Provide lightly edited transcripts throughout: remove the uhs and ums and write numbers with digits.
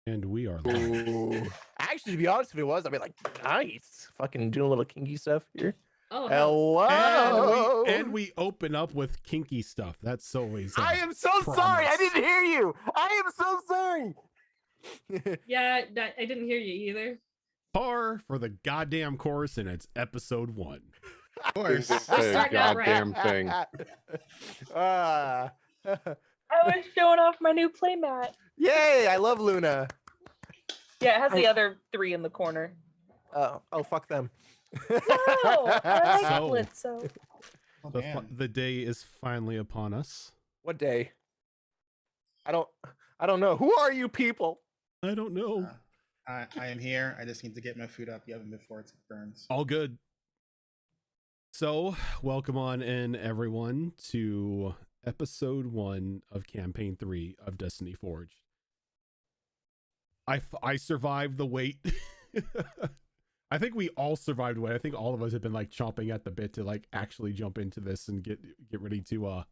And we are live. Actually, to be honest, if it was, I'd be like, nice. Fucking doing a little kinky stuff here. Oh, Hello. And we open up with kinky stuff. That's always. I am so sorry. I didn't hear you. I am so sorry. yeah, I didn't hear you either. Par for the goddamn course, and it's episode 1. Of course. Start out Goddamn thing. Ah. I was showing off my new playmat. Yay! I love Luna. Yeah, it has the other 3 in the corner. Oh, fuck them. No, I like So- Blitzo. Oh, The day is finally upon us. What day? I don't know. Who are you people? I don't know. I am here. I just need to get my food up the oven before it burns. All good. So, welcome on in, everyone, to episode 1 of campaign 3 of Destiny Forged. I survived the wait. I think we all survived the wait. I think all of us have been like chomping at the bit to like actually jump into this and get ready to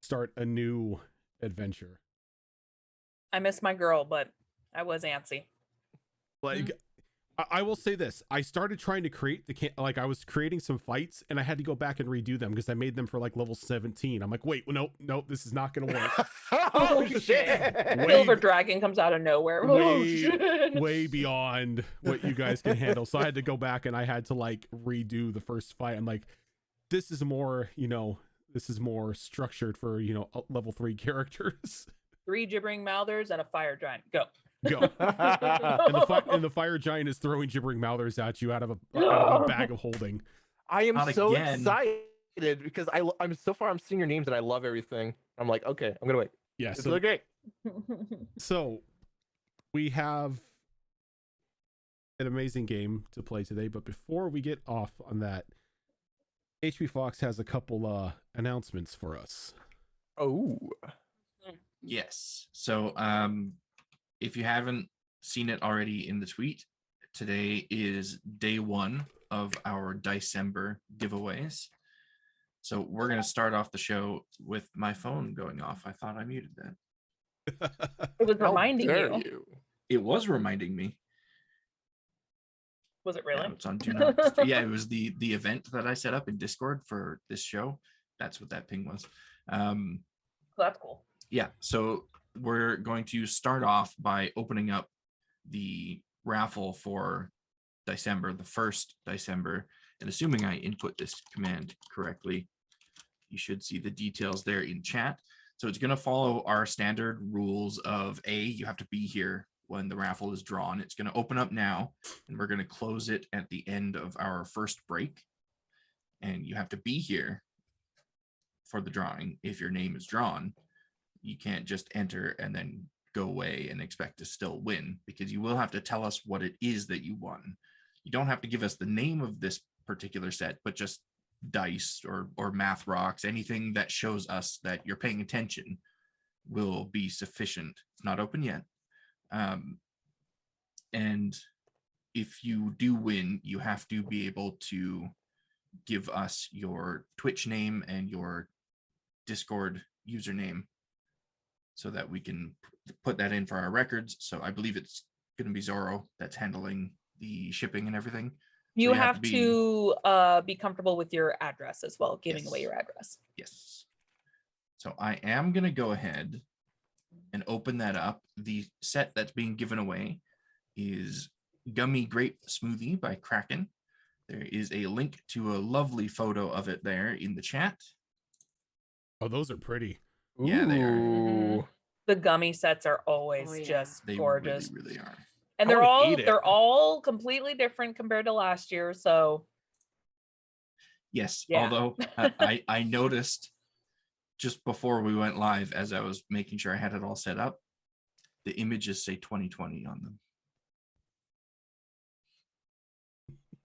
start a new adventure. I miss my girl, but I was antsy. Like, I will say this. I started trying to create I was creating some fights and I had to go back and redo them because I made them for like level 17. I'm like, wait, nope, this is not going to work. Oh, shit. Silver Dragon comes out of nowhere. Oh, way, shit. way beyond what you guys can handle. So I had to go back and I had to like redo the first fight. I'm like, this is more structured for, level 3 characters. 3 gibbering mouthers and a fire giant. Go. Go. And the fire giant is throwing gibbering mouthers at you out of a bag of holding. I am Not so again. excited because I'm so far I'm seeing your names and I love everything. I'm like, okay, I'm gonna wait. Yeah. It's So, okay. so we have an amazing game to play today, but before we get off on that, HP Fox has a couple announcements for us. Oh. Yes. So if you haven't seen it already in the tweet, today is day 1 of our December giveaways. So we're going to start off the show with my phone going off. I thought I muted that. It was How reminding dare you. It was reminding me. Was it Yeah, really? it's on Do Not Disturb. Yeah, it was the event that I set up in Discord for this show. That's what that ping was. That's cool. Yeah, so we're going to start off by opening up the raffle for December, the 1st December, and assuming I input this command correctly, you should see the details there in chat. So it's going to follow our standard rules of you have to be here when the raffle is drawn. It's going to open up now, and we're going to close it at the end of our first break, and you have to be here for the drawing if your name is drawn. You can't just enter and then go away and expect to still win, because you will have to tell us what it is that you won. You don't have to give us the name of this particular set, but just dice or math rocks, anything that shows us that you're paying attention will be sufficient. It's not open yet. And if you do win, you have to be able to give us your Twitch name and your Discord username, so that we can put that in for our records. So I believe it's going to be Zorro that's handling the shipping and everything. You So have to be comfortable with your address as well, giving away your address. Yes. So I am going to go ahead and open that up. The set that's being given away is Gummy Grape Smoothie by Kraken. There is a link to a lovely photo of it there in the chat. Oh, those are pretty. Yeah, they are. Ooh. The gummy sets are always just They gorgeous. really, really are. And I they're wanna eat it. all completely different compared to last year. So Yes, Yeah. although I noticed just before we went live, as I was making sure I had it all set up, the images say 2020 on them.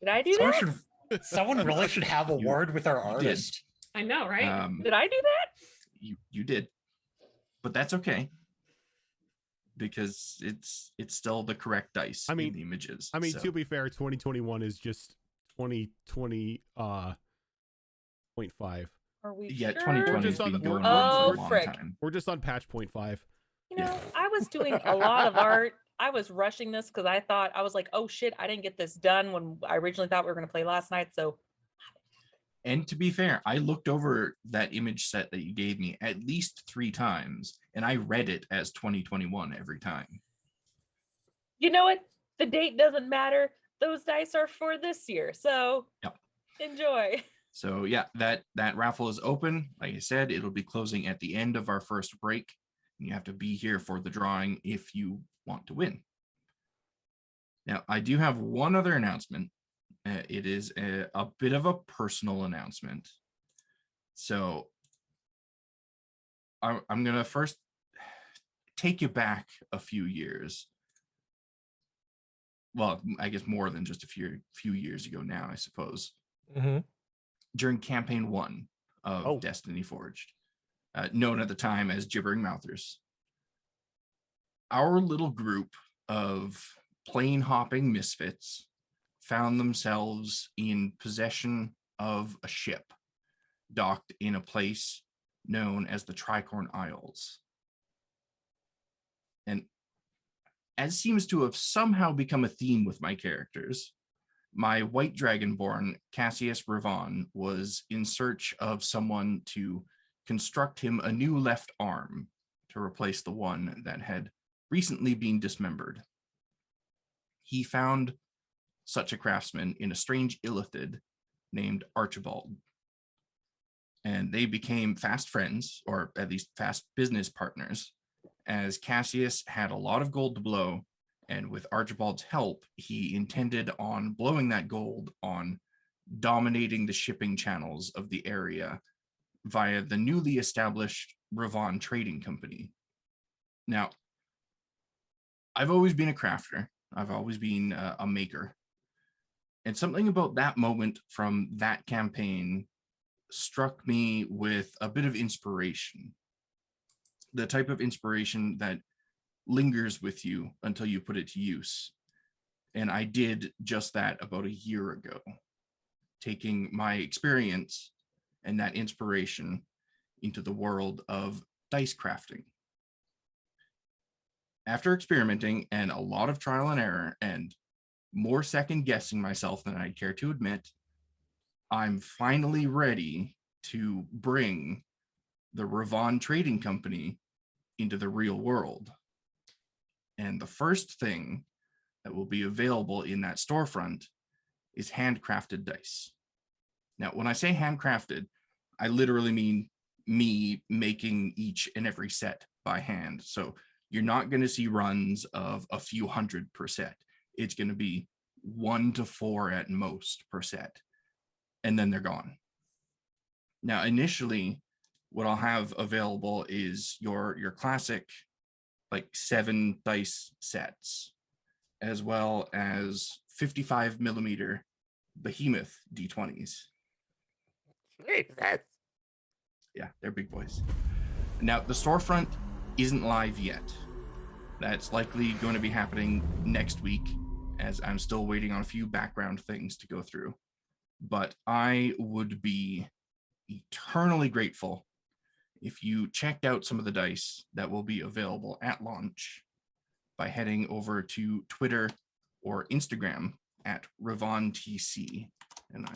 did I do that? Someone really should have a You- word with our you did. artist. I know, right? Did I do that? You did, but that's okay, because it's still the correct dice I mean- in the images. I mean, so- to be fair, 2021 is just 2020 0.5. Are we yeah, sure? 2020 We're has just on been the- going we're- on for Oh, a long frick. time. We're just on patch 0.5. You know, I was doing a lot of art I was rushing this because I was like, oh shit, I didn't get this done when I originally thought we were going to play last night. So And to be fair, I looked over that image set that you gave me at least 3 times, and I read it as 2021 every time. you know what? The date doesn't matter. Those dice are for this year. So Yep. Enjoy. So yeah, that raffle is open. Like I said, it'll be closing at the end of our first break. And you have to be here for the drawing if you want to win. Now, I do have one other announcement. It is a bit of a personal announcement. So I'm going to first take you back a few years. Well, I guess more than just a few years ago now, I suppose. Mm-hmm. During campaign 1 of Destiny Forged, known at the time as Gibbering Mouthers, our little group of plane hopping misfits found themselves in possession of a ship docked in a place known as the Tricorn Isles. And as seems to have somehow become a theme with my characters, my white dragonborn, Cassius Ravon, was in search of someone to construct him a new left arm to replace the one that had recently been dismembered. He found such a craftsman in a strange illithid named Archibald. And they became fast friends, or at least fast business partners, as Cassius had a lot of gold to blow, and with Archibald's help, he intended on blowing that gold on dominating the shipping channels of the area via the newly established Ravon Trading Company. Now, I've always been a crafter. I've always been a maker. And something about that moment from that campaign struck me with a bit of inspiration. The type of inspiration that lingers with you until you put it to use. And I did just that about a year ago, taking my experience and that inspiration into the world of dice crafting. After experimenting and a lot of trial and error and more second guessing myself than I'd care to admit, I'm finally ready to bring the Ravon Trading Company into the real world. And the first thing that will be available in that storefront is handcrafted dice. Now, when I say handcrafted, I literally mean me making each and every set by hand. So you're not going to see runs of a few hundred per set. It's going to be 1 to 4 at most per set, and then they're gone. Now, initially, what I'll have available is your classic, like 7 dice sets, as well as 55 millimeter behemoth D20s. Jesus. Yeah, they're big boys. Now, the storefront isn't live yet. That's likely going to be happening next week, as I'm still waiting on a few background things to go through. But I would be eternally grateful if you checked out some of the dice that will be available at launch by heading over to Twitter or Instagram at RavonTC. And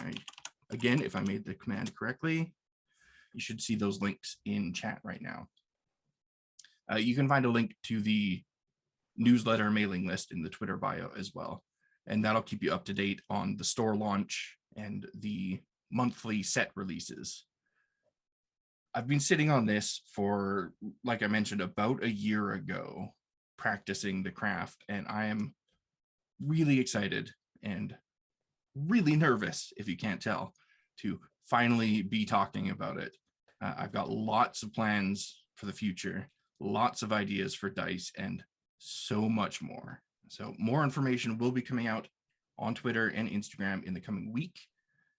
again, if I made the command correctly, you should see those links in chat right now. You can find a link to the newsletter mailing list in the Twitter bio as well. And that'll keep you up to date on the store launch and the monthly set releases. I've been sitting on this for, like I mentioned, about a year ago, practicing the craft, and I am really excited and really nervous, if you can't tell, to finally be talking about it. I've got lots of plans for the future, lots of ideas for dice, and so much more. So more information will be coming out on Twitter and Instagram in the coming week,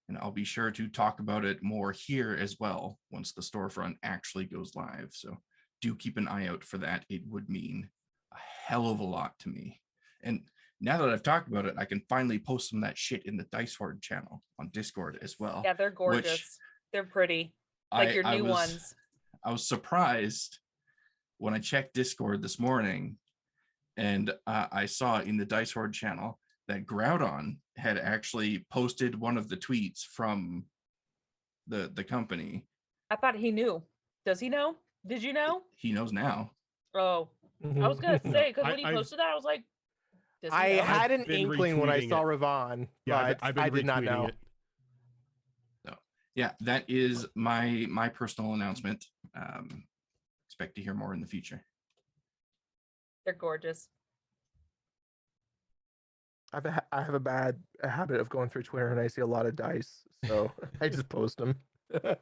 and I'll be sure to talk about it more here as well once the storefront actually goes live. So do keep an eye out for that. It would mean a hell of a lot to me. And now that I've talked about it, I can finally post some of that shit in the Dice Horde channel on Discord as well. Yeah, they're gorgeous. They're pretty. Like your new ones. I was surprised when I checked Discord this morning And I saw in the Dice Horde channel that Groudon had actually posted one of the tweets from the company. I thought he knew. Does he know? Did you know? He knows now. Oh, I was gonna say because I- when he I've- posted that, I was like, does he I know? had an been inkling when I retweeting saw it. Ravon, Yeah, but I've been I did not retweeting know. it. So yeah, that is my personal announcement. Expect to hear more in the future. They're gorgeous. I have a bad habit of going through Twitter and I see a lot of dice, so I just post them.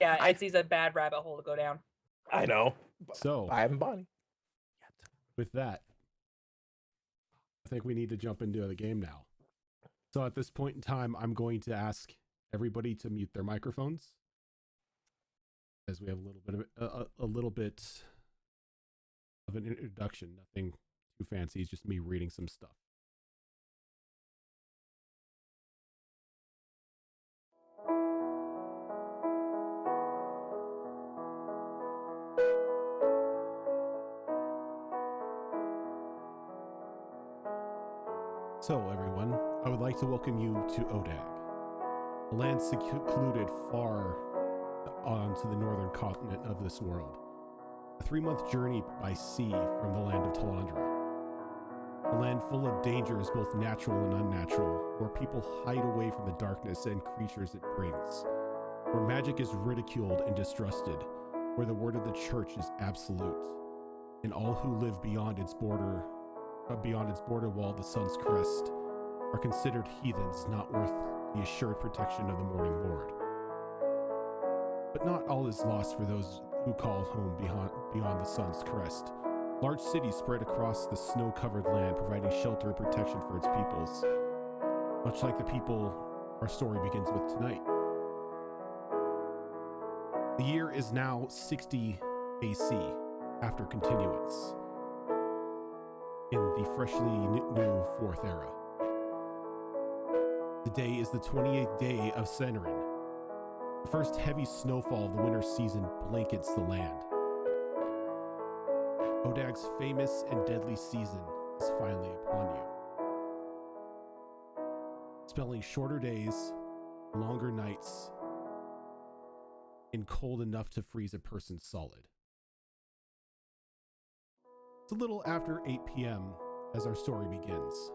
Yeah, I Etsy's a bad rabbit hole to go down. know. So I haven't bought any yet. with that, I think we need to jump into the game now. So at this point in time, I'm going to ask everybody to mute their microphones, as we have a little bit of an introduction. Nothing too fancy. It's just me reading some stuff. So, everyone, I would like to welcome you to Odag, a land secluded far onto the northern continent of this world. A 3-month journey by sea from the land of Talandra. A land full of dangers, both natural and unnatural, where people hide away from the darkness and creatures it brings. Where magic is ridiculed and distrusted, where the word of the church is absolute, and all who live beyond its border wall, the sun's crest, are considered heathens not worth the assured protection of the morning Lord. But not all is lost for those who call home beyond the sun's crest. Large cities spread across the snow-covered land, providing shelter and protection for its peoples, much like the people our story begins with tonight. The year is now 60 AC, after continuance, in the freshly new Fourth Era. Today is the 28th day of Senerin. The first heavy snowfall of the winter season blankets the land. Odag's famous and deadly season is finally upon you. Spelling shorter days, longer nights, and cold enough to freeze a person solid. It's a little after 8 p.m. as our story begins.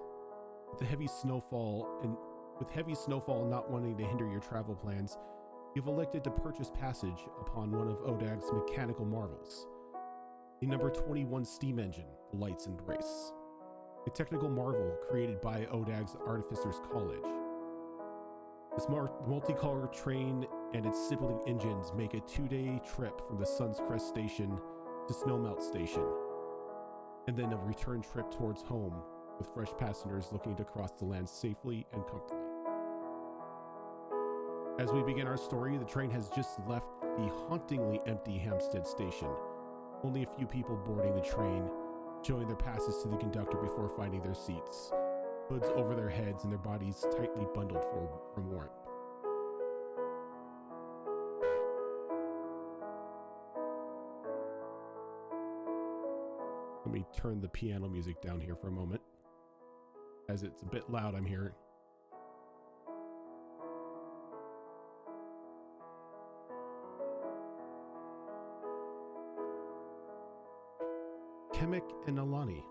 With heavy snowfall not wanting to hinder your travel plans, you've elected to purchase passage upon one of Odag's mechanical marvels. The number 21 steam engine, the Light's Embrace. A technical marvel created by Odag's Artificers College. This multicolored train and its sibling engines make a 2-day trip from the Sun's Crest Station to Snowmelt Station, and then a return trip towards home with fresh passengers looking to cross the land safely and comfortably. As we begin our story, the train has just left the hauntingly empty Hampstead station. Only a few people boarding the train, showing their passes to the conductor before finding their seats, hoods over their heads and their bodies tightly bundled from warmth. Let me turn the piano music down here for a moment, as it's a bit loud, I'm hearing. Kemek and Alani.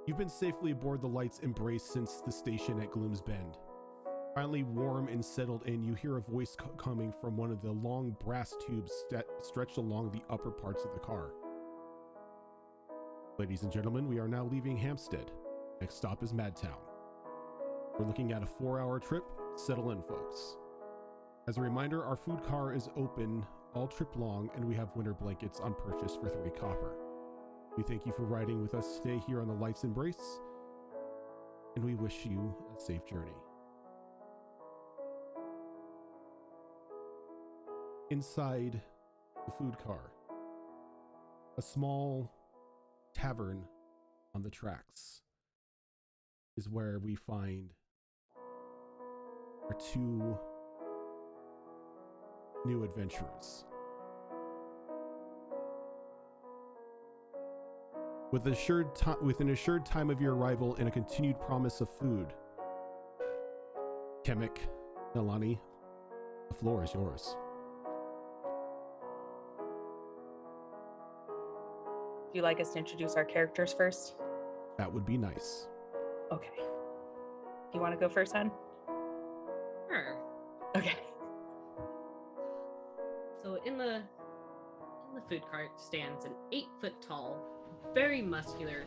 You've been safely aboard the Light's Embrace since the station at Gloom's Bend. Finally warm and settled in, you hear a voice coming from one of the long brass tubes stretched along the upper parts of the car. Ladies and gentlemen, we are now leaving Hampstead. Next stop is Madtown. We're looking at a 4-hour trip. Settle in, folks. As a reminder, our food car is open all trip long, and we have winter blankets on purchase for 3 copper. We thank you for riding with us today here on the Light's Embrace, and we wish you a safe journey. Inside the food car, a small tavern on the tracks is where we find our 2 new adventurers. with an assured time of your arrival and a continued promise of food. Kemek, Nalani, the floor is yours. Do you like us to introduce our characters first? That would be nice. Okay. You want to go first, hon? Sure. Okay. So in the food cart stands an 8-foot tall, very muscular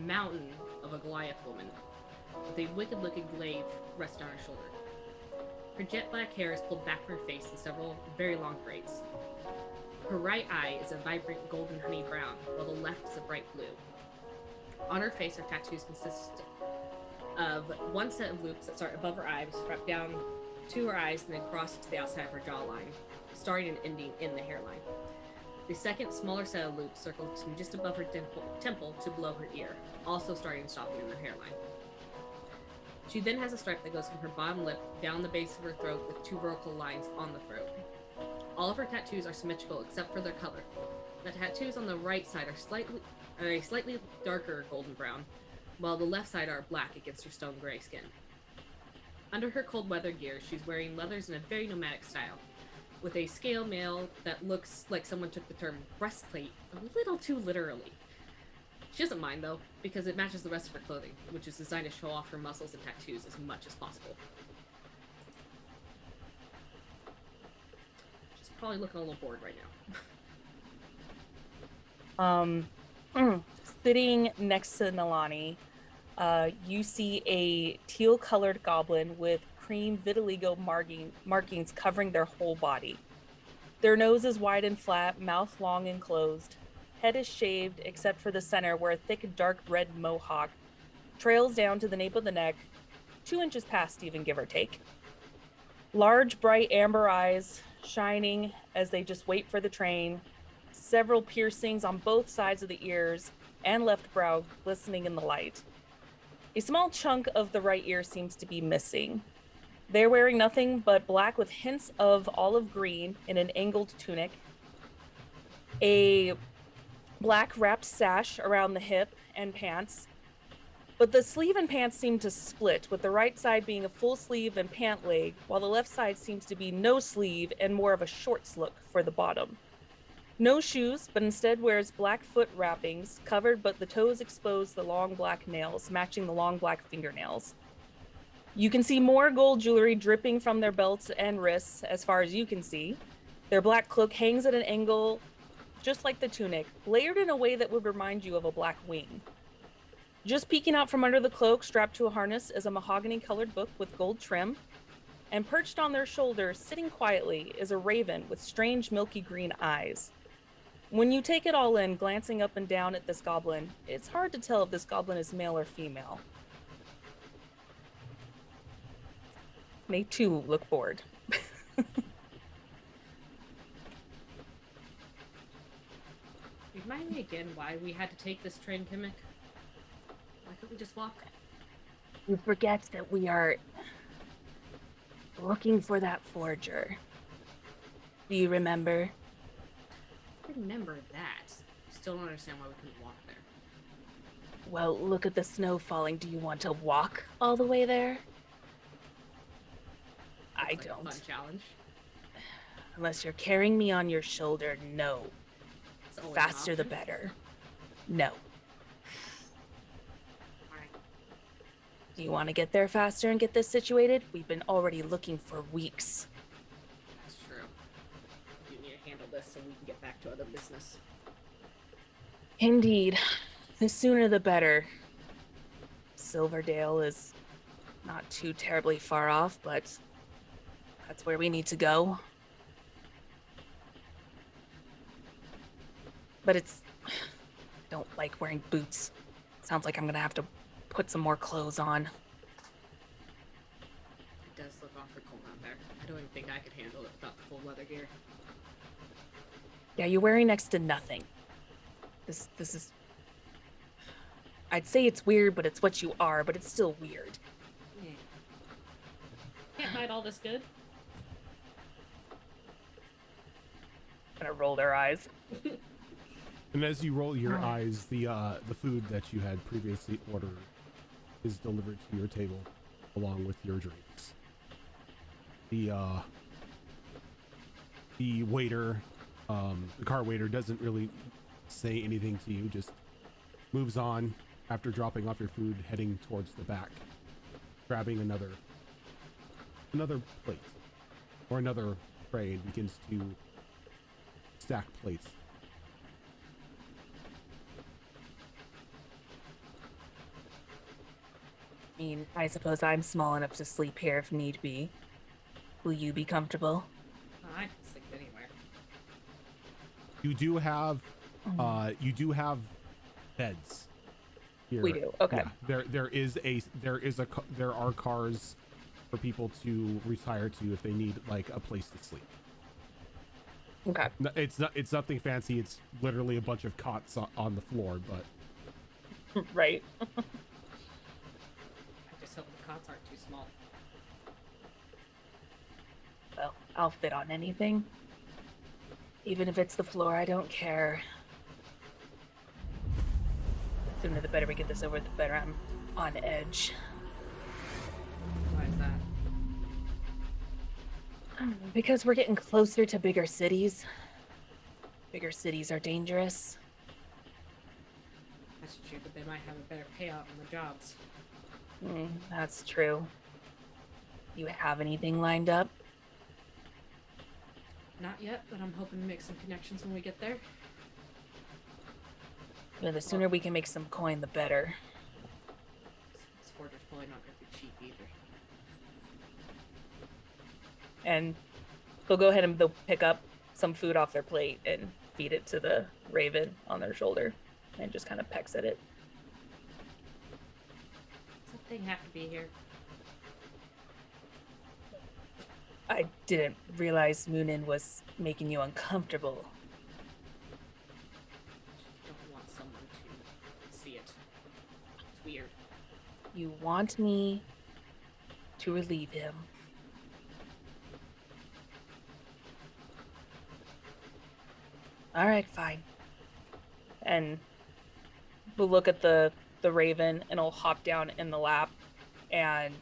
mountain of a Goliath woman with a wicked-looking glaive resting on her shoulder. Her jet black hair is pulled back from her face in several very long braids. Her right eye is a vibrant golden honey brown, while the left is a bright blue. On her face, her tattoos consist of one set of loops that start above her eyes, wrap down to her eyes, and then cross to the outside of her jawline, starting and ending in the hairline. The second, smaller set of loops circles from just above her temple to below her ear, also starting and stopping in her hairline. She then has a stripe that goes from her bottom lip down the base of her throat with 2 vertical lines on the throat. All of her tattoos are symmetrical except for their color. The tattoos on the right side are a slightly darker golden brown, while the left side are black against her stone gray skin. Under her cold weather gear, she's wearing leathers in a very nomadic style, with a scale mail that looks like someone took the term breastplate a little too literally. She doesn't mind though, because it matches the rest of her clothing, which is designed to show off her muscles and tattoos as much as possible. She's probably looking a little bored right now. Sitting next to Nalani, you see a teal-colored goblin with cream vitiligo markings covering their whole body. Their nose is wide and flat, mouth long and closed. Head is shaved except for the center, where a thick, dark red mohawk trails down to the nape of the neck, 2 inches past even, give or take. Large, bright amber eyes shining as they just wait for the train. Several piercings on both sides of the ears and left brow glistening in the light. A small chunk of the right ear seems to be missing. They're wearing nothing but black with hints of olive green in an angled tunic, a black wrapped sash around the hip and pants, but the sleeve and pants seem to split, with the right side being a full sleeve and pant leg, while the left side seems to be no sleeve and more of a shorts look for the bottom. No shoes, but instead wears black foot wrappings, covered but the toes expose the long black nails, matching the long black fingernails. You can see more gold jewelry dripping from their belts and wrists as far as you can see. Their black cloak hangs at an angle, just like the tunic, layered in a way that would remind you of a black wing. Just peeking out from under the cloak, strapped to a harness, is a mahogany-colored book with gold trim, and perched on their shoulder, sitting quietly, is a raven with strange milky green eyes. When you take it all in, glancing up and down at this goblin, it's hard to tell if this goblin is male or female. They too look bored. Remind me again why we had to take this train, Kimmick. Why couldn't we just walk? You forget that we are looking for that forger. Do you remember? I remember that. Still don't understand why we couldn't walk there. Well, look at the snow falling. Do you want to walk all the way there? I Looks like a don't. fun challenge. Unless you're carrying me on your shoulder, no. It's always an Faster the option. better. No. Alright. Do you want to get there faster and get this situated? We've been already looking for weeks. That's true. We do need to handle this so we can get back to other business. Indeed. The sooner the better. Silverdale is not too terribly far off, but that's where we need to go. But I don't like wearing boots. Sounds like I'm gonna have to put some more clothes on. It does look awfully cold out there. I don't even think I could handle it without the cold weather gear. Yeah, you're wearing next to nothing. This is... I'd say it's weird, but it's what you are, but it's still weird. Yeah. Can't hide all this good. Gonna roll their eyes. And as you roll your eyes, the food that you had previously ordered is delivered to your table along with your drinks. The waiter, the car waiter doesn't really say anything to you, just moves on after dropping off your food, heading towards the back, grabbing another plate or another tray, and begins to stack plates. I mean, I suppose I'm small enough to sleep here if need be. Will you be comfortable? I can sleep anywhere. You do have beds here. We do. Okay. Yeah, there are cars for people to retire to if they need like a place to sleep. Okay. It's nothing fancy. It's literally a bunch of cots on the floor, but Right. I just hope the cots aren't too small. Well, I'll fit on anything. Even if it's the floor, I don't care. The sooner the better we get this over, the better. I'm on edge. Why is that? Because we're getting closer to bigger cities. Bigger cities are dangerous. That's true, but they might have a better payout on the jobs. That's true. You have anything lined up? Not yet, but I'm hoping to make some connections when we get there. Well, the sooner we can make some coin, the better. This forger's probably not going to be cheap either. And they'll go ahead and they'll pick up some food off their plate and feed it to the raven on their shoulder and just kind of pecks at it. Does that thing have to be here? I didn't realize Moonin was making you uncomfortable. I don't want someone to see it. It's weird. You want me to relieve him. All right, fine. And we'll look at the raven and it'll hop down in the lap and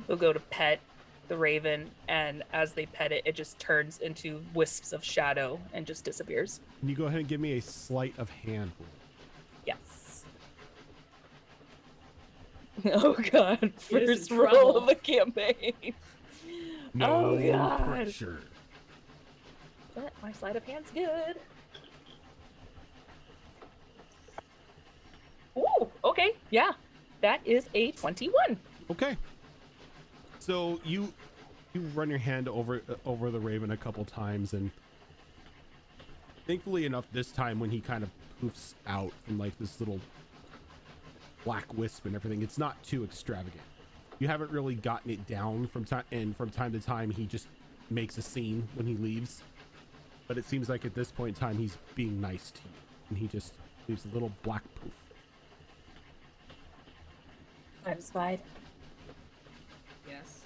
we'll go to pet the raven, and as they pet it, it just turns into wisps of shadow and just disappears. can you go ahead and give me a sleight of hand roll? Yes. Oh god, He is in first roll trouble. of the campaign. No Oh god. pressure. But my sleight of hand's good. Ooh, okay, yeah. That is a 21. Okay. So you run your hand over the raven a couple times, and thankfully enough, this time when he kind of poofs out from like this little black wisp and everything, it's not too extravagant. You haven't really gotten it down from time to time he just makes a scene when he leaves. But it seems like at this point in time he's being nice to you, and he just leaves a little black poof. Satisfied. Yes.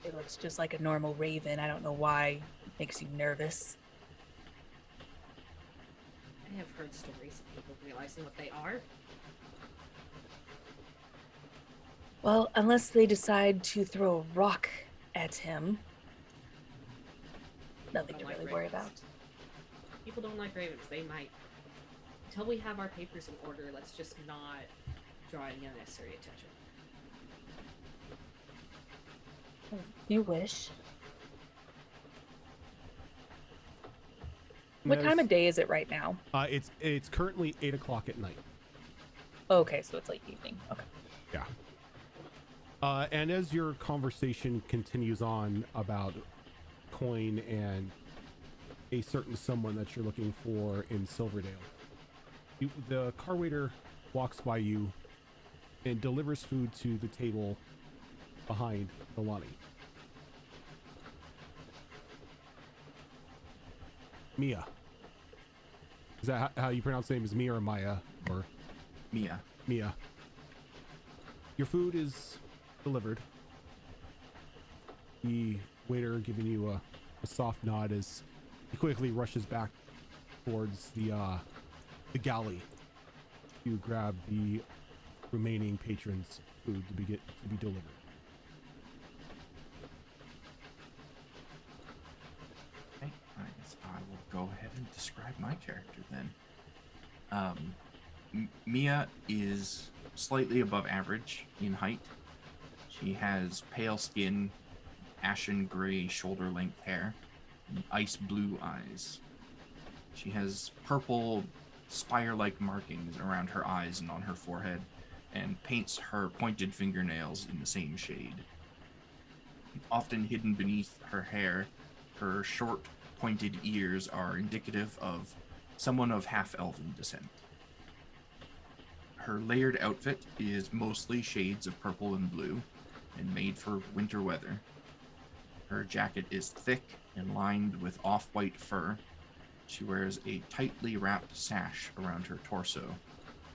It looks just like a normal raven. I don't know why it makes you nervous. I have heard stories of people realizing what they are. Well, unless they decide to throw a rock at him. Nothing to Don't like really worry ravens. about. People don't like ravens. They might. Until we have our papers in order, let's just not draw any unnecessary attention. You wish. And What time as- of day is it right now? It's currently 8 o'clock at night. Okay, so it's like evening. Okay. Yeah. And as your conversation continues on about coin and a certain someone that you're looking for in Silverdale, the car waiter walks by you and delivers food to the table behind Milani. Mia. Is that how you pronounce the name? Is Mia or Maya? Or Mia. Mia. Your food is delivered. The waiter giving you a soft nod as he quickly rushes back towards the galley to grab the remaining patrons' food to be delivered. Okay, I guess I will go ahead and describe my character then. Mia is slightly above average in height. She has pale skin, ashen gray shoulder-length hair, and ice blue eyes. She has purple spire-like markings around her eyes and on her forehead, and paints her pointed fingernails in the same shade. Often hidden beneath her hair, her short, pointed ears are indicative of someone of half-elven descent. Her layered outfit is mostly shades of purple and blue, and made for winter weather. Her jacket is thick and lined with off-white fur. She wears a tightly wrapped sash around her torso,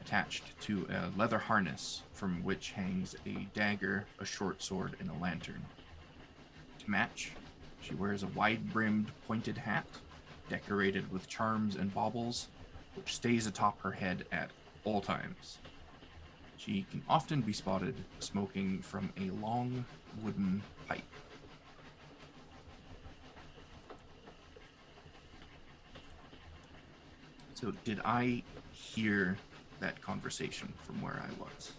attached to a leather harness from which hangs a dagger, a short sword, and a lantern. To match, she wears a wide-brimmed pointed hat, decorated with charms and baubles, which stays atop her head at all times. She can often be spotted smoking from a long wooden pipe. So did I hear that conversation from where I was?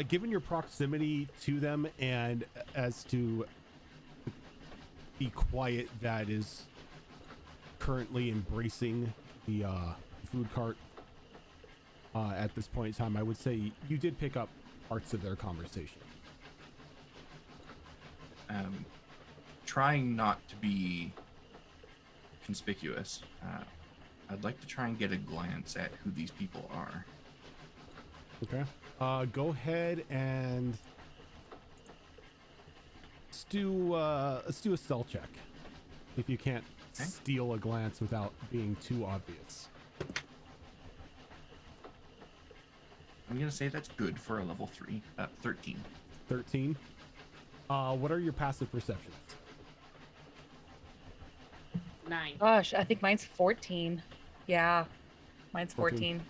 Given your proximity to them and as to the quiet that is currently embracing the food cart at this point in time, I would say you did pick up parts of their conversation. Trying not to be conspicuous, I'd like to try and get a glance at who these people are. Okay. Go ahead and let's do a stealth check. If you can't steal a glance without being too obvious. I'm gonna say that's good for a level 3. 13. 13. What are your passive perceptions? 9. Gosh, I think mine's 14. Yeah, mine's 14.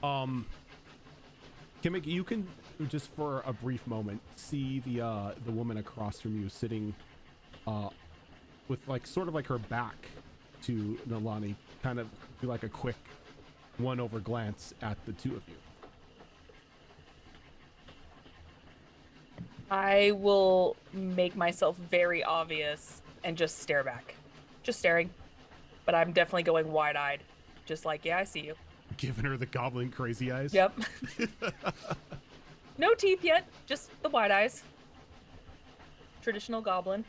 Kimmick, you can just for a brief moment see the woman across from you sitting with like sort of like her back to Nalani, kind of do like a quick one over glance at the two of you. I will make myself very obvious and just stare back. Just staring. But I'm definitely going wide-eyed. Just like, yeah, I see you. Giving her the goblin crazy eyes. Yep. No teeth yet, just the wide eyes. Traditional goblin.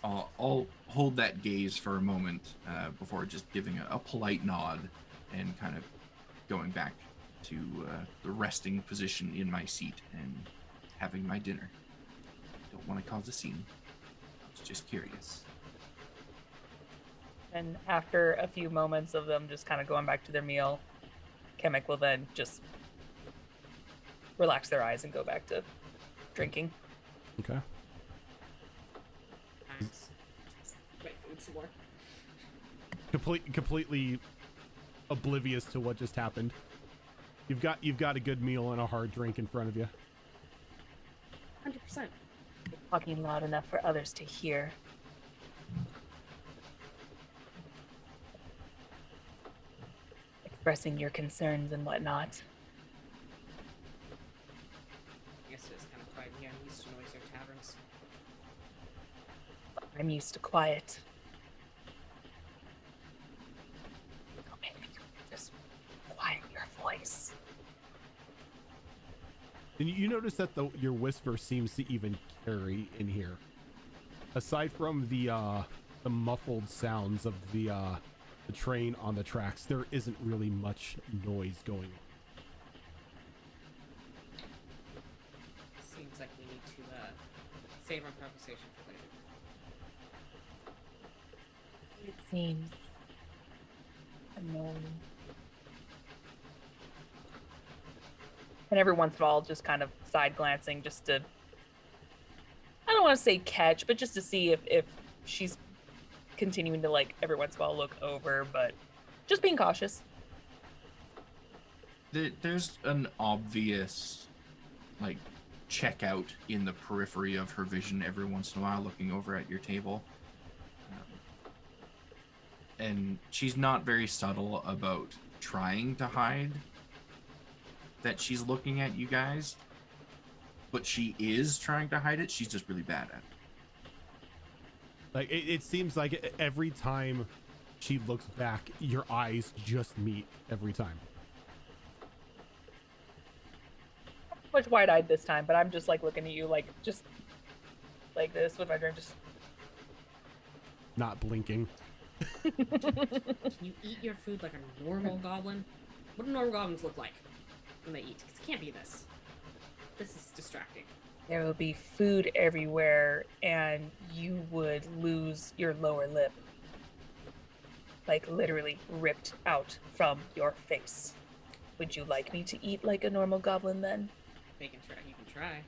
I'll hold that gaze for a moment before just giving a polite nod and kind of going back to the resting position in my seat and having my dinner. Don't want to cause a scene. I was just curious. And after a few moments of them just kind of going back to their meal, Kemek will then just relax their eyes and go back to drinking. Okay. Nice. My food some more. Completely oblivious to what just happened. You've got a good meal and a hard drink in front of you. 100%. Talking loud enough for others to hear. Expressing your concerns and whatnot. I guess it's kind of quiet here. I'm used to noisier taverns. I'm used to quiet. Oh, maybe you just quiet your voice. And you notice that your whisper seems to even carry in here. Aside from the muffled sounds of the train on the tracks, there isn't really much noise going on. Seems like we need to save our conversation for later. It seems annoying. And every once in a while, just kind of side glancing just to, I don't want to say catch, but just to see if she's continuing to like every once in a while look over, but just being cautious. There's an obvious like checkout in the periphery of her vision every once in a while, looking over at your table. And she's not very subtle about trying to hide that she's looking at you guys, but she is trying to hide it. She's just really bad at it. Like it seems like every time she looks back, your eyes just meet every time. Much wide-eyed this time, but I'm just like looking at you like just like this with my drink, just Not blinking. Can you eat your food like a normal goblin? What do normal goblins look like when they eat? 'Cause it can't be this. This is distracting. there will be food everywhere and you would lose your lower lip. Like literally ripped out from your face. Would you like me to eat like a normal goblin then? They can try. You can try.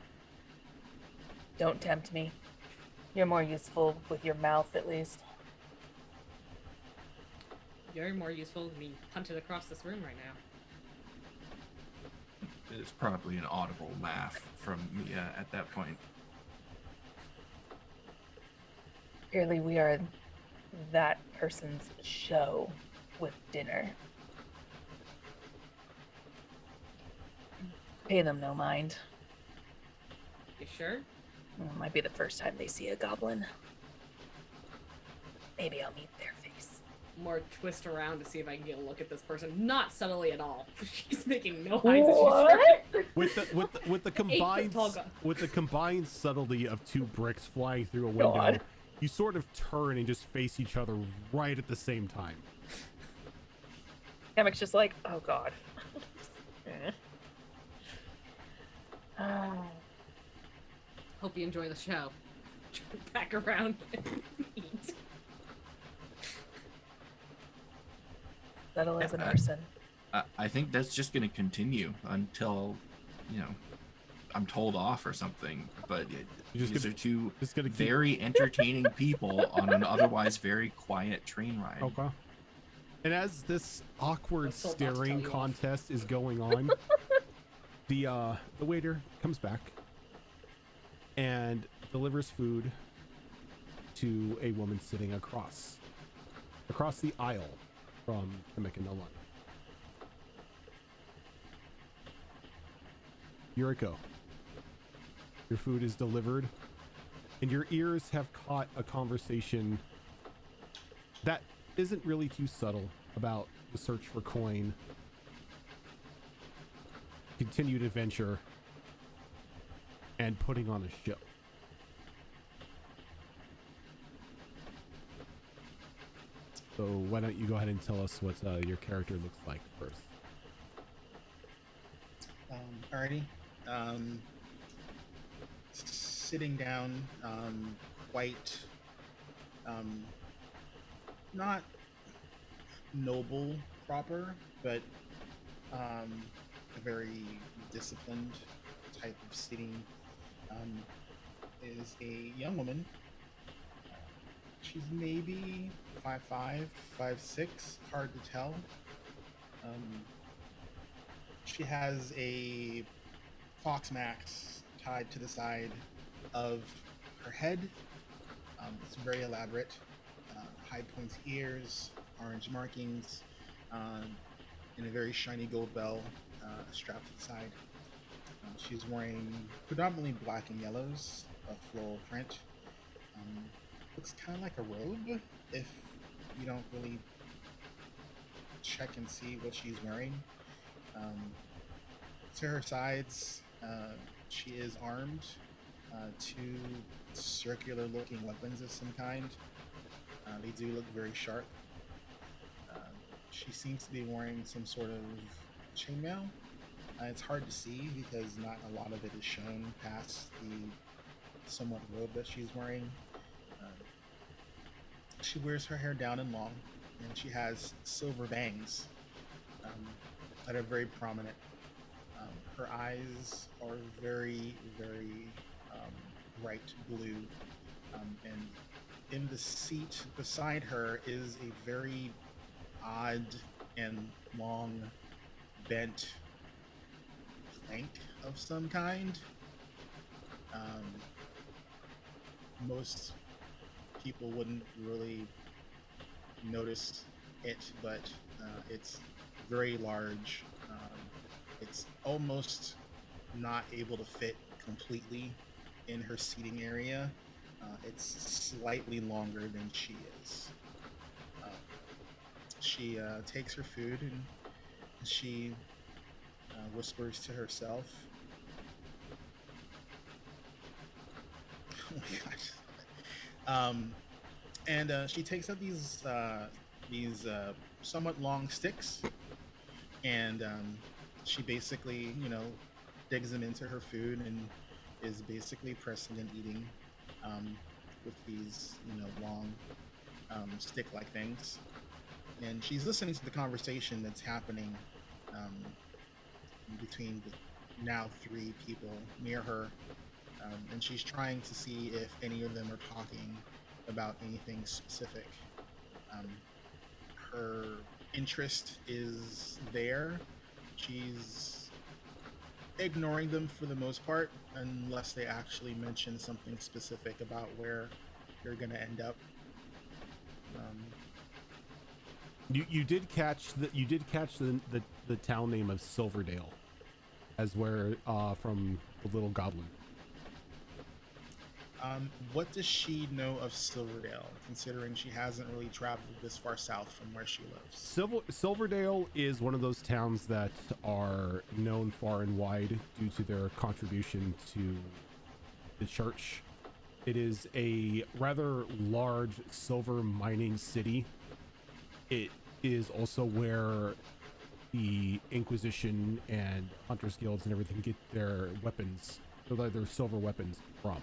Don't tempt me. You're more useful with your mouth, at least. You're more useful than me punted across this room right now. It's probably an audible laugh from Mia at that point. Clearly, we are that person's show with dinner. Pay them no mind. You sure? It might be the first time they see a goblin. Maybe I'll meet their face. More twist around to see if I can get a look at this person. Not subtly at all. She's making no eyes as she's trying. With the combined subtlety of two bricks flying through a window, God. you sort of turn and just face each other right at the same time. Hammock's just like, oh god. Hope you enjoy the show. Turn back around and eat. Subtle as a person. I think that's just going to continue until, I'm told off or something. But these are two very entertaining people on an otherwise very quiet train ride. Okay. And as this awkward Let's hold that to tell staring you off. contest is going on, the waiter comes back and delivers food to a woman sitting across the aisle from Kamek and Alani. Yuriko, your food is delivered, and your ears have caught a conversation that isn't really too subtle about the search for coin, continued adventure, and putting on a show. So why don't you go ahead and tell us what your character looks like first? Alrighty. Sitting down, quite, not noble proper, but a very disciplined type of sitting, is a young woman. She's maybe 5'5", 5'6", hard to tell. She has a fox max tied to the side of her head. It's very elaborate. High points ears, orange markings, and a very shiny gold bell strapped to the side. She's wearing predominantly black and yellows, a floral print. Looks kind of like a robe if you don't really check and see what she's wearing. To her sides, she is armed. Two circular looking weapons of some kind. They do look very sharp. She seems to be wearing some sort of chainmail. It's hard to see because not a lot of it is shown past the somewhat robe that she's wearing. She wears her hair down and long, and she has silver bangs that are very prominent. Her eyes are very, very bright blue, and in the seat beside her is a very odd and long bent plank of some kind. Most people wouldn't really notice it, but it's very large. It's almost not able to fit completely in her seating area. It's slightly longer than she is. She takes her food and she whispers to herself, "Oh my gosh!" And she takes up these somewhat long sticks, and she basically, digs them into her food and is basically pressing and eating with these, long stick-like things. And she's listening to the conversation that's happening um, between the now three people near her, and she's trying to see if any of them are talking about anything specific. Um, Her interest is there. She's ignoring them for the most part, unless they actually mention something specific about where they're going to end up. You did catch the town name of Silverdale as where from the little goblin. What does she know of Silverdale, considering she hasn't really traveled this far south from where she lives? Silverdale is one of those towns that are known far and wide due to their contribution to the church. It is a rather large silver mining city. It is also where the Inquisition and Hunters Guilds and everything get their weapons, their silver weapons from.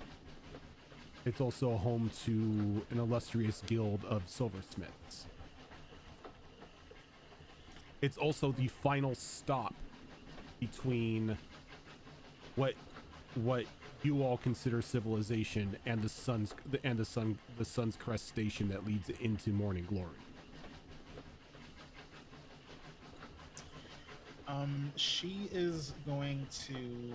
It's also home to an illustrious guild of silversmiths. It's also the final stop between what you all consider civilization and the sun's crest station that leads into morning glory. She is going to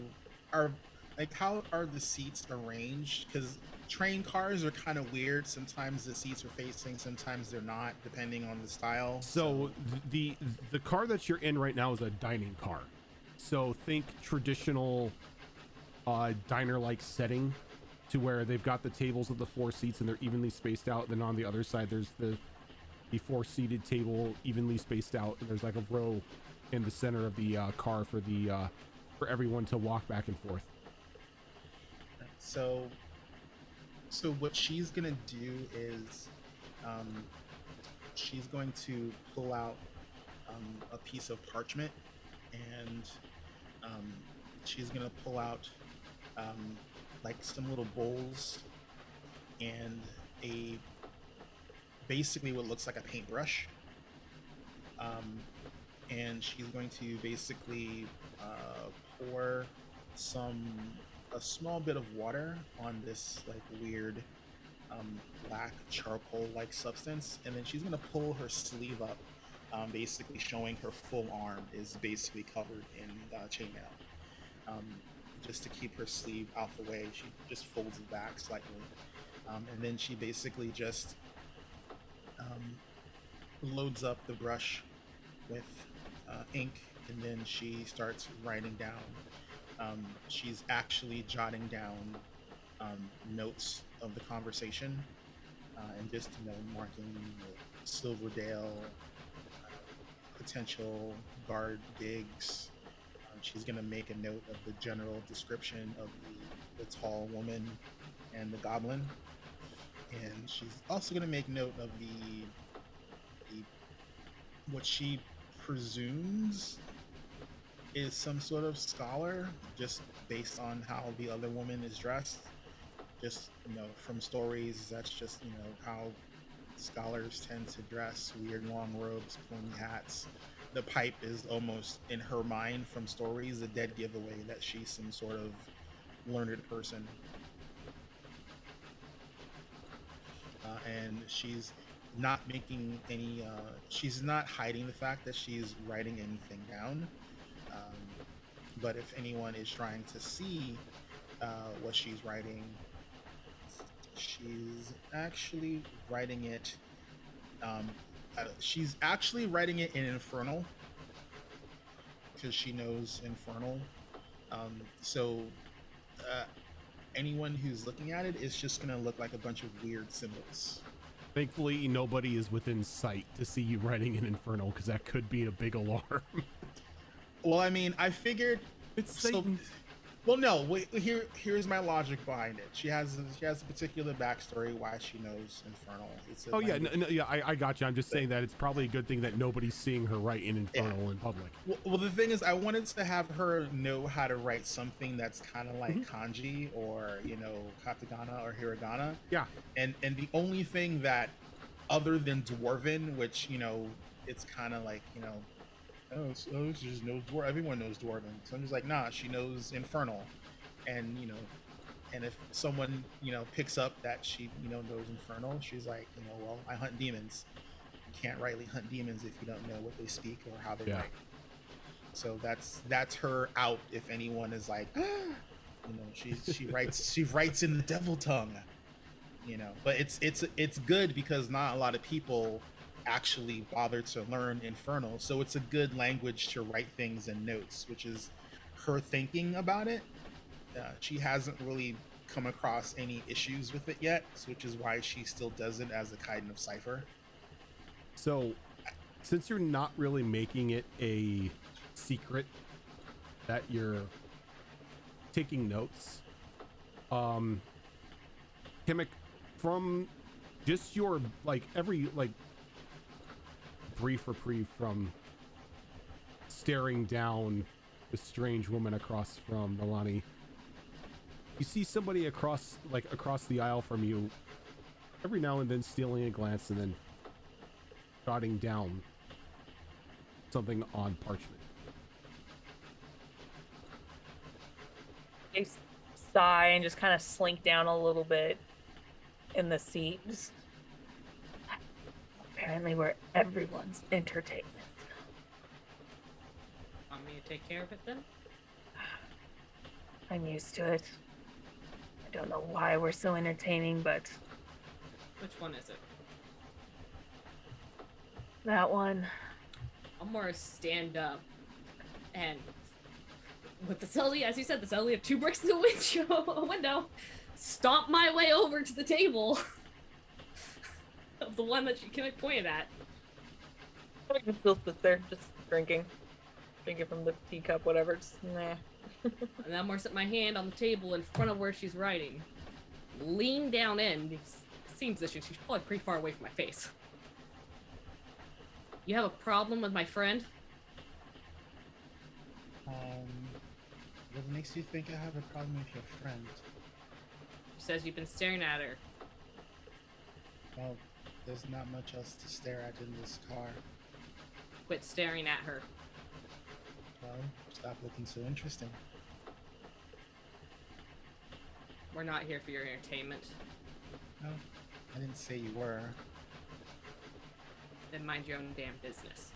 how are the seats arranged? Because train cars are kind of weird. Sometimes the seats are facing, sometimes they're not, depending on the style. So the car that you're in right now is a dining car. So think traditional diner-like setting, to where they've got the tables with the 4 seats and they're evenly spaced out. Then on the other side there's the 4-seated table evenly spaced out, and there's like a row in the center of the car for everyone to walk back and forth. So what she's gonna do is she's going to pull out a piece of parchment, and she's gonna pull out like some little bowls and basically what looks like a paintbrush, and she's going to basically pour a small bit of water on this like weird black charcoal like substance, and then she's going to pull her sleeve up, basically showing her full arm is basically covered in chainmail, just to keep her sleeve out the way. She just folds it back slightly, and then she basically just loads up the brush with ink, and then she starts writing down. She's actually jotting down notes of the conversation, and just marking Silverdale, potential guard digs. She's gonna make a note of the general description of the tall woman and the goblin, and she's also gonna make note of the what she presumes is some sort of scholar, just based on how the other woman is dressed. Just from stories, that's just how scholars tend to dress: weird long robes, pointy hats. The pipe is almost, in her mind from stories, a dead giveaway that she's some sort of learned person. and she's not making any. She's not hiding the fact that she's writing anything down. But if anyone is trying to see what she's writing, she's actually writing it. She's actually writing it in Infernal because she knows Infernal. So anyone who's looking at it is just gonna look like a bunch of weird symbols. Thankfully, nobody is within sight to see you writing an Infernal, because that could be a big alarm. Well, I mean, I figured It's so. Satan. Well, no. Wait, here's my logic behind it. She has a particular backstory why she knows Infernal. It's a Oh yeah, language- yeah, I got you. I'm just saying that it's probably a good thing that nobody's seeing her write in Infernal in public. Well, the thing is, I wanted to have her know how to write something that's kind of like kanji or katakana or hiragana. Yeah. And the only thing that, other than dwarven, which it's kind of like she just knows dwarven. Everyone knows dwarven. So I'm just like, nah, she knows Infernal, and and if someone picks up that she knows Infernal, she's like, well, I hunt demons. You can't rightly hunt demons if you don't know what they speak or how they write. So that's her out. If anyone is like, she writes in the devil tongue, But it's good because not a lot of people actually bother to learn Infernal, so it's a good language to write things in notes, which is her thinking about it. She hasn't really come across any issues with it yet, which is why she still does it as a kind of cipher. So, since you're not really making it a secret that you're taking notes, Kimmick, from just your every brief reprieve from staring down the strange woman across from Milani, you see somebody across the aisle from you every now and then stealing a glance and then jotting down something on parchment. I sigh and just kind of slink down a little bit in the seat. Apparently we're everyone's entertainment. Want me to take care of it then? I'm used to it. I don't know why we're so entertaining, but Which one is it? that one. I'm more stand up and with the celly, as you said, the celly have 2 bricks in the window, stomp my way over to the table of the one that you can point at. I can still sit there, just drinking from the teacup, whatever. Just nah. And then I'm more set my hand on the table in front of where she's writing. Lean down in. It seems that she's probably pretty far away from my face. You have a problem with my friend? What makes you think I have a problem with your friend? She says you've been staring at her. Well, there's not much else to stare at in this car. Quit staring at her. Well, stop looking so interesting. We're not here for your entertainment. No, I didn't say you were. Then mind your own damn business.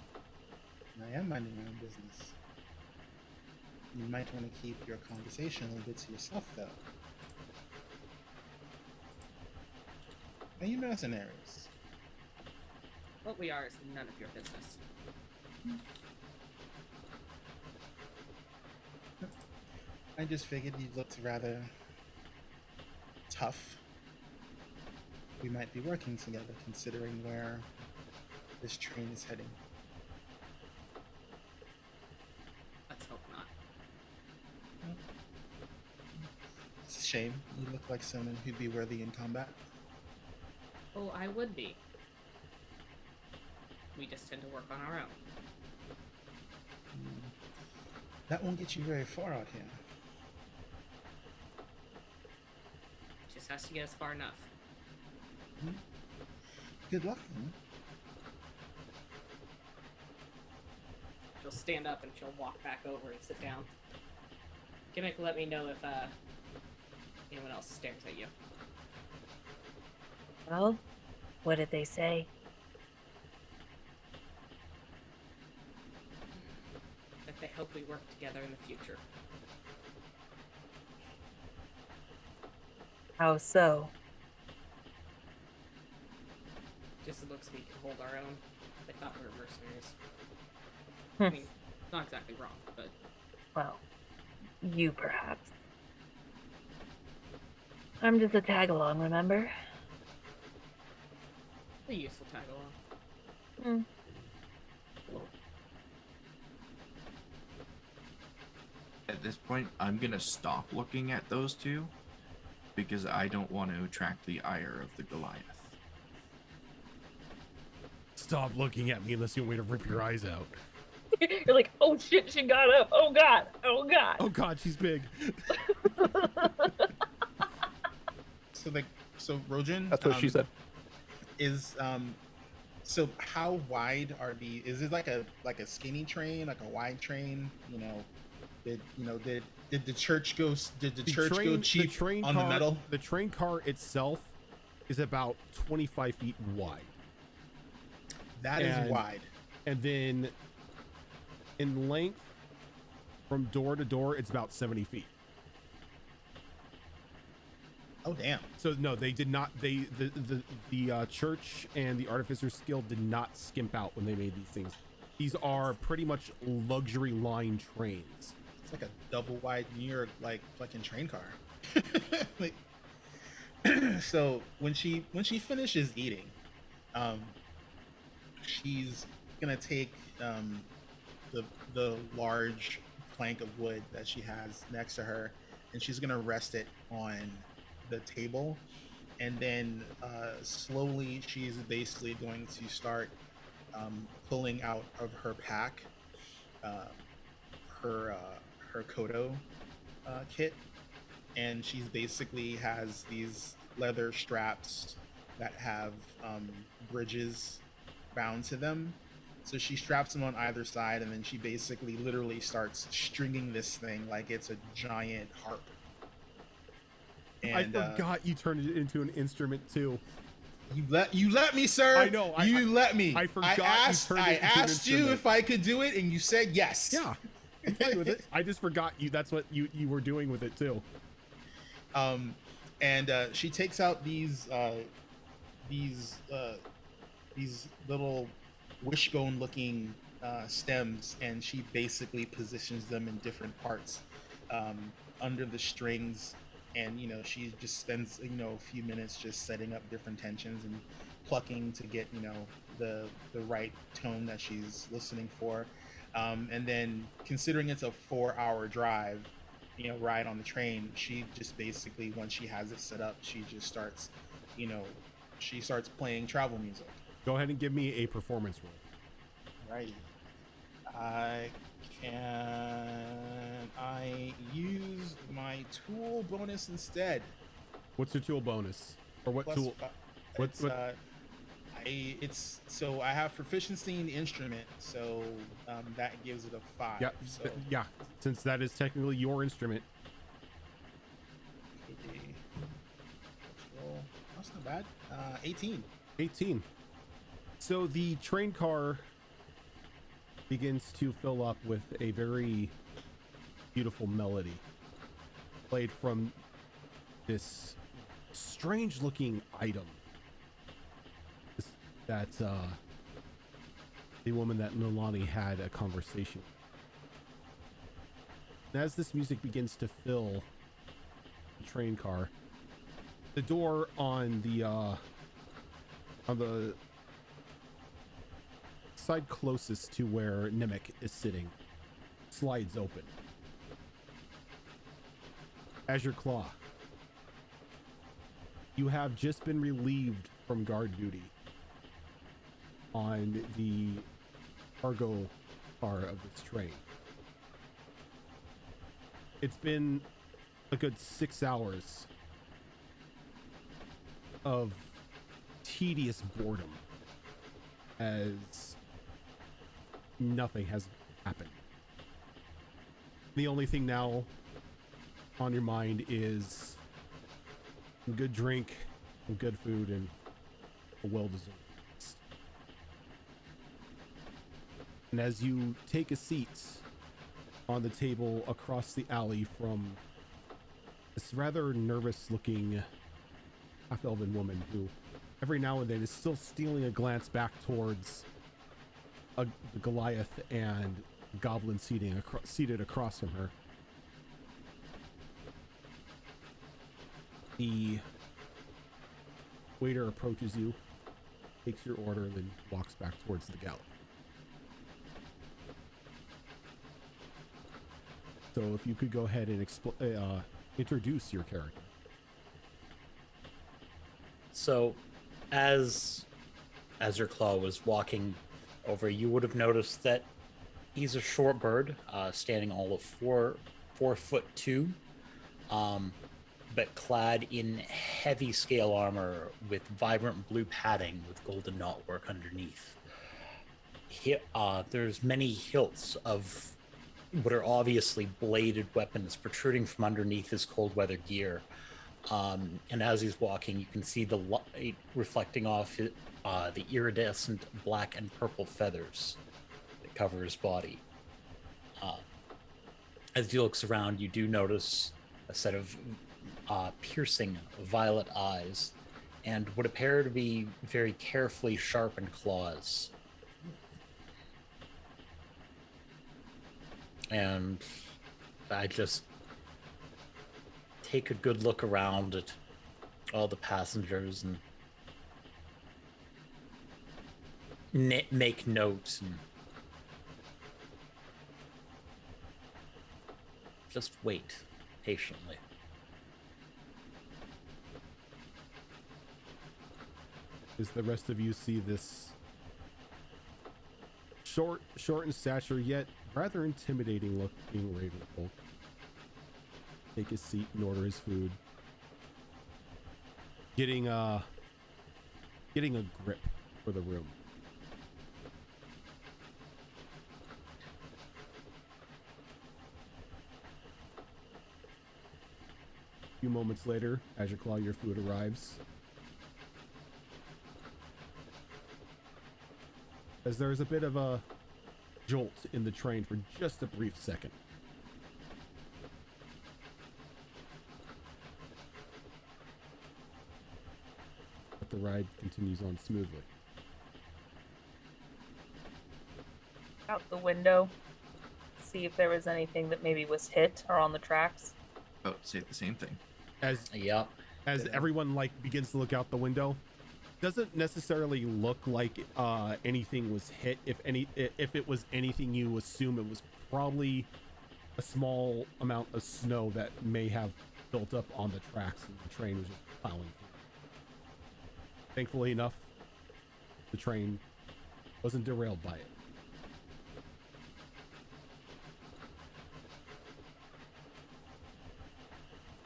I am minding my own business. You might want to keep your conversation a little bit to yourself, though. Are you mercenaries? What we are is none of your business. I just figured you looked rather tough. We might be working together, considering where this train is heading. Let's hope not. It's a shame. You look like someone who'd be worthy in combat. Oh, I would be. We just tend to work on our own. That won't get you very far out here. Just has to get us far enough. Good luck, then. She'll stand up and she'll walk back over and sit down. Gimmick, let me know if anyone else stares at you. Well, What did they say? That they hope we work together in the future. How so? Just it looks we can hold our own. They thought we were mercenaries. Hmm. I mean, not exactly wrong, but Well, you perhaps. I'm just a tag along, remember? a useful tag along. Hmm. At this point, I'm gonna stop looking at those two because I don't want to attract the ire of the Goliath. Stop looking at me unless you want me to rip your eyes out. You're like, oh shit, she got up. Oh god. Oh god. Oh God, she's big. So Rojan, That's what she said. is so how wide are is it like a skinny train, like a wide train? Did the church go cheap on the metal? The train car itself is about 25 feet wide. That is wide. And then in length from door to door, it's about 70 feet. Oh damn. So no, they did not. The church and the Artificer's Guild did not skimp out when they made these things. These are pretty much luxury line trains. It's like a double wide New York like fucking train car. Like, so when she finishes eating, she's gonna take the large plank of wood that she has next to her, and she's gonna rest it on the table, and then slowly she's basically going to start pulling out of her pack her Kodo kit, and she's basically has these leather straps that have bridges bound to them. So she straps them on either side, and then she basically literally starts stringing this thing like it's a giant harp. And, I forgot you turned it into an instrument too. You let me, sir. I know. Let me. I forgot. I asked you if I could do it, and you said yes. Yeah, I'm fine with it. I just forgot you. That's what you were doing with it too. And she takes out these little wishbone-looking stems, and she basically positions them in different parts under the strings. And she just spends a few minutes just setting up different tensions and plucking to get the right tone that she's listening for. And then, considering it's a 4-hour drive, ride on the train, she just basically, once she has it set up, she just starts playing travel music. Go ahead and give me a performance roll. Right. I use my tool bonus instead? What's your tool bonus? Or what Plus tool? So I have proficiency in the instrument, so that gives it a 5. Yeah, So. yeah. Since that is technically your instrument. Okay. Roll. That's not bad. 18. 18. So the train car begins to fill up with a very beautiful melody played from this strange looking item that the woman that Nolani had a conversation with. And as this music begins to fill the train car, the door on the side closest to where Nemec is sitting slides open. Azure Claw, you have just been relieved from guard duty on the cargo car of this train. It's been a good 6 hours of tedious boredom as nothing has happened. The only thing now on your mind is some good drink, some good food, and a well-deserved rest. And as you take a seat on the table across the alley from this rather nervous-looking half-elven woman who every now and then is still stealing a glance back towards the Goliath and goblin seated across from her. The waiter approaches you, takes your order, and then walks back towards the galley. So if you could go ahead and introduce your character. So, as your claw was walking over, you would have noticed that he's a short bird, standing all of 4'2", but clad in heavy scale armor with vibrant blue padding with golden knotwork underneath. There's many hilts of what are obviously bladed weapons protruding from underneath his cold weather gear. And as he's walking, you can see the light reflecting off the iridescent black and purple feathers that cover his body. As he looks around, you do notice a set of piercing violet eyes and what appear to be very carefully sharpened claws. And I just take a good look around at all the passengers and make notes and just wait patiently. As the rest of you see this short in stature, yet rather intimidating looking Ravenfolk take his seat and order his food, getting a grip for the room. A few moments later, as you claw, your food arrives. As there's a bit of a jolt in the train for just a brief second. But the ride continues on smoothly. Out the window, see if there was anything that maybe was hit or on the tracks. About to say the same thing. As Yep. everyone begins to look out the window, doesn't necessarily look like anything was hit. If it was anything, you assume it was probably a small amount of snow that may have built up on the tracks and the train was just plowing through. Thankfully enough, the train wasn't derailed by it.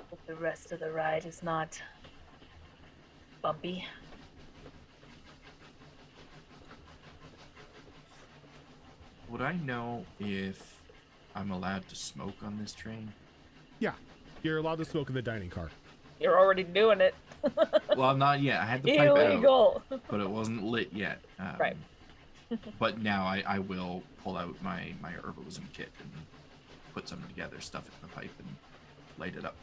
But the rest of the ride is not bumpy. Would I know if I'm allowed to smoke on this train? Yeah, you're allowed to smoke in the dining car. You're already doing it. Well, not yet. I had the pipe out, Illegal. but it wasn't lit yet. Right. But now I will pull out my herbalism kit and put something together, stuff it in the pipe, and light it up.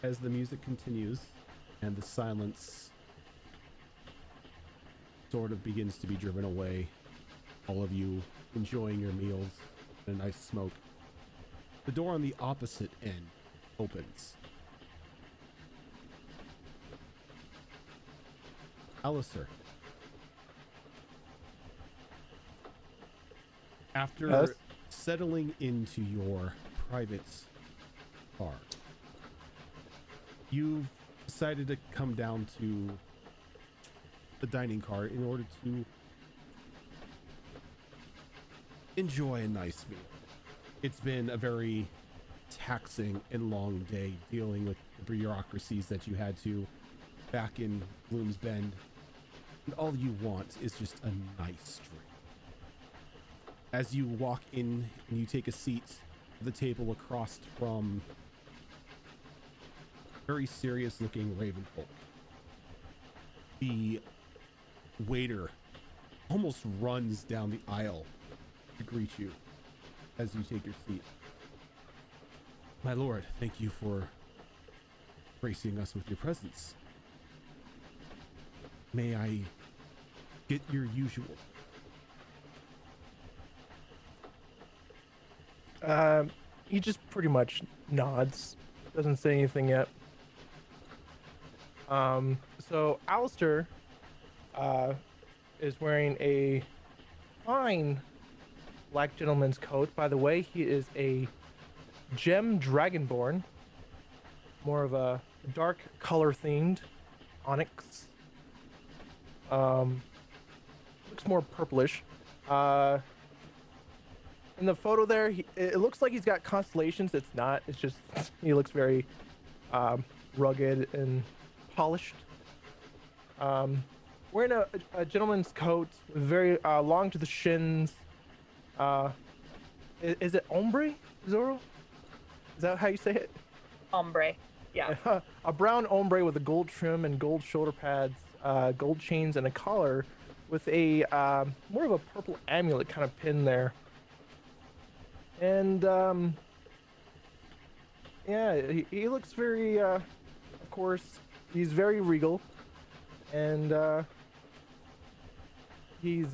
As the music continues and the silence sort of begins to be driven away, all of you enjoying your meals and a nice smoke, the door on the opposite end opens. Alistair, after Yes? settling into your private car, you've decided to come down to the dining car in order to enjoy a nice meal. It's been a very taxing and long day dealing with the bureaucracies that you had to back in Gloom's Bend, and all you want is just a nice drink. as you walk in and you take a seat at the table across from very serious looking ravenfolk, the waiter almost runs down the aisle to greet you as you take your seat. My lord, thank you for gracing us with your presence. May I get your usual? He just pretty much nods, doesn't say anything yet. So Alistair is wearing a fine black gentleman's coat. By the way, he is a gem dragonborn, more of a dark color themed onyx. Looks more purplish. In the photo there, it looks like he's got constellations. It's not. It's just he looks very rugged and polished. Wearing a gentleman's coat, very long to the shins. Is it ombre, Zoro? Is that how you say it? Ombre. Yeah. A brown ombre with a gold trim and gold shoulder pads, gold chains, and a collar with a more of a purple amulet kind of pin there. And yeah, he looks very, of course, he's very regal, and he's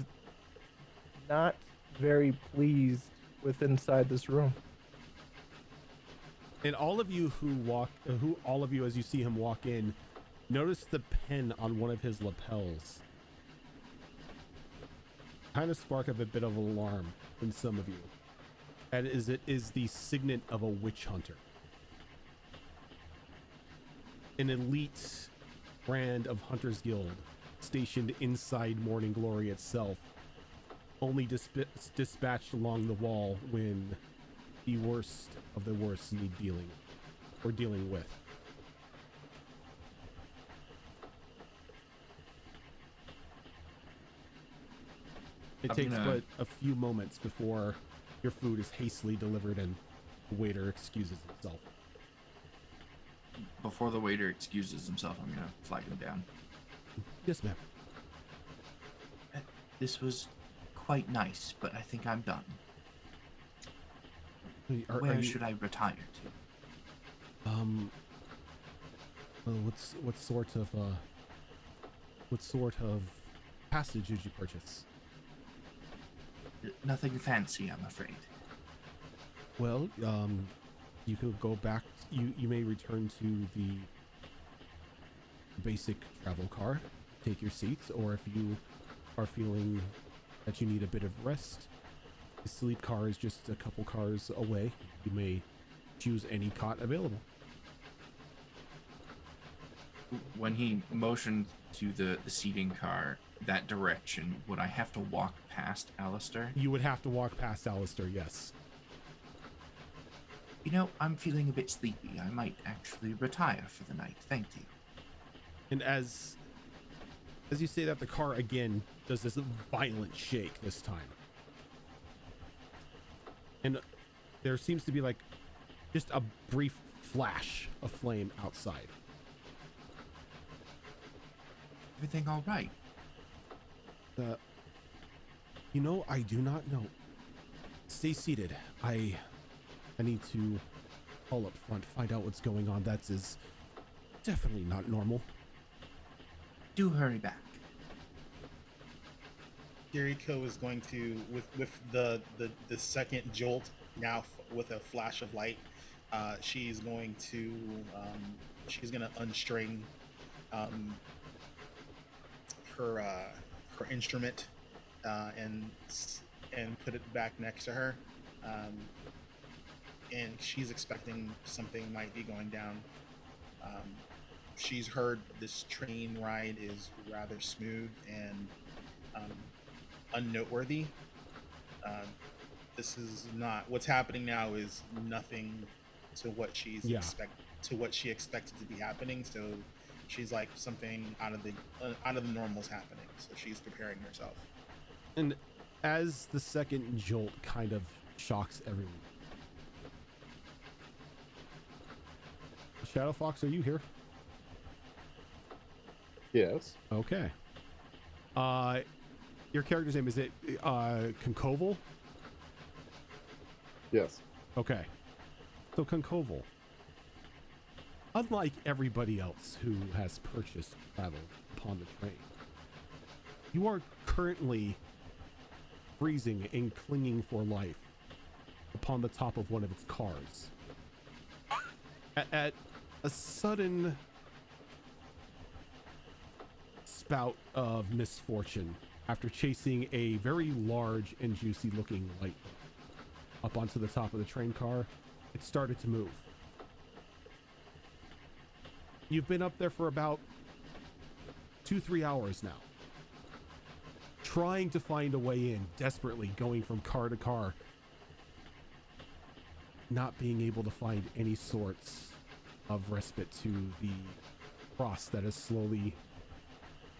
not very pleased with inside this room. And all of you all of you, as you see him walk in, notice the pen on one of his lapels. Kind of spark of a bit of alarm in some of you. And it is the signet of a witch hunter. An elite brand of Hunters Guild stationed inside Morning Glory itself, only dispatched along the wall when the worst of the worst need dealing with. It takes but a few moments before your food is hastily delivered and the waiter excuses himself. Before the waiter excuses himself, I'm gonna flag him down. Yes, ma'am. This was quite nice, but I think I'm done. Where should I retire to? What sort of passage did you purchase? Nothing fancy, I'm afraid. Well, you could go back. You may return to the basic travel car, take your seats, or if you are feeling that you need a bit of rest, the sleep car is just a couple cars away. You may choose any cot available. When he motioned to the seating car that direction, would I have to walk past Alistair? You would have to walk past Alistair, yes. You know, I'm feeling a bit sleepy. I might actually retire for the night. Thank you. And as you say that, the car again does this violent shake this time. And there seems to be like just a brief flash of flame outside. Everything all right? You know, I do not know. Stay seated. I need to call up front, find out what's going on. That is definitely not normal. Do hurry back. Kiriko is going to, with the second jolt, now with a flash of light, she's going to unstring her instrument and put it back next to her, and she's expecting something might be going down. She's heard this train ride is rather smooth and unnoteworthy. This is not what's happening now. Is nothing to what she expected to be happening. So she's like something out of the normal's happening. So she's preparing herself. And as the second jolt kind of shocks everyone. Shadow Fox, are you here? Yes. Okay. Your character's name, is it Concoval? Yes. Okay. So Concoval, unlike everybody else who has purchased travel upon the train, you are currently freezing and clinging for life upon the top of one of its cars. At a sudden spout of misfortune, after chasing a very large and juicy looking light up onto the top of the train car, it started to move. You've been up there for about 2-3 hours now, trying to find a way in, desperately going from car to car, not being able to find any sorts of respite to the frost that is slowly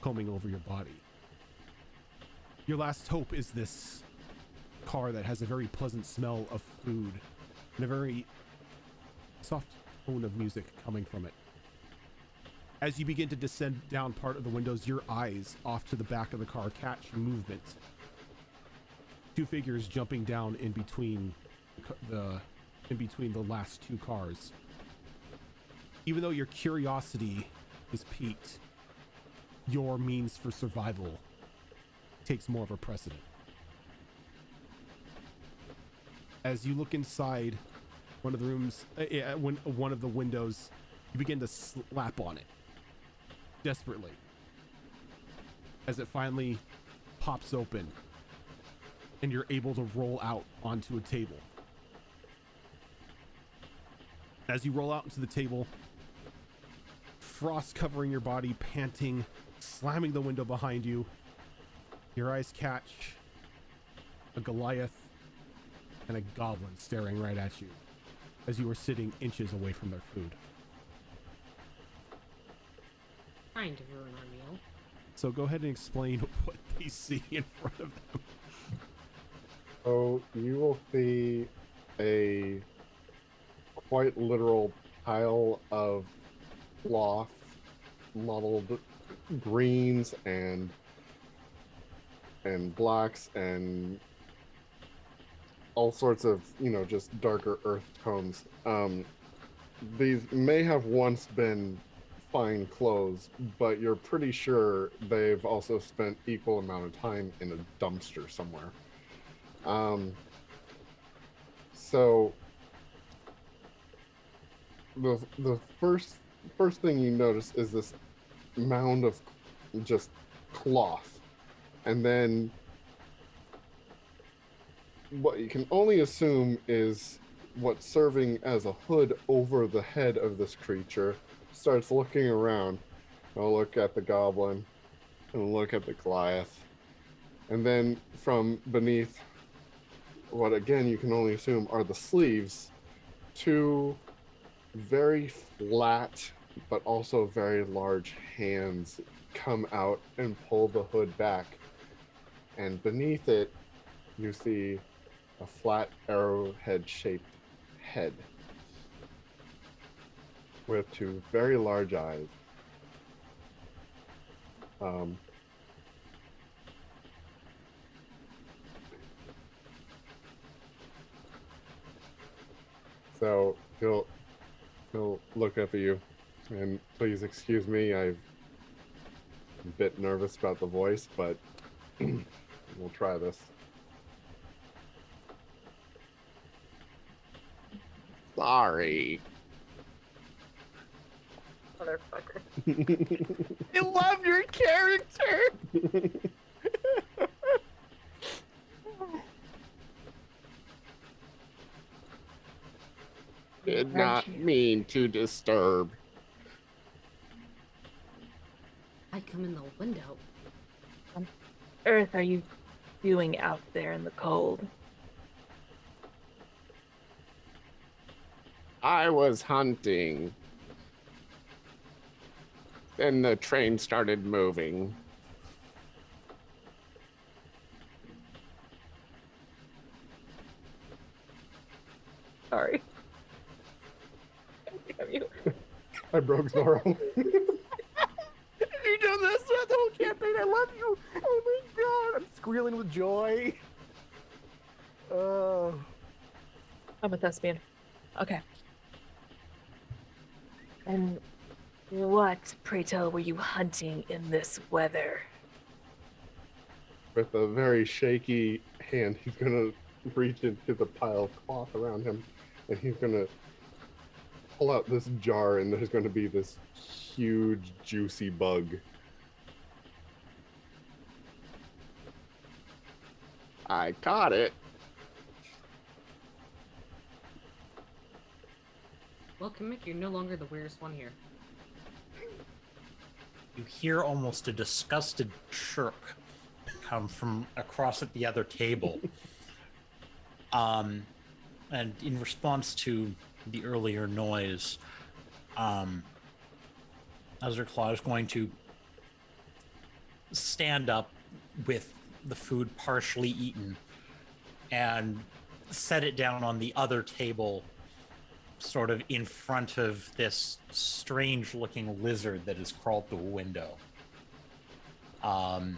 combing over your body. Your last hope is this car that has a very pleasant smell of food and a very soft tone of music coming from it. As you begin to descend down part of the windows, your eyes off to the back of the car catch movement. Two figures jumping down in between the last two cars. Even though your curiosity is piqued, your means for survival takes more of a precedent. As you look inside one of the rooms, one of the windows, you begin to slap on it desperately as it finally pops open and you're able to roll out onto a table. As you roll out into the table, frost covering your body, panting, slamming the window behind you, your eyes catch a Goliath and a goblin staring right at you as you were sitting inches away from their food. Trying to ruin our meal. So go ahead and explain what they see in front of them. So you will see a quite literal pile of cloth, mottled greens and blacks and all sorts of, just darker earth tones. These may have once been fine clothes, but you're pretty sure they've also spent equal amount of time in a dumpster somewhere. So the first thing you notice is this mound of just cloth, and then what you can only assume is what's serving as a hood over the head of this creature starts looking around. I'll look at the goblin and look at the Goliath, and then from beneath what again you can only assume are the sleeves, two very flat but also very large hands come out and pull the hood back, and beneath it you see a flat arrowhead shaped head with two very large eyes. So he'll look up at you, and please excuse me, I'm a bit nervous about the voice, but we'll try this. Sorry. Motherfucker. I love your character. Did not mean to disturb. I come in the window. On earth are you doing out there in the cold? I was hunting. Then the train started moving. Sorry. Damn you. I broke Zorro. You done this the whole campaign. I love you. Oh my god, I'm squealing with joy. Oh. I'm a thespian. Okay. And what, pray tell, were you hunting in this weather? With a very shaky hand, he's gonna reach into the pile of cloth around him, and he's gonna pull out this jar, and there's gonna be this huge, juicy bug. I caught it. Welcome, Mick. You're no longer the weirdest one here. You hear almost a disgusted chirp come from across at the other table. And in response to the earlier noise, Azurclaw is going to stand up with the food partially eaten and set it down on the other table, sort of in front of this strange looking lizard that has crawled through a window. And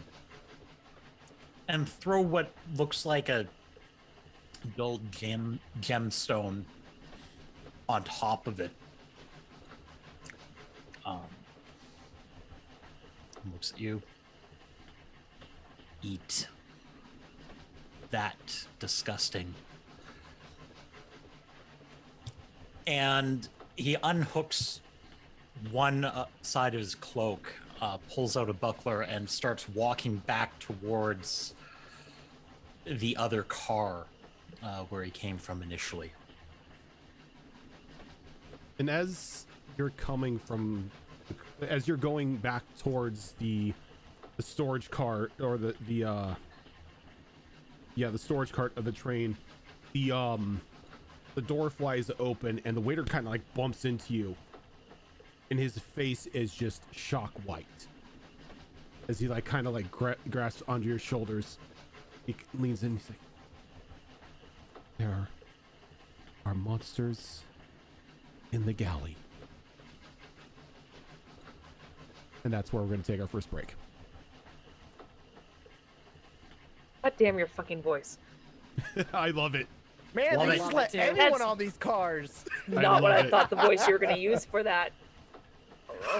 throw what looks like a gold gemstone on top of it. Looks at you. Eat. That disgusting. And he unhooks one side of his cloak, pulls out a buckler, and starts walking back towards the other car where he came from initially. And as you're coming from, as you're going back towards the storage cart, or the storage cart of the train, the door flies open and the waiter kind of like bumps into you, and his face is just shock white as he like kind of like grasps onto your shoulders. He leans in, he's like, there are monsters in the galley. And that's where we're going to take our first break. God damn your fucking voice. I love it. Man, Love they it. just let Too. anyone That's- on these cars. Not what love I it. thought the voice you were going to use for that.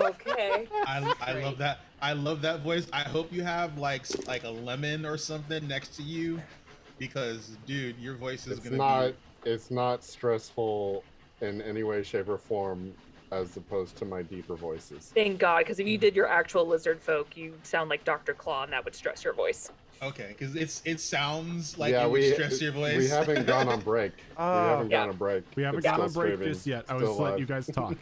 Okay. I love that. I love that voice. I hope you have like a lemon or something next to you, because dude, your voice is It's not stressful in any way, shape, or form, as opposed to my deeper voices. Thank God, because if you did your actual lizard folk, you sound like Dr. Claw, and that would stress your voice. okay, because it sounds like Yeah, it would stress your voice. We haven't gone on break. We haven't gone on break. We haven't It's gone on still break screaming, just yet. I still was letting alive. you guys talk.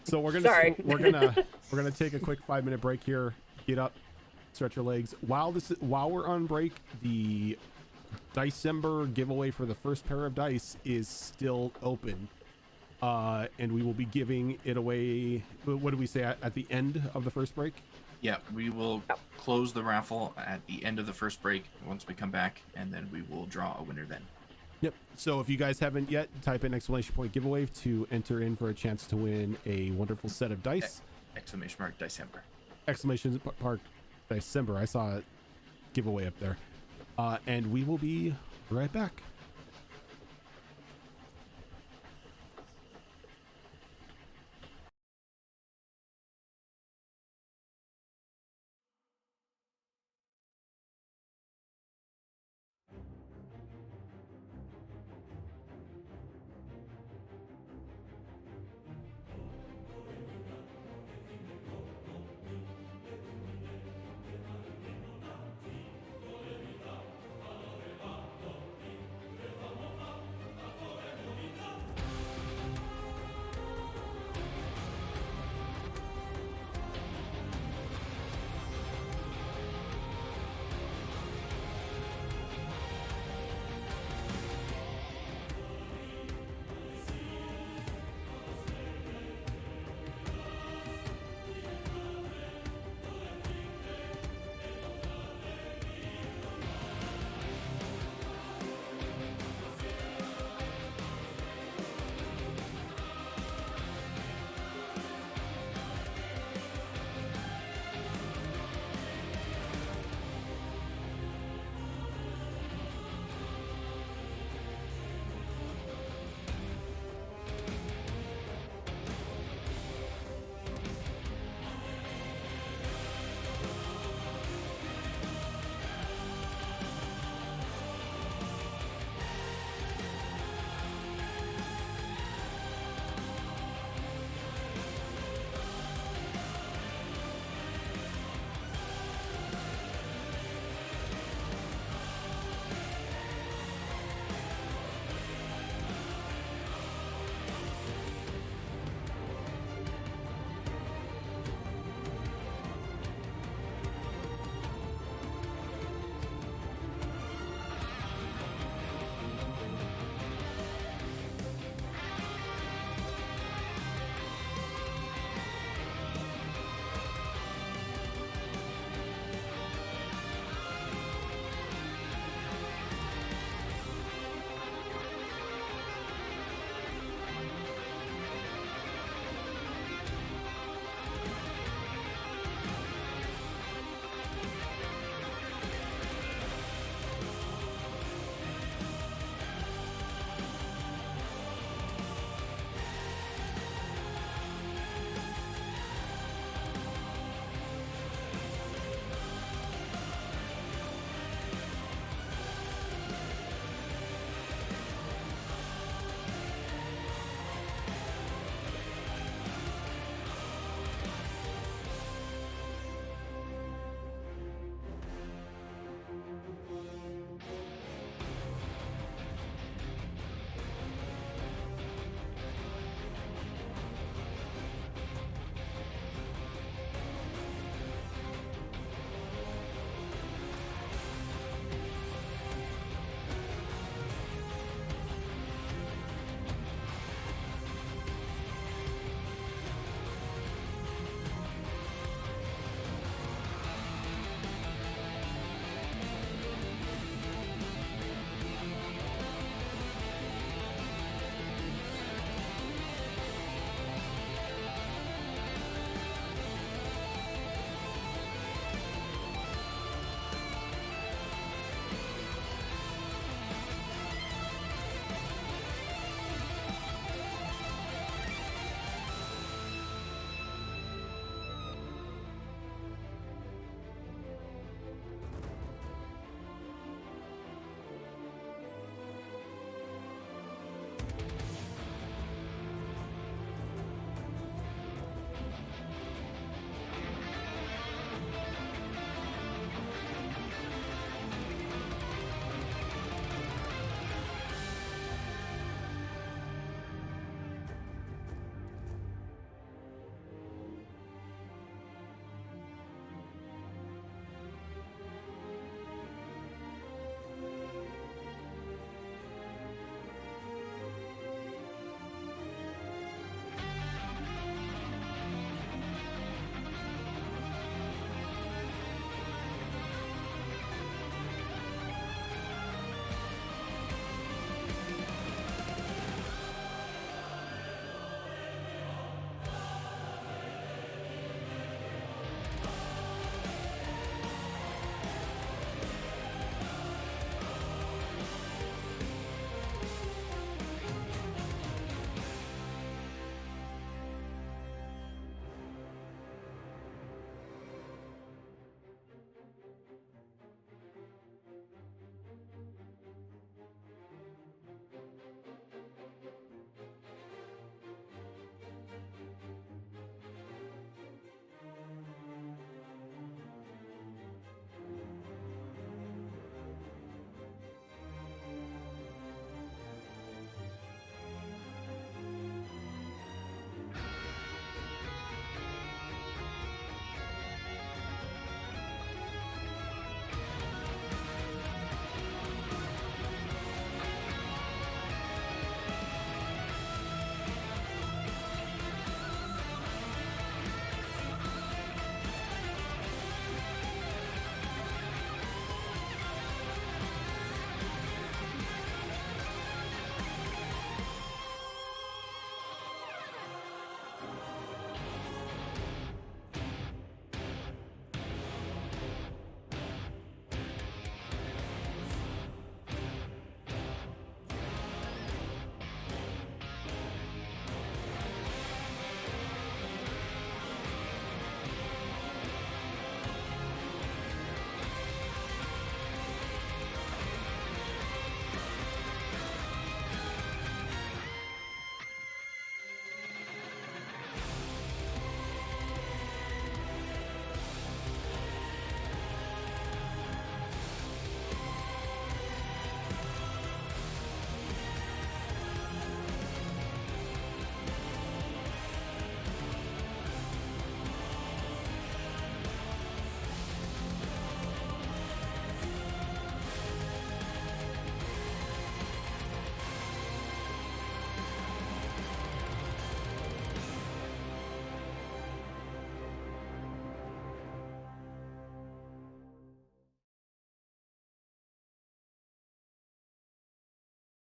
So we're Sorry. gonna take a quick 5-minute break here. Get up, stretch your legs. While we're on break, the December giveaway for the first pair of dice is still open. And we will be giving it away. What do we say at the end of the first break? Yeah, we will close the raffle at the end of the first break once we come back, and then we will draw a winner then. Yep. So if you guys haven't yet, type in ! giveaway to enter in for a chance to win a wonderful set of dice. ! December. Exclamation mark December. I saw a giveaway up there. And we will be right back.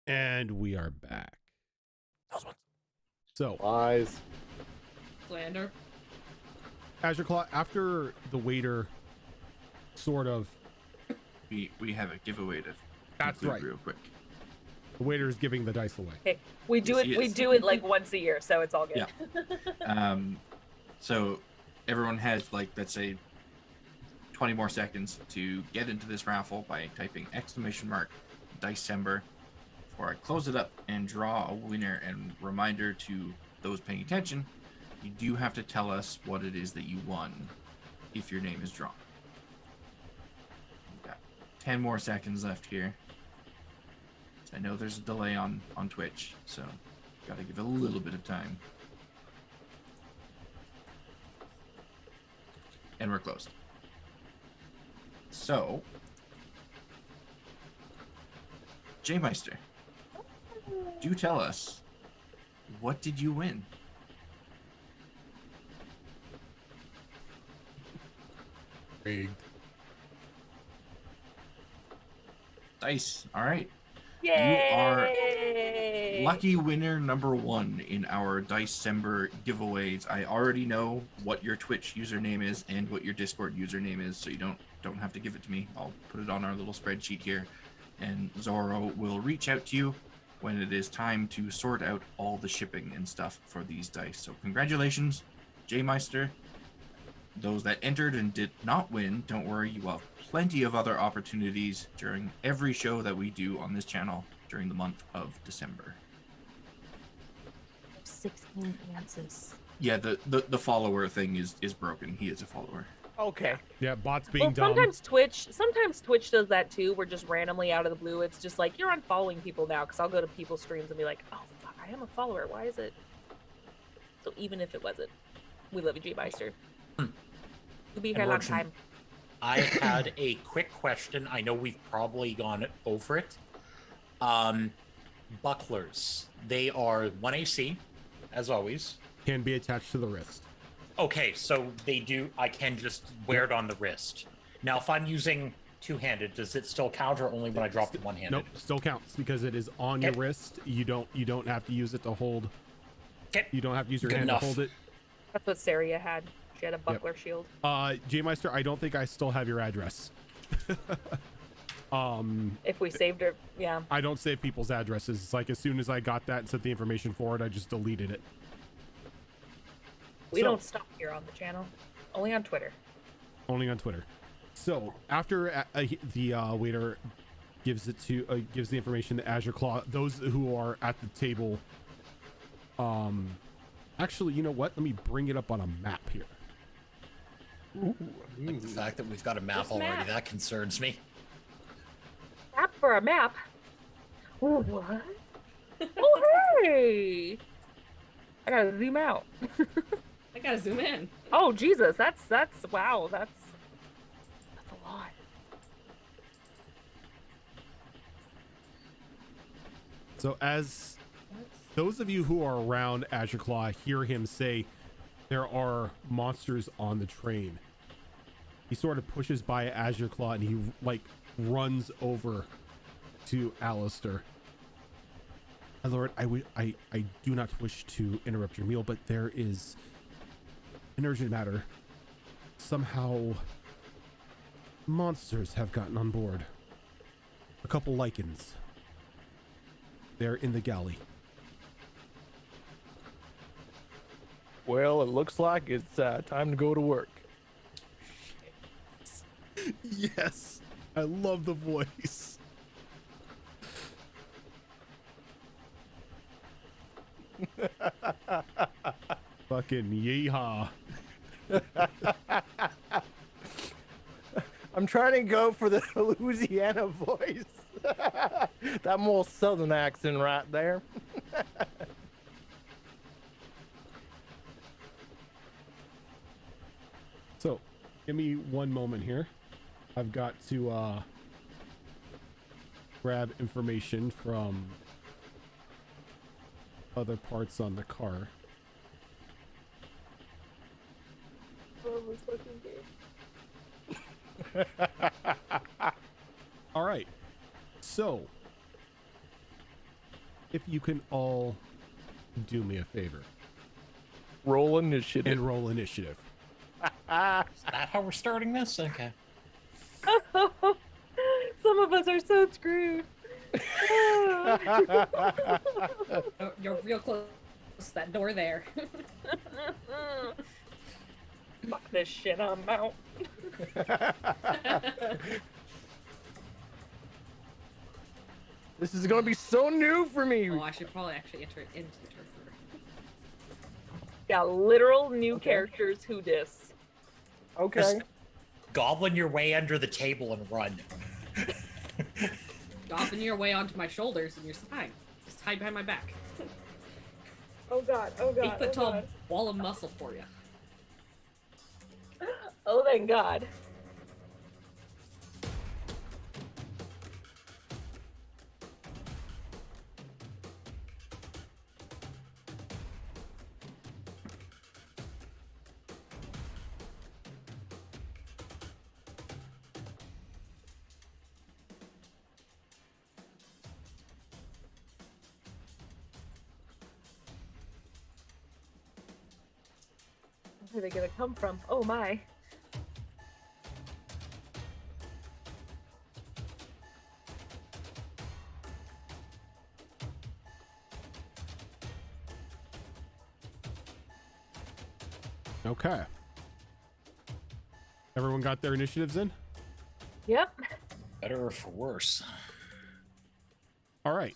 And we are back. So, Lies. Slander. Azure Claw, after the waiter sort of, We have a giveaway to That's conclude right. real quick. the waiter is giving the dice away. Okay, we do Yes, it. he We is. do it like once a year, so it's all good. Yeah. So everyone has, like, let's say 20 more seconds to get into this raffle by typing !Dicember before I close it up and draw a winner. And reminder to those paying attention, you do have to tell us what it is that you won if your name is drawn. We've got 10 more seconds left here. I know there's a delay on Twitch, so got to give it a little bit of time. And we're closed. So, J-Meister, do tell us, what did you win? Rigged. Dice. All right. Yay! Lucky winner number 1 in our Dicember giveaways. I already know what your Twitch username is and what your Discord username is, so you don't have to give it to me. I'll put it on our little spreadsheet here, and Zorro will reach out to you when it is time to sort out all the shipping and stuff for these dice. So congratulations, J-Meister. Those that entered and did not win, don't worry, you will have plenty of other opportunities during every show that we do on this channel during the month of December. 16 answers. Yeah, the follower thing is broken. He is a follower. Okay. Yeah, bots being Well, dumb. sometimes Twitch does that too. We're just randomly out of the blue. It's just like you're unfollowing people now because I'll go to people's streams and be like, oh fuck, I am a follower. Why is it? So even if it wasn't, we love you, G-Meister. You'll be here a long Merchant, time. I had a quick question. I know we've probably gone over it. Bucklers. They are 1 AC, as always. Can be attached to the wrist. Okay, so they do. I can just wear it on the wrist. Now, if I'm using two-handed, does it still count, or only when I drop it one-handed? Nope, still counts because it is on your Okay. wrist. You don't have to use it to hold. Okay. You don't have to use your Good hand enough. to hold it. That's what Saria had. She had a buckler shield. J-Meister, I don't think I still have your address. If we saved her, yeah. I don't save people's addresses. It's like as soon as I got that and sent the information forward, I just deleted it. We So- don't stop here on the channel. Only on Twitter. Only on Twitter. So after the waiter gives the information to Azure Claw, those who are at the table, actually, you know what? Let me bring it up on a map here. Like the fact that we've got a map This already, map. that concerns me. Map for a map. Oh, what? Oh, hey! I gotta zoom out. I gotta zoom in. Oh, Jesus, that's wow, that's a lot. So as those of you who are around Azure Claw hear him say there are monsters on the train, he sort of pushes by Azure Claw and he like runs over to Alistair. My lord, I do not wish to interrupt your meal, but there is an urgent matter. Somehow monsters have gotten on board. A couple lichens. They're in the galley. Well, it looks like it's time to go to work. Yes, I love the voice. Fucking yeehaw. I'm trying to go for the Louisiana voice. That more southern accent right there. So, give me one moment here. I've got to grab information from other parts on the car. love this fucking game. All right. So, if you can all do me a favor Roll initiative. and roll initiative. Is that how we're starting this? Okay. Some of us are so screwed. Oh, you're real close to that door there. Fuck this shit, I'm out. This is gonna be so new for me. Oh, I should probably actually enter it into the turf order. Got literal new Okay. characters who dis. Okay. Just goblin your way under the table and run. Goblin your way onto my shoulders and you're fine. Just hide behind my back. Oh god, oh god. 8 foot oh tall god. wall of muscle for you. Oh thank god. Where are they gonna come from? Oh my. Okay. Everyone got their initiatives in? Yep. Better or for worse. All right.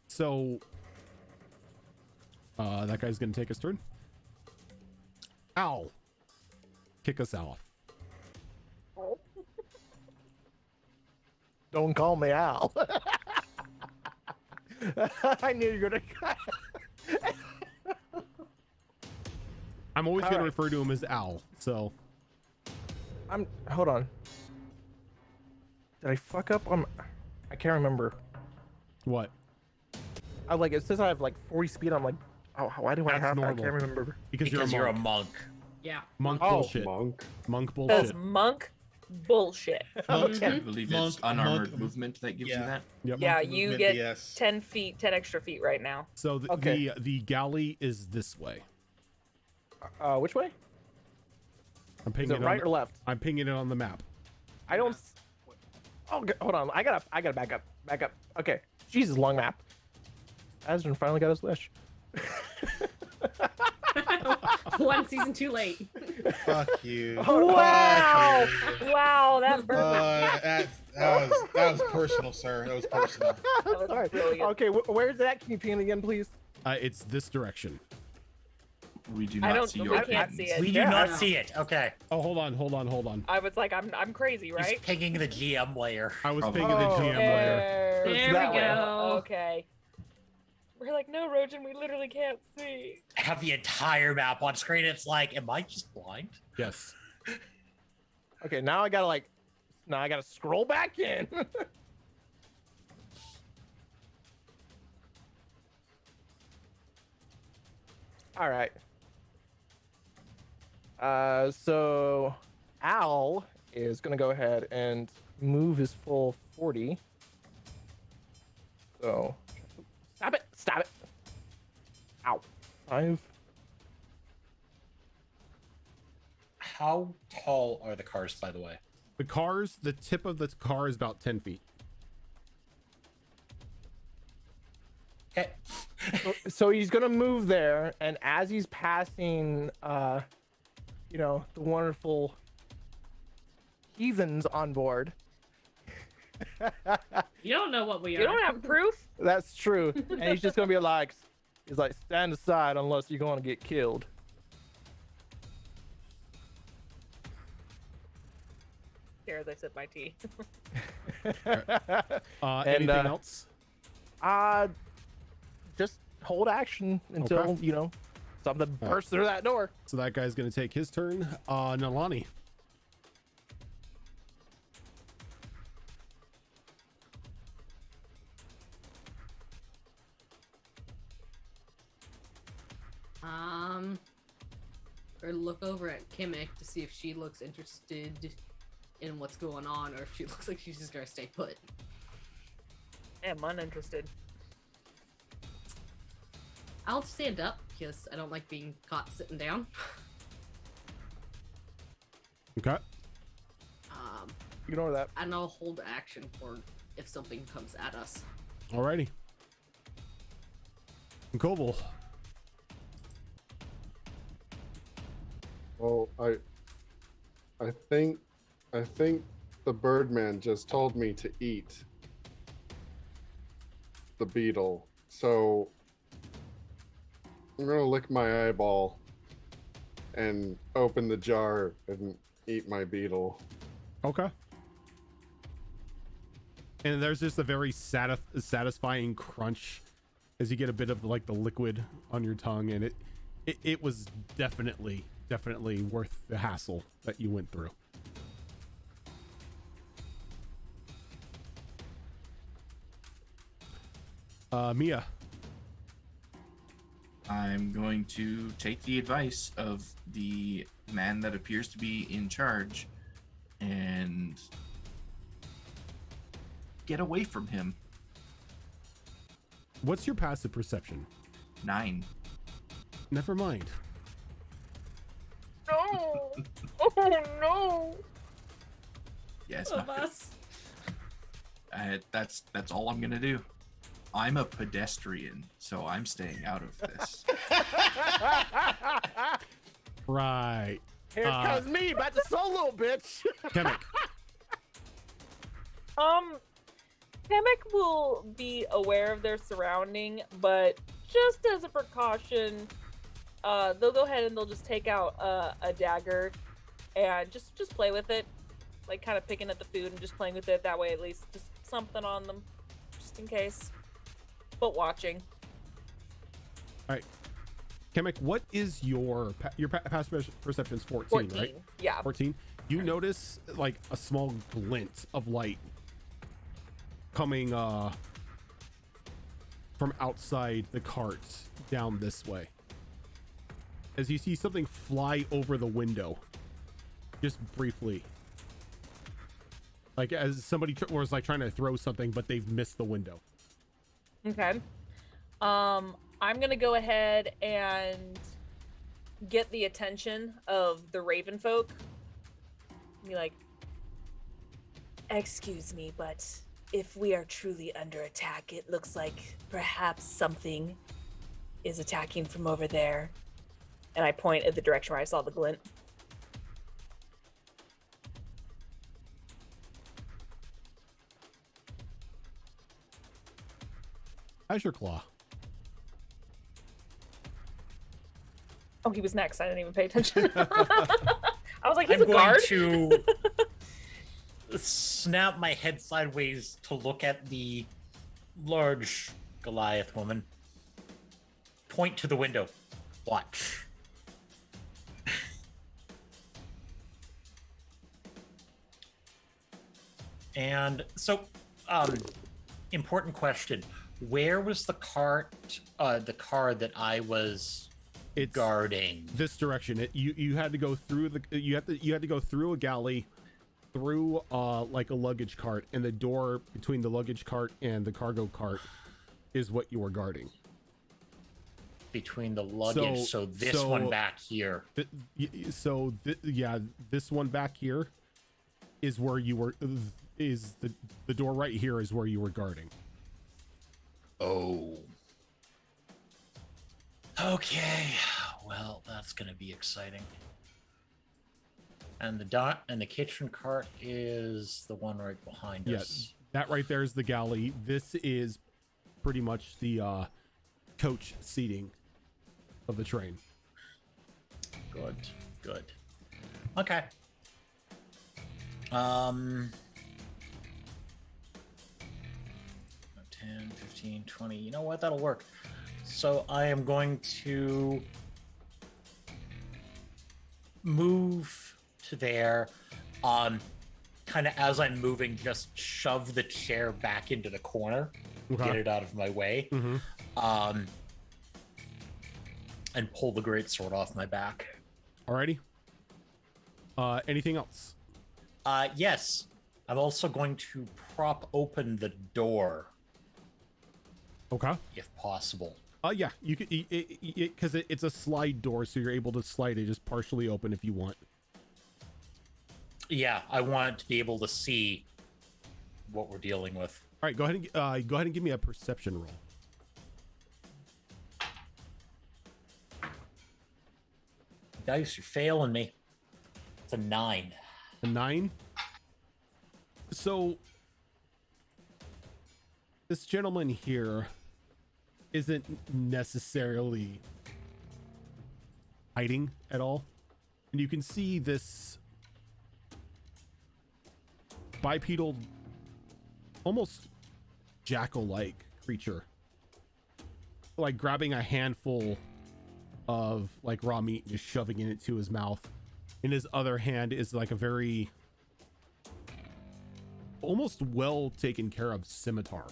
So that guy's gonna take his turn. Ow. Kick us off. Don't call me Al. I knew you were gonna. I'm always All gonna right. refer to him as Al. So Hold on. Did I fuck up on? I can't remember. what? I like it says I have like 40 speed. I'm like, oh, why do I That's have that? I normal. can't remember. Because, Because you're a monk. monk. Yeah. Monk Oh, bullshit. Monk. Monk That's bullshit. monk bullshit. I Okay. believe Monk- it's unarmored monk- movement that gives you Yeah. that. Yep. Yeah, Monk you movement, get yes. 10 feet, 10 extra feet right now. So the, Okay. the galley is this way. Which way? I'm Is pinging it it right on, or left? I'm pinging it on the map. I don't. Oh, hold on. I gotta back up. Back up. Okay. Jesus, long map. Asden finally got his wish. One season too late. Fuck you. Wow! Fuck you. Wow, that burned. That was personal, sir. That was personal. That was Sorry. brilliant. Okay, where's that? Can you pin it again, please? It's this direction. We do I not don't- see we your can't pins. see it. We do Yeah, not I know. see it. Okay. Oh, hold on. I was like, I'm crazy, He's right? pinging the GM layer. I was Probably. pinging the Oh, GM layer. There There that we way. go. Okay. We're like, no, Rojan, we literally can't see. I have the entire map on screen. It's like, am I just blind? Yes. Okay, now I gotta scroll back in. All right. So Al is gonna go ahead and move his full 40. So stop it. Ow. 5. How tall are the cars, by the way? The tip of the car is about 10 feet. Okay. So he's gonna move there, and as he's passing, the wonderful heathens on board. You don't know what we are. You don't have proof? That's true, and he's just gonna be like, stand aside unless you're gonna get killed. Here, as I sip my tea. And, Anything else? Just hold action until Okay. something bursts through that door. So that guy's gonna take his turn. Nalani. Or look over at Kimmick to see if she looks interested in what's going on, or if she looks like she's just gonna stay put. I'm uninterested. I'll stand up because I don't like being caught sitting down. Okay. Ignore that. And I'll hold action for if something comes at us. Alrighty. Koval. Well, I think the Birdman just told me to eat the beetle, so I'm gonna lick my eyeball and open the jar and eat my beetle. Okay. And there's just a very satisfying crunch as you get a bit of like the liquid on your tongue, and it was definitely worth the hassle that you went through. Mia. I'm going to take the advice of the man that appears to be in charge and get away from him. What's your passive perception? 9. Never mind. No. Oh no. Yes, Of us. that's all I'm gonna do. I'm a pedestrian, so I'm staying out of this. Right. Here comes me, about to solo, bitch. Kemek. Kamek will be aware of their surrounding, but just as a precaution, they'll go ahead and they'll just take out a dagger and just play with it, like kind of picking at the food and just playing with it. That way, at least just something on them, just in case. But watching. All right. Kemek, what is your passive perception is 14, 14, right? yeah. 14. You notice like a small glint of light coming from outside the cart down this way. As you see something fly over the window, just briefly. Like as somebody was like trying to throw something, but they've missed the window. Okay. I'm gonna go ahead and get the attention of the Raven folk. Be like, excuse me, but if we are truly under attack, it looks like perhaps something is attacking from over there. And I point at the direction where I saw the glint. Azure Claw. Oh, he was next. I didn't even pay attention. I was like, he's I'm a going guard. to snap my head sideways to look at the large Goliath woman. Point to the window. Watch. And so, important question. Where was the car that I was It's guarding? this direction. You had to go through you had to go through a galley, through like a luggage cart, and the door between the luggage cart and the cargo cart is what you were guarding. Between the luggage, so this one back here. This one back here is where you were. Is the door right here is where you were guarding. Oh. Okay. Well, that's gonna be exciting. And the kitchen cart is the one right behind us. Yes, that right there is the galley. This is pretty much the coach seating of the train. Good. Okay. 10, 15, 20. You know what? That'll work. So I am going to move to there. Kind of as I'm moving, just shove the chair back into the corner, get it out of my way, and pull the greatsword off my back. Alrighty. Anything else? Yes. I'm also going to prop open the door. Okay. If possible. Yeah, you could, because it's a slide door, so you're able to slide it just partially open if you want. Yeah, I want to be able to see what we're dealing with. All right, go ahead and give me a perception roll. Dice, you're failing me. It's a 9. A 9. So this gentleman here isn't necessarily hiding at all, and you can see this bipedal, almost jackal-like creature, like grabbing a handful of like raw meat and just shoving it into his mouth. In his other hand is like a very almost well taken care of scimitar,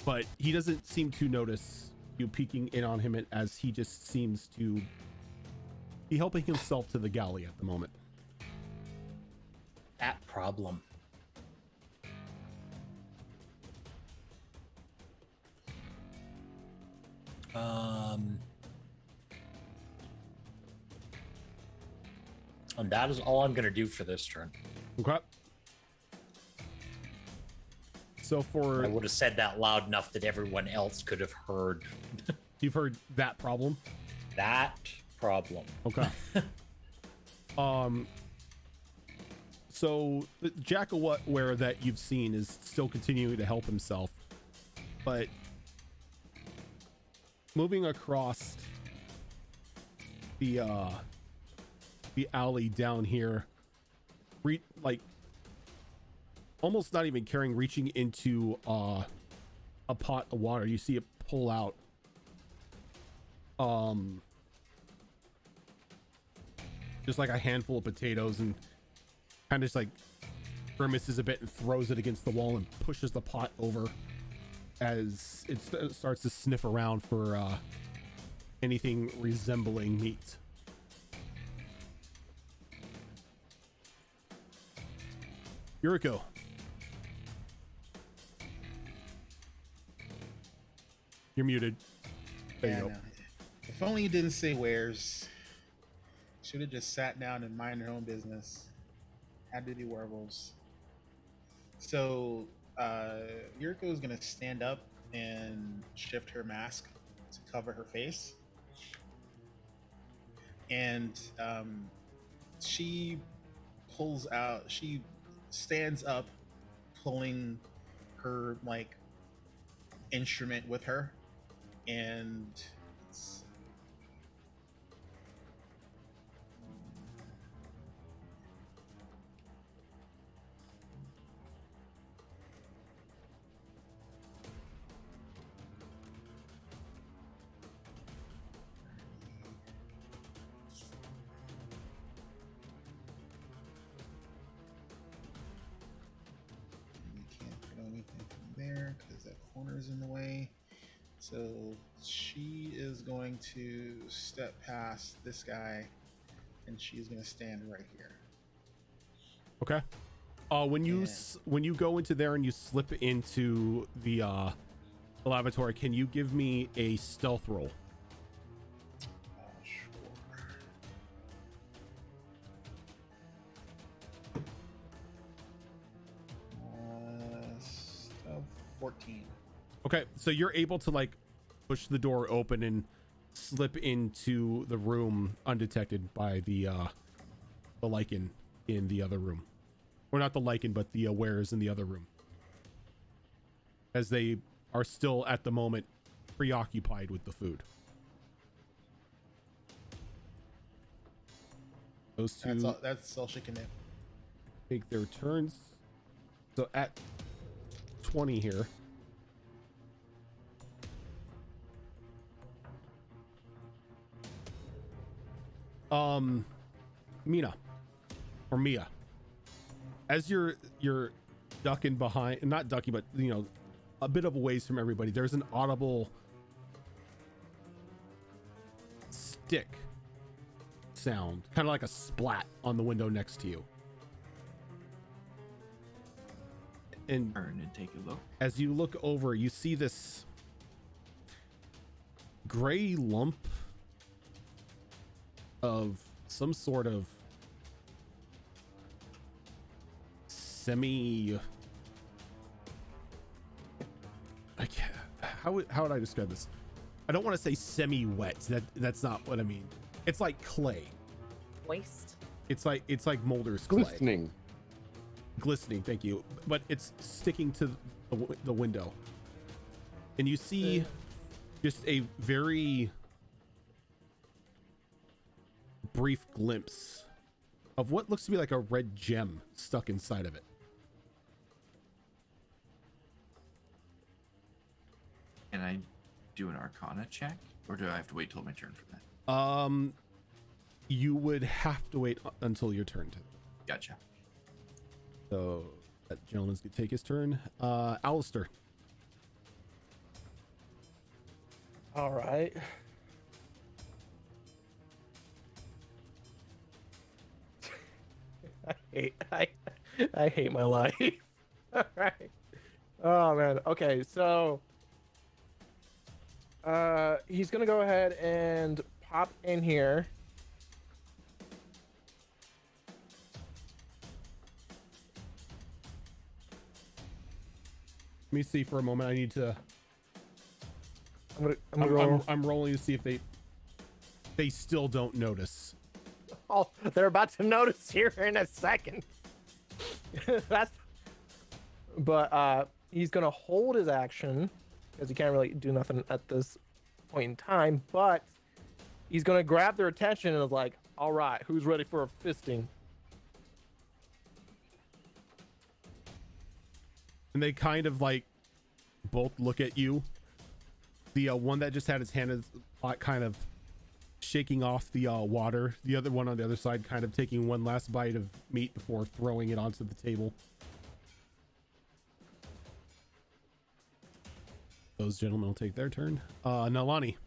but he doesn't seem to notice you peeking in on him, as he just seems to be helping himself to the galley at the moment. That problem. And that is all I'm going to do for this turn. Okay. So I would have said that loud enough that everyone else could have heard. You've heard that problem? That problem. Okay. So the jackal-ware that you've seen is still continuing to help himself, but moving across the alley down here, like almost not even caring, reaching into a pot of water, you see it pull out just like a handful of potatoes, and kind of just like grimaces a bit and throws it against the wall and pushes the pot over as it starts to sniff around for anything resembling meat. Yuriko. You're muted. There you go. No. If only you didn't say wares. Should have just sat down and mind her own business. Had to do werewolves. So Yuriko is gonna stand up and shift her mask to cover her face, and she stands up, pulling her like instrument with her, and it's, anything from there because that corner is in the way. So she is going to step past this guy, and she's going to stand right here. Okay. When you go into there and you slip into the lavatory, can you give me a stealth roll? Sure. Stealth 14. Okay, so you're able to like push the door open and slip into the room undetected by the lichen in the other room. Or not the lichen, but the wares in the other room, as they are still at the moment preoccupied with the food. Those two That's all she can do. take their turns. So at 20 here. Mia, as you're ducking behind, not ducking, but you know, a bit of a ways from everybody, there's an audible stick sound, kind of like a splat on the window next to you. And Turn and take a look. as you look over, you see this gray lump of some sort of semi. How would I describe this? I don't want to say semi-wet. That's not what I mean. It's like clay. Moist. It's like Molder's clay. Glistening. Thank you. But it's sticking to the window, and you see just a very brief glimpse of what looks to be like a red gem stuck inside of it. Can I do an Arcana check, or do I have to wait till my turn for that? You would have to wait until your turn. Gotcha. So that gentleman's gonna take his turn. Alistair. All right. I hate my life. All right. Oh man. Okay, so he's gonna go ahead and pop in here. Let me see for a moment. I need to. I'm rolling to see if they still don't notice. Oh, they're about to notice here in a second. But he's gonna hold his action because he can't really do nothing at this point in time. But he's gonna grab their attention and is like, "All right, who's ready for a fisting?" And they kind of like both look at you. The one that just had his hand is kind of shaking off the water. The other one on the other side kind of taking one last bite of meat before throwing it onto the table. Those gentlemen will take their turn. Nalani.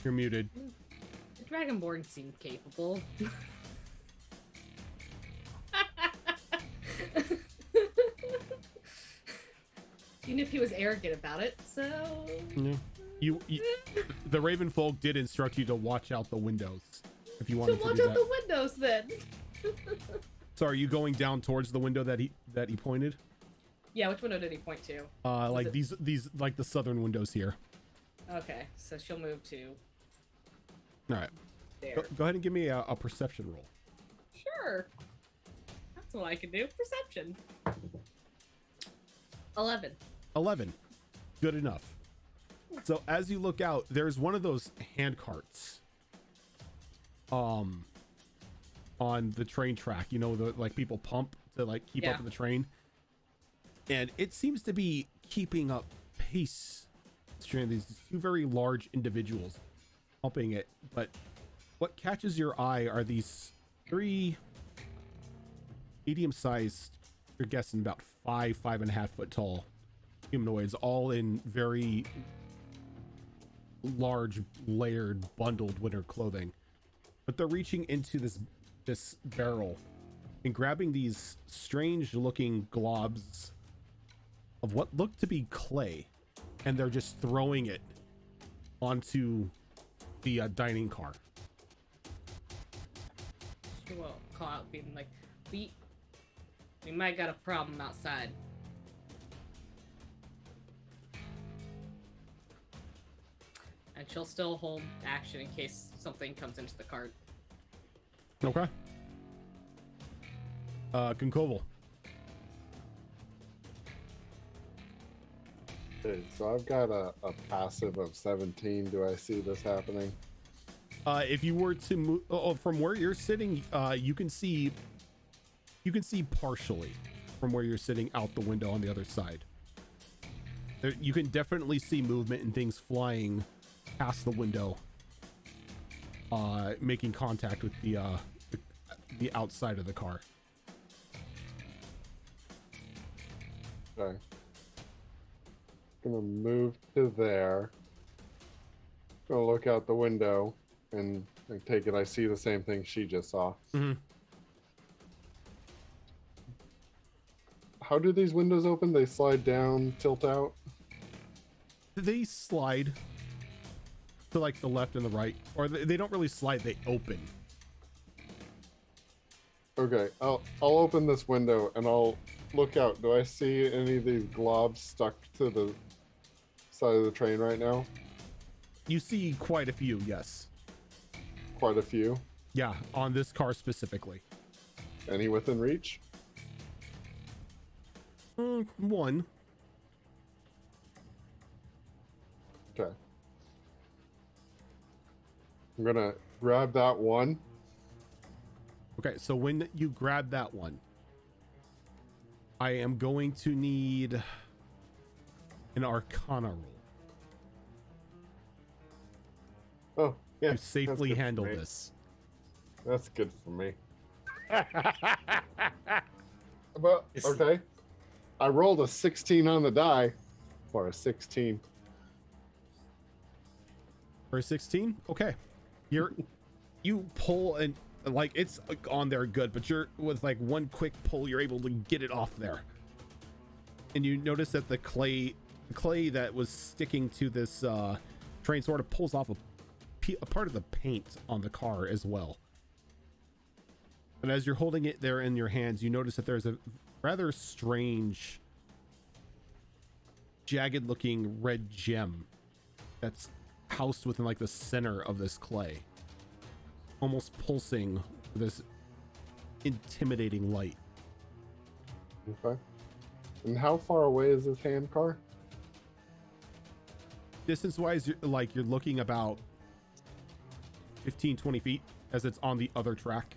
You're muted. The Dragonborn seemed capable. Even if he was arrogant about it, so... Yeah. You the Raven folk did instruct you to watch out the windows if you wanted to watch do out that. the windows then. So are you going down towards the window that he pointed? Yeah, which window did he point to? Like these like the southern windows here. Okay, so she'll move to All right. there. Go ahead and give me a perception roll. Sure. That's what I can do. Perception. 11. 11. Good enough. So as you look out, there's one of those hand carts on the train track, you know, the like people pump to like keep up with the train, and it seems to be keeping up pace. These two very large individuals pumping it, but what catches your eye are these three medium-sized, you're guessing about 5.5 foot tall humanoids, all in very large, layered, bundled winter clothing. But they're reaching into this barrel and grabbing these strange-looking globs of what look to be clay, and they're just throwing it onto the dining car. She will call out, being like, we might got a problem outside. And she'll still hold action in case something comes into the cart. Okay. Kunkoval. Okay, so I've got a passive of 17. Do I see this happening? If you were to move from where you're sitting, you can see partially from where you're sitting out the window on the other side. There, you can definitely see movement and things flying past the window, making contact with the outside of the car. Okay. Gonna move to there. Gonna look out the window and I take it I see the same thing she just saw. Mm-hmm. How do these windows open? They slide down, tilt out? They slide to like the left and the right, or they don't really slide, they open. Okay, I'll open this window and I'll look out. Do I see any of these globs stuck to the side of the train right now? You see quite a few, yes. Quite a few. Yeah, on this car specifically. Any within reach? One. Okay. I'm gonna grab that one. Okay, so when you grab that one, I am going to need an Arcana roll Oh, yeah. to safely good for handle me. this. That's good for me. But, okay. I rolled a 16 on the die for a 16. For a 16? Okay. You pull and like it's on there good, but you're with like one quick pull, you're able to get it off there. And you notice that the clay that was sticking to this train sort of pulls off a part of the paint on the car as well. And as you're holding it there in your hands, you notice that there's a rather strange, jagged looking red gem that's housed within like the center of this clay, almost pulsing with this intimidating light. Okay. And how far away is this hand car? Distance wise, you're looking about 15-20 feet as it's on the other track.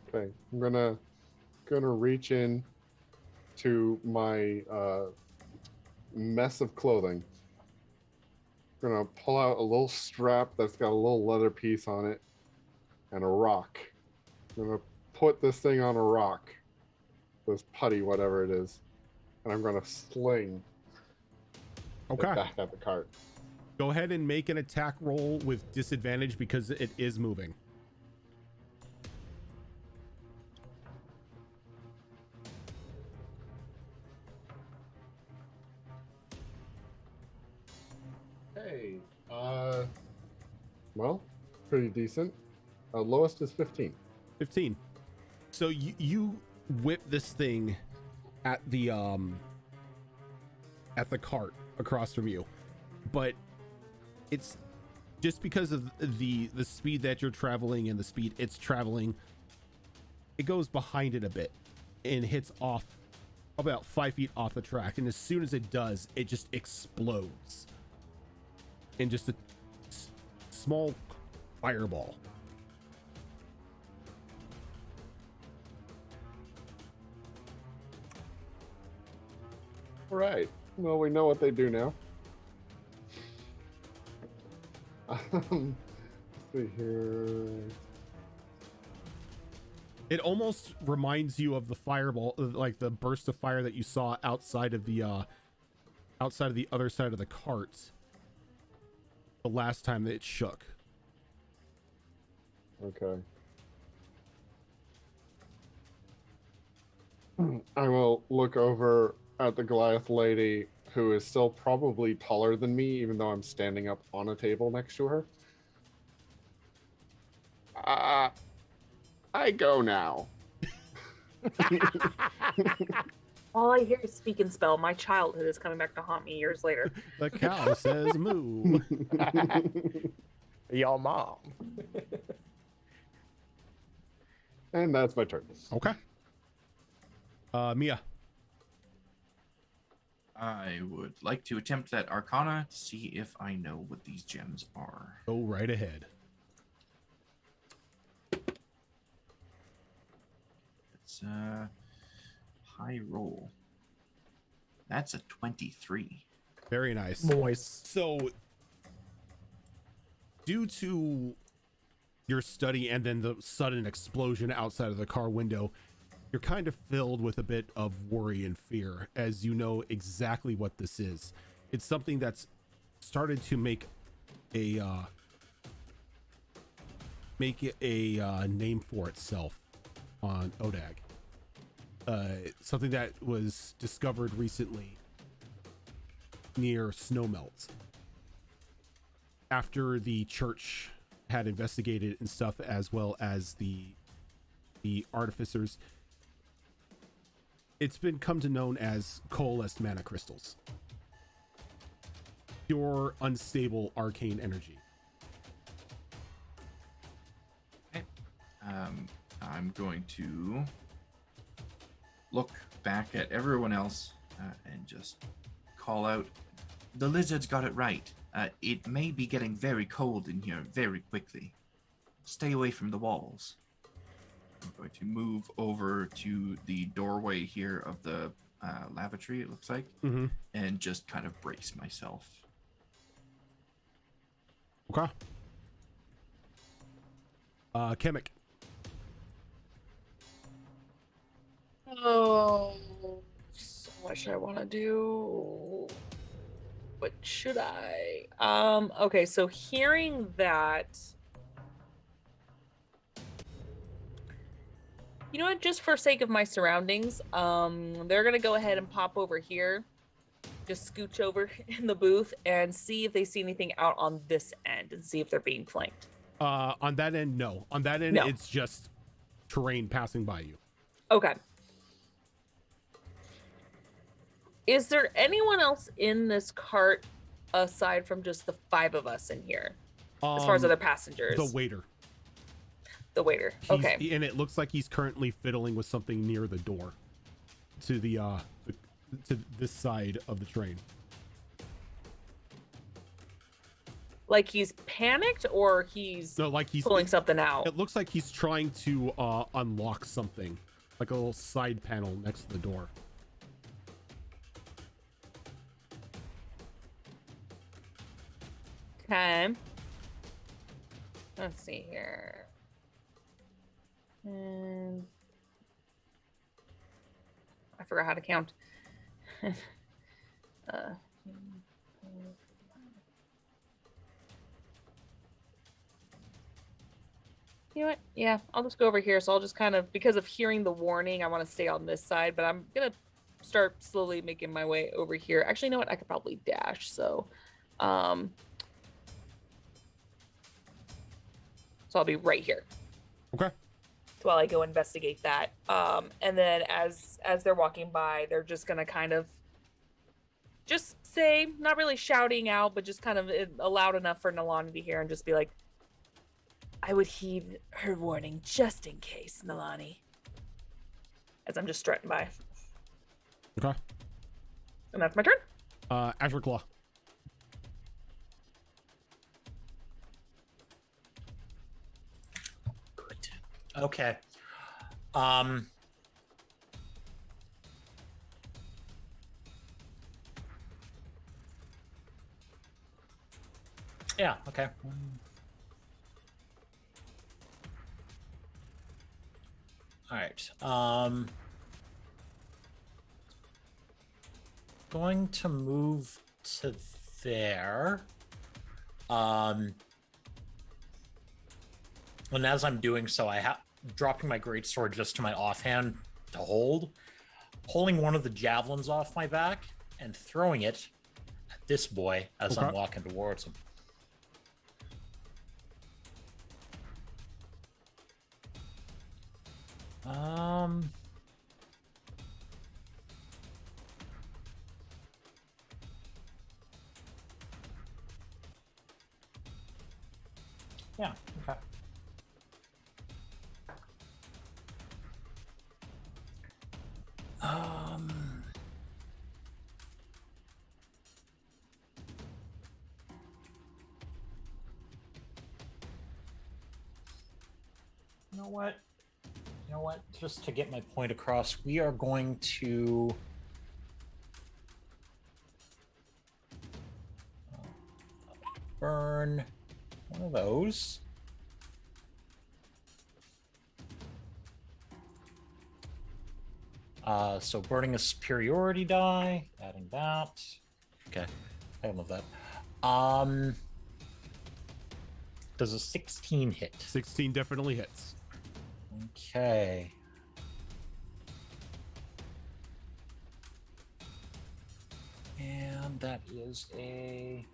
Okay. I'm gonna reach in to my mess of clothing. Gonna pull out a little strap that's got a little leather piece on it and a rock. I'm gonna put this thing on a rock, this putty, whatever it is, and I'm gonna sling it Okay. back at the cart. Go ahead and make an attack roll with disadvantage because it is moving. Hey, well, pretty decent. Lowest is 15. 15. So you whip this thing at the cart across from you, but it's just because of the speed that you're traveling and the speed it's traveling, it goes behind it a bit and hits off about 5 feet off the track, and as soon as it does, it just explodes in just a small fireball. Right. Well, we know what they do now. Let's see here. It almost reminds you of the fireball, like the burst of fire that you saw outside of the other side of the cart the last time that it shook. Okay. I will look over at the Goliath lady, who is still probably taller than me, even though I'm standing up on a table next to her. I go now. All I hear is speak and spell. My childhood is coming back to haunt me years later. The cow says moo. Y'all mom. And that's my turn. Okay. Mia. I would like to attempt that Arcana to see if I know what these gems are. Go right ahead. It's a high roll. That's a 23. Very nice. Moist. So, due to your study and then the sudden explosion outside of the car window, you're kind of filled with a bit of worry and fear as you know exactly what this is. It's something that's started to make a name for itself on Odag. Something that was discovered recently near snowmelts. After the church had investigated and stuff, as well as the artificers, it's been come to known as coalesced mana crystals. Pure, unstable, arcane energy. Okay. I'm going to look back at everyone else and just call out, the lizard's got it right. It may be getting very cold in here very quickly. Stay away from the walls. I'm going to move over to the doorway here of the lavatory, it looks like, and just kind of brace myself. Okay. Kemek. Oh, so much I want to do. What should I? Okay, so hearing that, you know what, just for sake of my surroundings, they're gonna go ahead and pop over here, just scooch over in the booth and see if they see anything out on this end and see if they're being flanked. On that end, no. On that end, No. It's just terrain passing by you. Okay. Is there anyone else in this cart aside from just the 5 of us in here, as far as other passengers? The waiter. The waiter. Okay. And it looks like he's currently fiddling with something near the door to to this side of the train. Like he's panicked, or he's pulling something out? It looks like he's trying to unlock something, like a little side panel next to the door. Okay. Let's see here. And I forgot how to count. You know what? Yeah, I'll just go over here. So I'll just kind of, because of hearing the warning, I want to stay on this side, but I'm going to start slowly making my way over here. Actually, you know what? I could probably dash. So I'll be right here. Okay. While I go investigate that. And then as they're walking by, they're just gonna kind of just say, not really shouting out, but just kind of loud enough for Nalani to hear, and just be like, I would heed her warning just in case, Nalani. As I'm just strutting by. Okay. And that's my turn. Azure Claw. Okay. Yeah, okay. All right. Going to move to there. And as I'm doing so, I have dropping my greatsword just to my offhand to hold, pulling one of the javelins off my back and throwing it at this boy as I'm walking towards him. Yeah, okay. You know what? You know what? Just to get my point across, we are going to burn one of those. So burning a superiority die, adding that. Okay, I love that. Does a 16 hit? 16 definitely hits. Okay. And that is a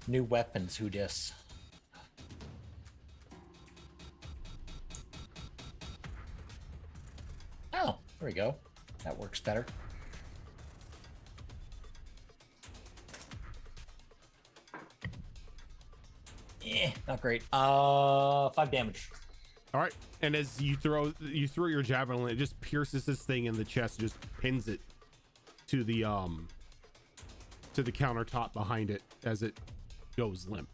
new weapons. Who dis? Oh, there we go. That works better. Not great. 5 damage. All right, and as you throw your javelin, it just pierces this thing in the chest, just pins it to the countertop behind it as it goes limp.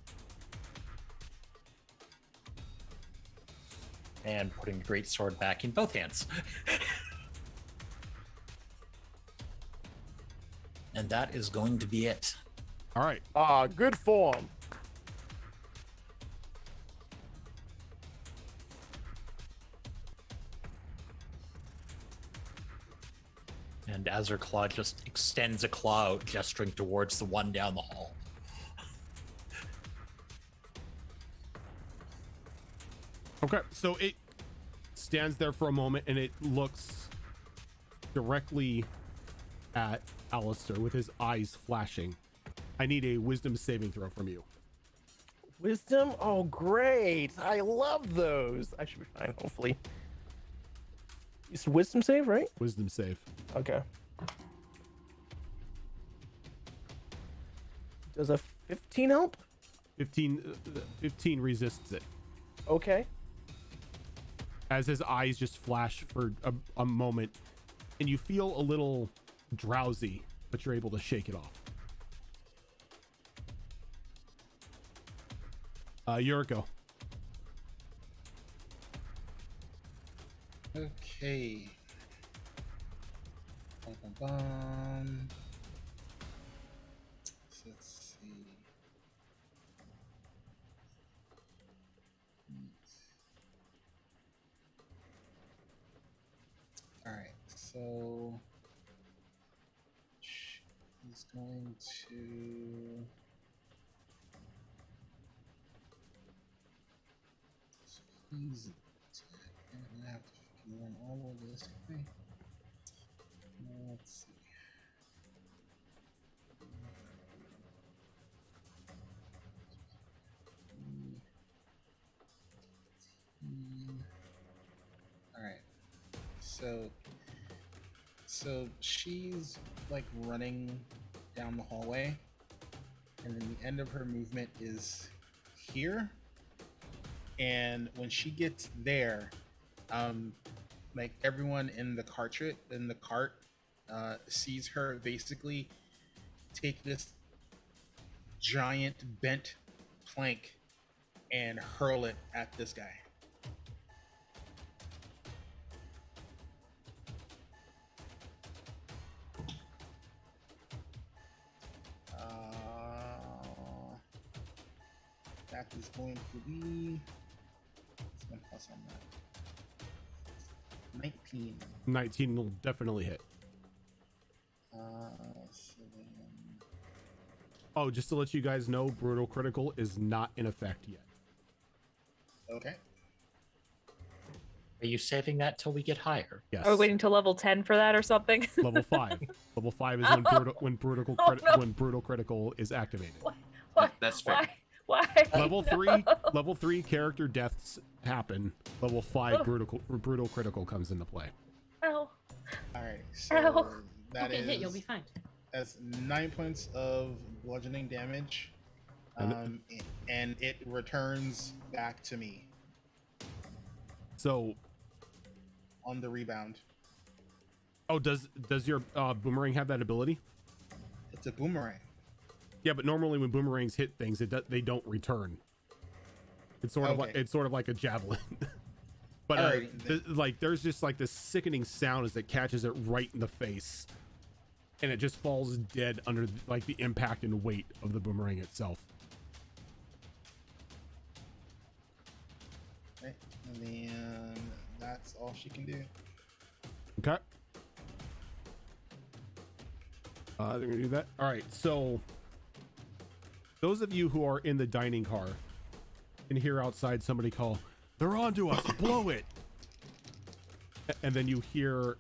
And putting the great sword back in both hands. And that is going to be it. All right. Good form. And Azurclaw just extends a claw out, gesturing towards the one down the hall. Okay, so it stands there for a moment and it looks directly at Alistair with his eyes flashing. I need a wisdom saving throw from you. Wisdom? Oh, great. I love those. I should be fine, hopefully. It's a wisdom save, right? Wisdom save. Okay. Does a 15 help? 15 resists it. Okay. As his eyes just flash for a moment and you feel a little drowsy, but you're able to shake it off. Yuriko. Okay. Bum, bum, bum. So let's see. All right. So he's going to. He's. I'm gonna have to learn all of this. Okay. Let's see. All right. So she's like running down the hallway, and then the end of her movement is here. And when she gets there, like everyone in the cart sees her basically take this giant bent plank and hurl it at this guy. That is going to be. It's going to plus on that. 19. 19 will definitely hit. So then... Oh, just to let you guys know, brutal critical is not in effect yet. Okay. Are you saving that till we get higher? Yes. Are we waiting till level 10 for that or something? Level 5. Level 5 is when brutal critical is activated. Why? That's fair. Why? Level 3 character deaths happen. Level 5 brutal critical comes into play. Ow. All right. So Ow. that Okay, is hit, you'll be fine. that's 9 points of bludgeoning damage, and it returns back to me So, on the rebound. oh, does your boomerang have that ability? It's a boomerang. Yeah, but normally when boomerangs hit things, they don't return. It's sort of like a javelin. But Alright. there's just like this sickening sound as it catches it right in the face, and it just falls dead under like the impact and weight of the boomerang itself. Okay. And then that's all she can do. Okay. They're gonna do that. All right. So Those of you who are in the dining car can hear outside somebody call, "They're on to us, blow it." And then you hear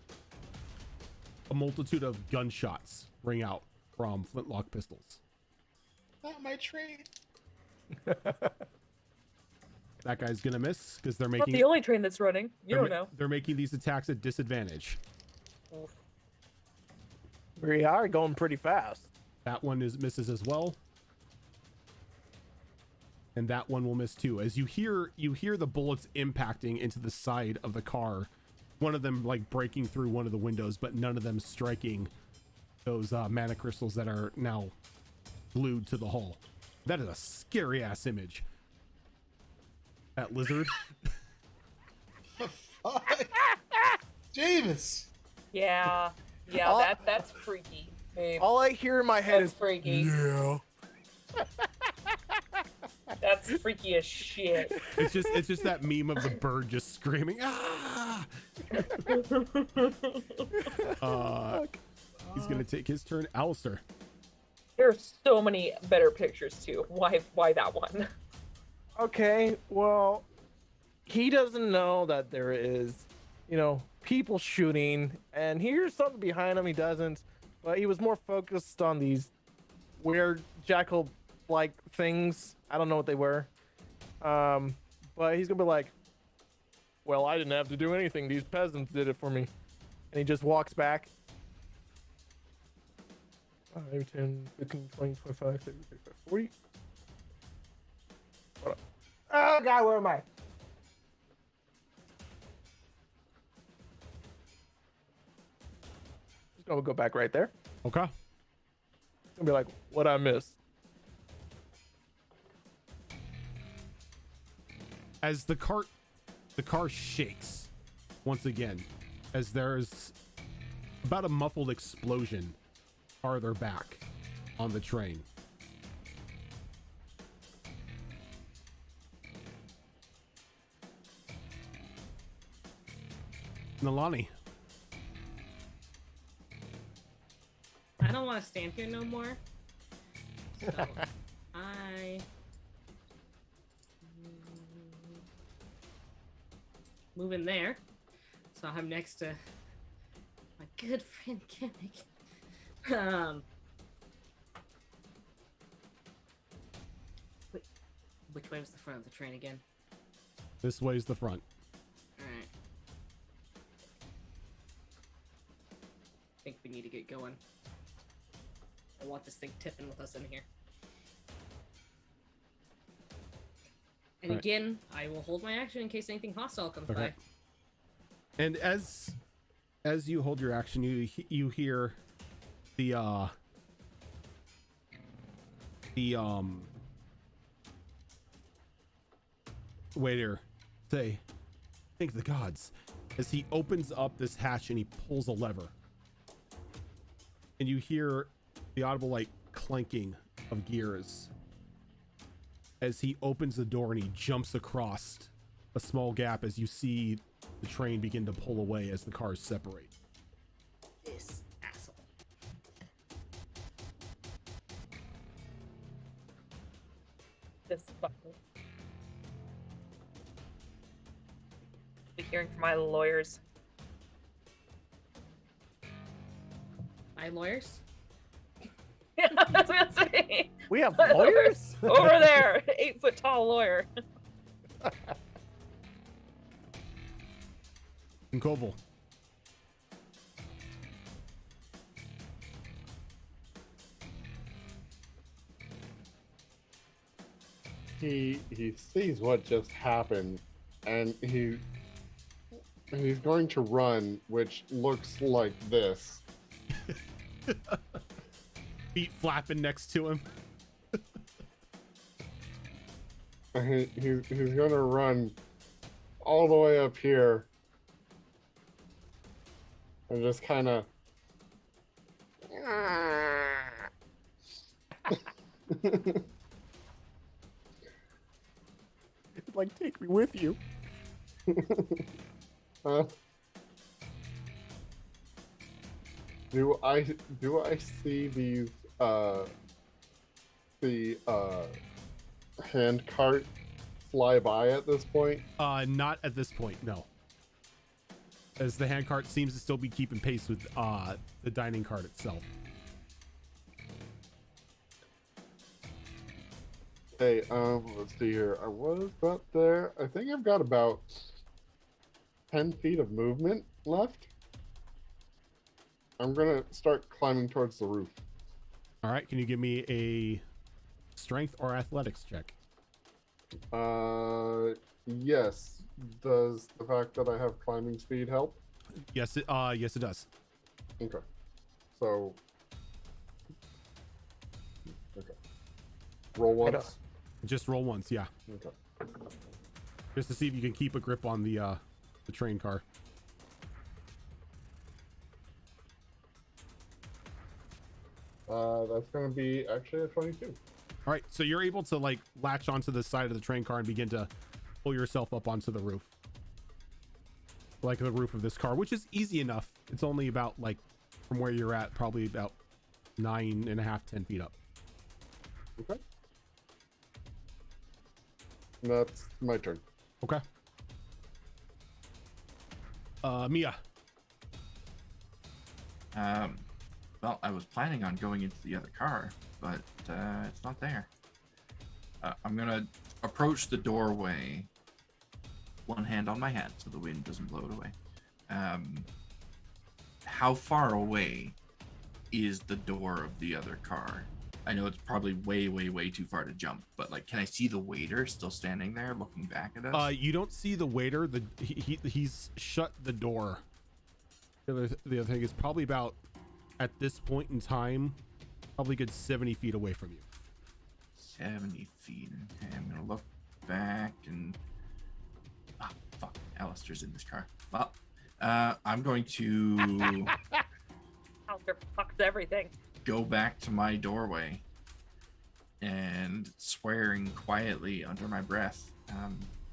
a multitude of gunshots ring out from flintlock pistols. Not my train. That guy's gonna miss because they're Not making the only train that's running. You don't know. they're making these attacks at disadvantage. We are going pretty fast. That one misses as well. And that one will miss too. As you hear the bullets impacting into the side of the car. One of them like breaking through one of the windows, but none of them striking those mana crystals that are now glued to the hull. That is a scary ass image. That lizard. The fuck? James. Yeah. Yeah, All- that's freaky, babe. All I hear in my head That's is freaky. yeah. That's freaky as shit. It's just that meme of the bird just screaming. Ah! He's gonna take his turn. Alistair. There are so many better pictures too. Why that one? Okay, well, he doesn't know that there is, people shooting, and he hears something behind him. He doesn't, but he was more focused on these weird jackal-like things. I don't know what they were. But he's gonna be like, well, I didn't have to do anything. These peasants did it for me. And he just walks back. 5, 10, 15, 20, 25, 30, 35, 40. Hold on. Oh, God, where am I? Just gonna go back right there. Okay. Gonna be like, what I miss? As the car shakes once again, as there's about a muffled explosion farther back on the train. Nalani. I don't want to stand here no more. So I move in there. So I'm next to my good friend Kimmick. Which way was the front of the train again? This way's the front. Alright. I think we need to get going. I want this thing tipping with us in here. And Right. again, I will hold my action in case anything hostile comes Okay. by. And as you hold your action, you hear the waiter say, "Thank the gods," as he opens up this hatch and he pulls a lever. And you hear the audible like clanking of gears as he opens the door and he jumps across a small gap as you see the train begin to pull away as the cars separate. This asshole. This fucker. Be hearing from my lawyers. My lawyers? Yeah, I was gonna say. We have lawyers? Over there, 8-foot tall lawyer. And Koval. He sees what just happened, and he's going to run, which looks like this. Feet flapping next to him. And he's going to run all the way up here and just kind of It's like, take me with you. do I see these the hand cart fly by at this point? Not at this point, no. As the handcart seems to still be keeping pace with the dining cart itself. Hey, let's see here. I was about there. I think I've got about 10 feet of movement left. I'm gonna start climbing towards the roof. All right, can you give me a strength or athletics check? Yes. Does the fact that I have climbing speed help? Yes, it does. Okay. So. Okay. Roll once. Just roll once, yeah. Okay. Just to see if you can keep a grip on the train car. That's gonna be actually a 22. All right, so you're able to like latch onto the side of the train car and begin to pull yourself up onto the roof. Like the roof of this car, which is easy enough. It's only about like from where you're at, probably about 9.5, 10 feet up. Okay. That's my turn. Okay. Mia. Well, I was planning on going into the other car, but it's not there. I'm gonna approach the doorway, one hand on my hat so the wind doesn't blow it away. How far away is the door of the other car? I know it's probably way too far to jump, but like, can I see the waiter still standing there looking back at us? You don't see the waiter. He's shut the door. The other thing is probably about, at this point in time, probably a good 70 feet away from you. 70 feet. Okay, I'm gonna look back and fuck, Alistair's in this car. Well, I'm going to Alistair fucks everything. go back to my doorway and swearing quietly under my breath,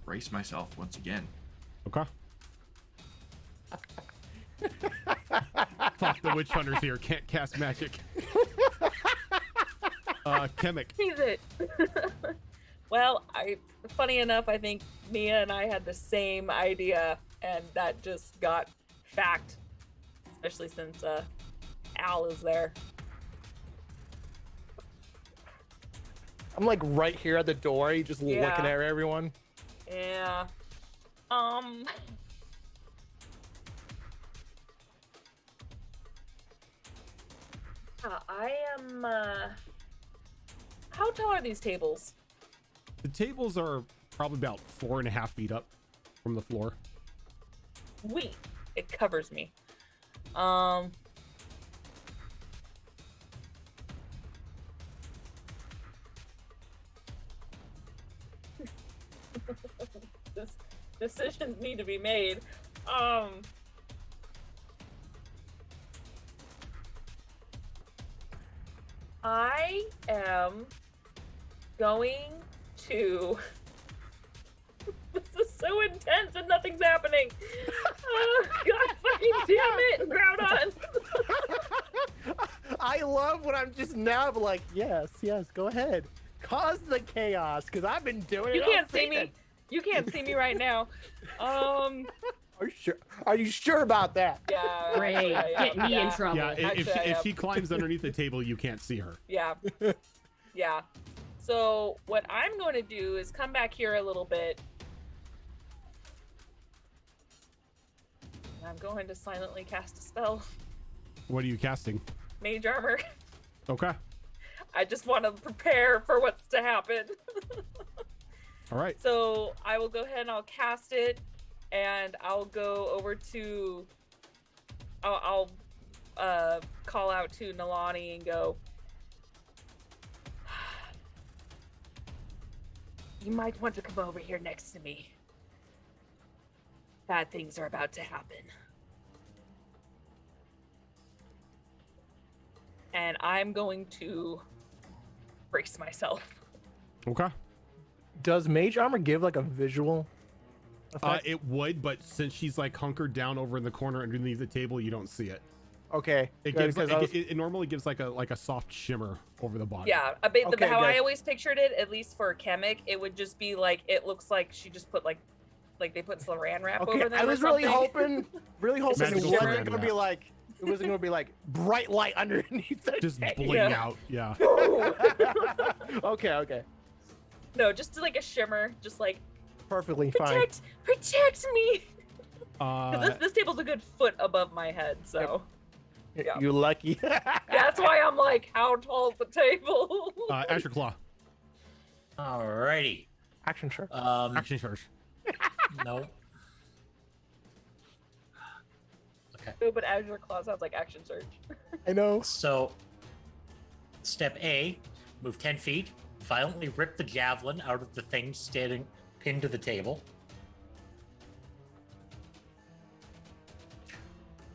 brace myself once again. Okay. Fuck, the witch hunter's here. Can't cast magic. Chemic. He's it. Well, funny enough, I think Mia and I had the same idea, and that just got fact, especially since Al is there. I'm like right here at the door. You just looking Yeah. at everyone. Yeah. I am. How tall are these tables? The tables are probably about 4.5 feet up from the floor. Sweet. It covers me. This decisions need to be made. I am going to. This is so intense and nothing's happening. God fucking damn it, Groudon. I love when I'm just now like, yes, go ahead. Cause the chaos, because I've been doing it. You all can't see season. me. You can't see me right now. Are you sure? Are you sure about that? Yeah. Great. Yeah, Get me in trouble. Yeah, if Actually, she climbs underneath the table, you can't see her. Yeah. Yeah. So what I'm going to do is come back here a little bit. And I'm going to silently cast a spell. What are you casting? Mage armor. Okay. I just want to prepare for what's to happen. All right. So I will go ahead and I'll cast it, and I'll go over to. I'll call out to Nalani and go. You might want to come over here next to me. Bad things are about to happen. And I'm going to brace myself. Okay. Does mage armor give like a visual effect? It would, but since she's like hunkered down over in the corner underneath the table, you don't see it. Okay. It good, gives 'cause like, I was- it normally gives like a soft shimmer over the body. Yeah, Okay, how I good. always pictured it, at least for Kamek, it would just be like it looks like she just put like they put saran wrap Okay, over them. I was or really something. hoping it Magical wasn't saran gonna be wrap. like bright light underneath the Just tank. bling out. Yeah. Okay. No, just like a shimmer, just like Perfectly fine. protect me. 'Cause Uh, this table's a good foot above my head, so Yeah. You lucky. that's why I'm like, how tall is the table? Azure Claw. Alrighty. Action sure. Action charge. No. Okay. No, but Azure Claw sounds like action surge. I know. So, step A, move 10 feet, violently rip the javelin out of the thing standing pinned to the table.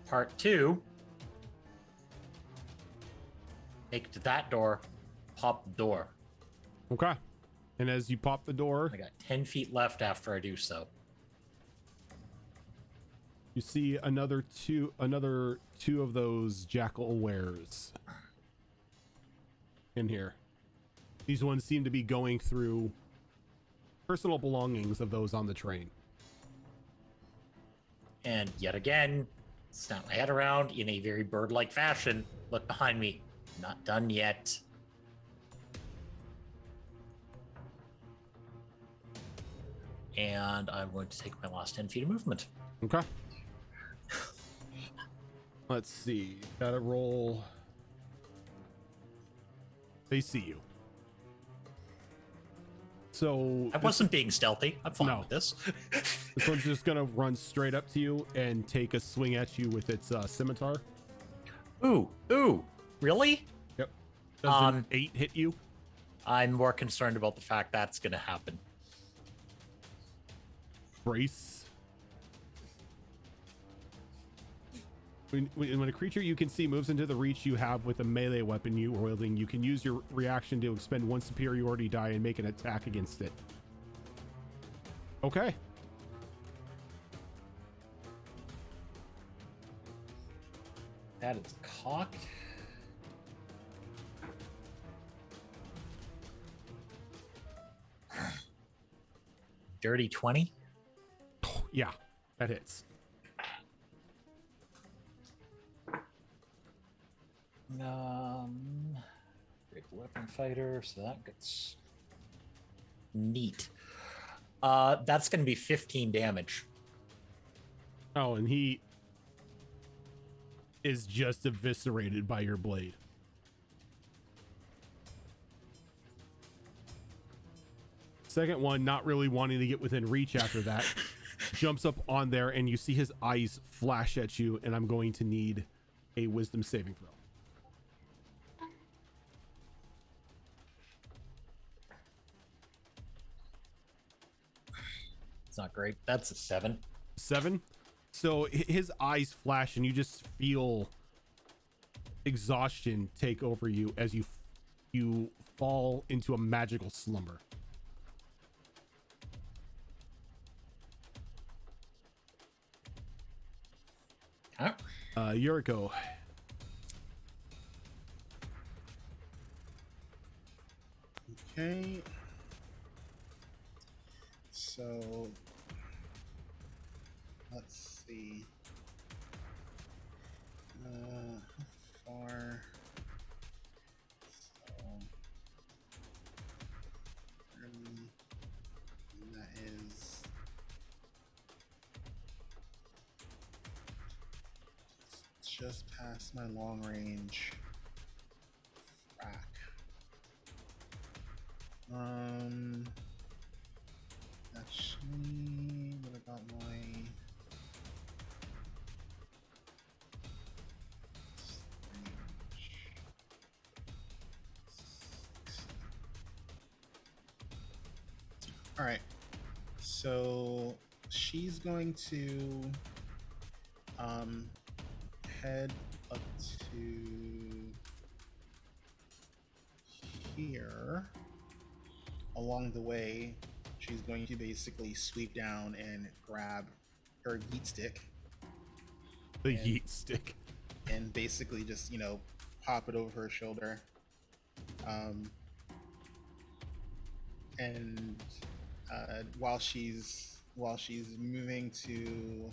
Part 2, make it to that door, pop the door. Okay. And as you pop the door, I got 10 feet left after I do so. you see another two of those jackal wares in here. These ones seem to be going through personal belongings of those on the train. And yet again, snap my head around in a very bird-like fashion. Look behind me. Not done yet. And I'm going to take my last 10 feet of movement. Okay. Let's see. Gotta roll. They see you. So I wasn't being stealthy. I'm fine No. with this. this one's just gonna run straight up to you and take a swing at you with its scimitar. Ooh, really? Yep. Does an 8 hit you? I'm more concerned about the fact that's going to happen. Brace. When a creature you can see moves into the reach you have with a melee weapon you are wielding, you can use your reaction to expend one superiority die and make an attack against it. Okay. That is cocked. Dirty 20. Yeah, that hits. Great weapon fighter, so that gets neat. That's going to be 15 damage. Oh, and he is just eviscerated by your blade. Second one, not really wanting to get within reach after that, jumps up on there, and you see his eyes flash at you, and I'm going to need a wisdom saving throw. It's not great. That's a 7. 7. So his eyes flash, and you just feel exhaustion take over you as you fall into a magical slumber. Huh? Yuriko. Okay. So let's see. How far? So 30, and that is just past my long range frack. Actually, what about my range? All right. So she's going to head up to here. Along the way, she's going to basically sweep down and grab her yeet stick The yeet stick. and basically just pop it over her shoulder. And while she's moving to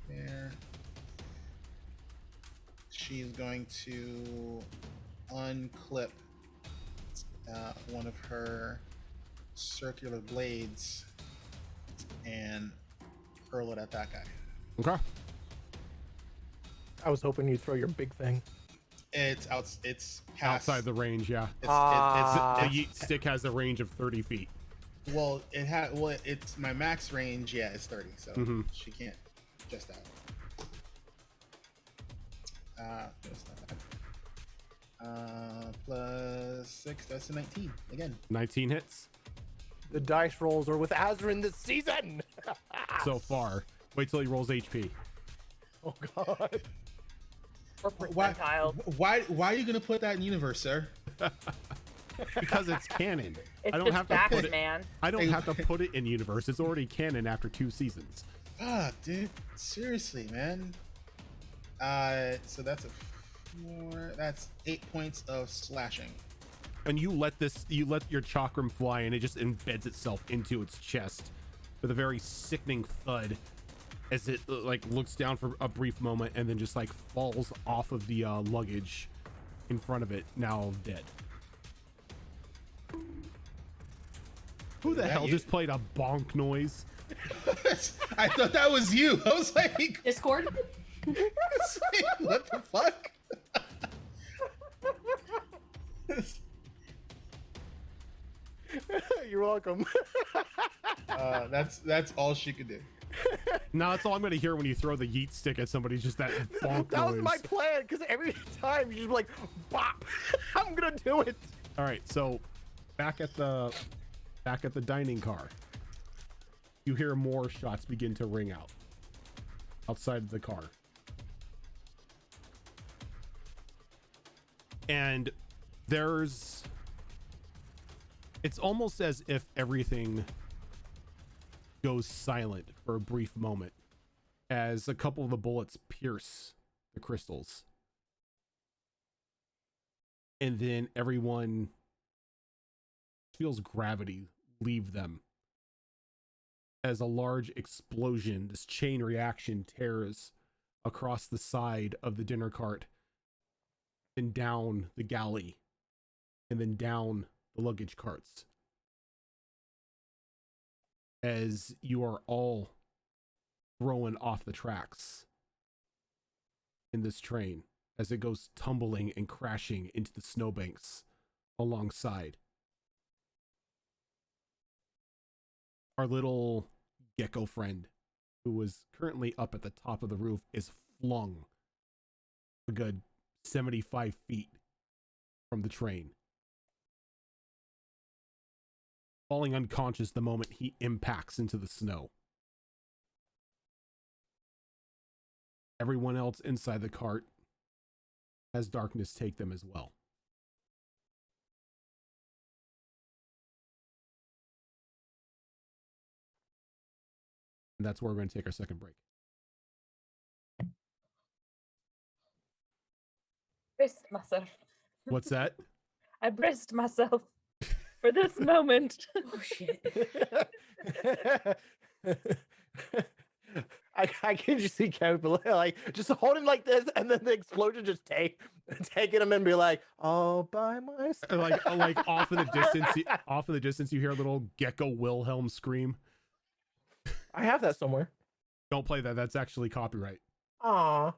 there, she's going to unclip one of her circular blades and hurl it at that guy. Okay. I was hoping you'd throw your big thing. It's past, Outside the range, yeah. It's, The yeet stick has a range of 30 feet. It's my max range. Yeah, it's 30, so she can't just out. That's not bad. Plus 6, that's a 19 again. 19 hits The dice rolls are with Azrin this season. so far. Wait till he rolls HP. Oh God. Or percentile. Why are you gonna put that in universe, sir? Because it's canon. It's I don't just have to facts, put it. man. I don't have to put it in universe. It's already canon after 2 seasons. Fuck, dude. Seriously, man. So that's a 4. That's 8 points of slashing. And you let your chakram fly, and it just embeds itself into its chest with a very sickening thud as it looks down for a brief moment and then just falls off of the luggage in front of it, now dead. Who the hell just played a bonk noise? I thought that was you. I was like, Discord? what the fuck? You're welcome. That's all she could do. No, that's all I'm gonna hear when you throw the yeet stick at somebody. Just that bonk That noise. was my plan, because every time you just be like, bop. I'm gonna do it. All right, so back at the dining car, you hear more shots begin to ring out outside the car, and it's almost as if everything goes silent for a brief moment as a couple of the bullets pierce the crystals, and then everyone feels gravity leave them as a large explosion, this chain reaction, tears across the side of the dinner cart and down the galley and then down the luggage carts, as you are all thrown off the tracks in this train as it goes tumbling and crashing into the snowbanks alongside. Our little gecko friend, who was currently up at the top of the roof, is flung a good 75 feet from the train, falling unconscious the moment he impacts into the snow. Everyone else inside the cart has darkness take them as well. And that's where we're going to take our second break. Braced myself. What's that? I braced myself for this moment. Oh shit. I can just see Kevin just hold him like this, and then the explosion just taking him and be like, all by myself. Like off in the distance, you hear a little gecko Wilhelm scream. I have that somewhere. Don't play that. That's actually copyright. Aw.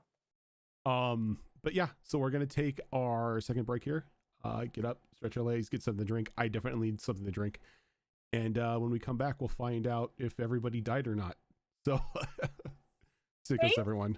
But yeah, so we're gonna take our second break here. Get up, stretch our legs, get something to drink. I definitely need something to drink. And when we come back, we'll find out if everybody died or not. So, sick us, everyone.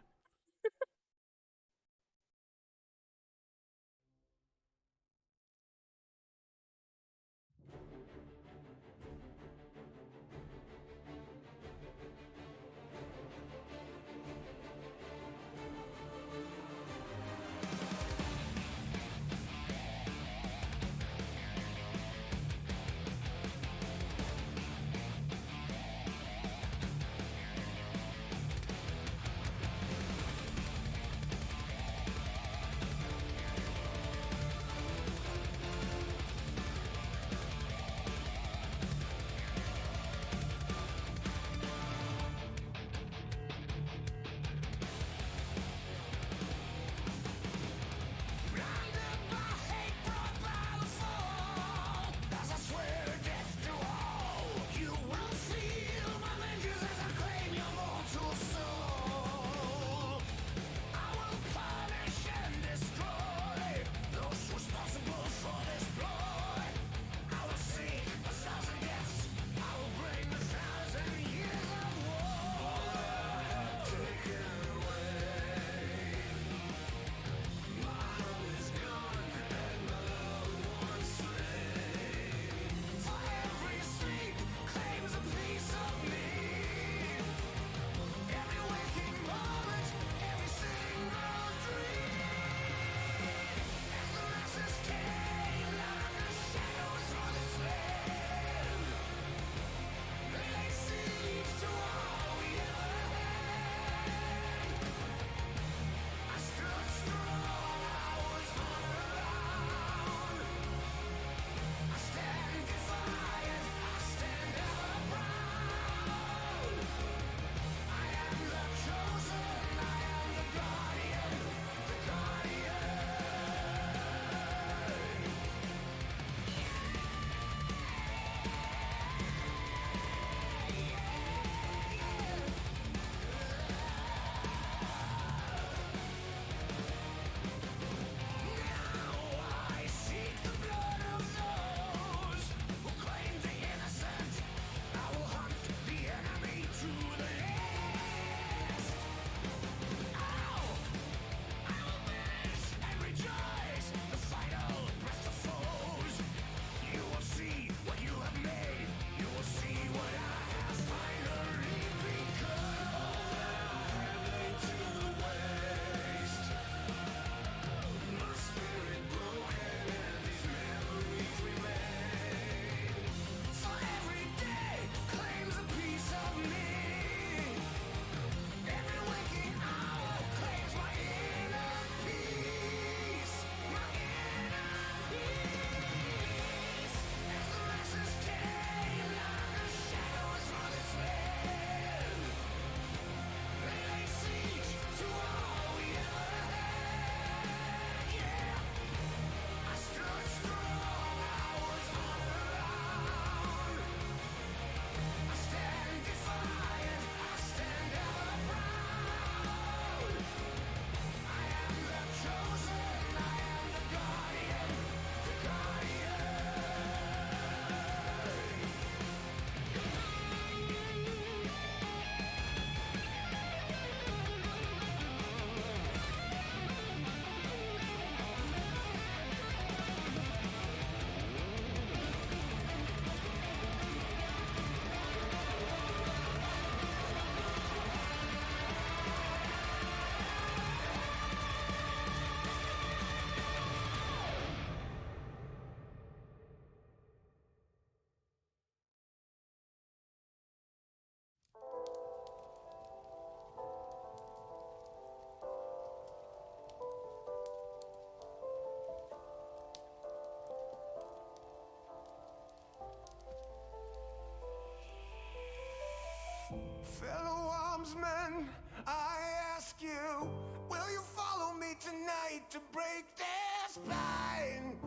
armsman, I ask you, will you follow me tonight to break their spine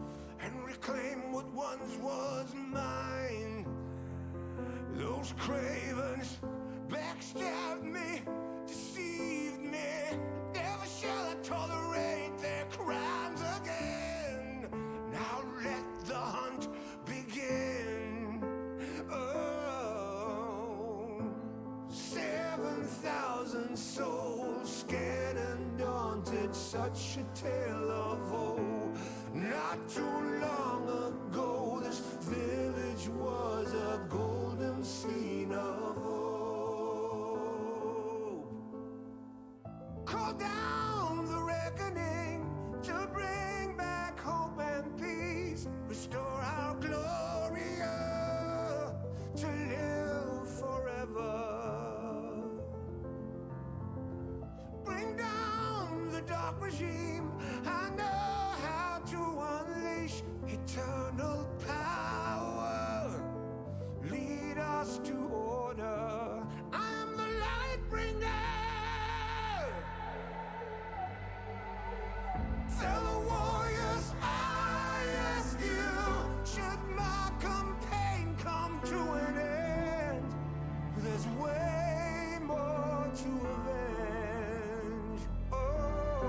and reclaim what once was mine? Those cravens backstabbed me, deceived me. Never shall I tolerate their crimes again. Now let the hunt begin. Oh, 7,000 souls scared and daunted, such a tale of woe. Not too long ago, this village was a golden scene of hope. Call down the reckoning to bring back hope and peace. Restore our Gloria to live forever. Bring down the dark regime. I know how to unleash eternal power. Lead us to order. I am the light bringer. Fellow warriors, I ask you, should my campaign come to an end, there's way more to avenge. Oh,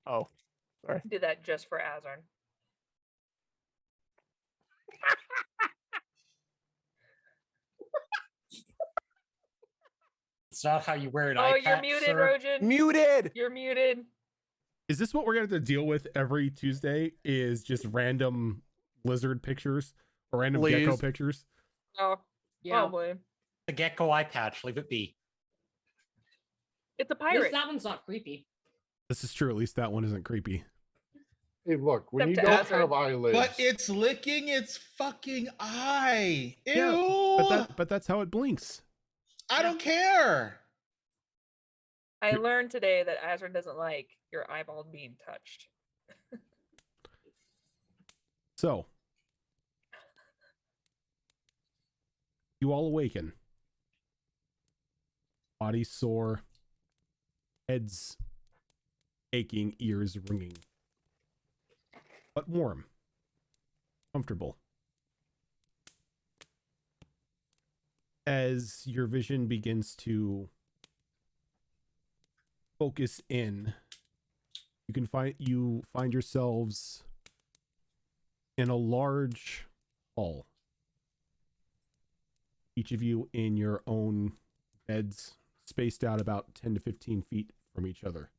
Oh, sorry. Do that just for Azarn. It's not how you wear an Oh, eye you're patch, muted, sir. Rojan. Muted. You're muted. Is this what we're gonna have to deal with every Tuesday? Is just random lizard pictures or random gecko Please. pictures? Oh, Yeah. probably. The gecko eye patch, leave it be. It's a At least pirate. that one's not creepy. This is true. At least that one isn't creepy. Hey, look, when Except you to don't Azar. have eyelids, But it's licking its fucking eye. Ew. Yeah, but that's how it blinks. I don't care. I learned today that Azarn doesn't like your eyeball being touched. So you all awaken. Bodies sore, heads aching, ears ringing. But warm, comfortable. As your vision begins to focus in, you find yourselves in a large hall. Each of you in your own beds, spaced out about 10 to 15 feet from each other.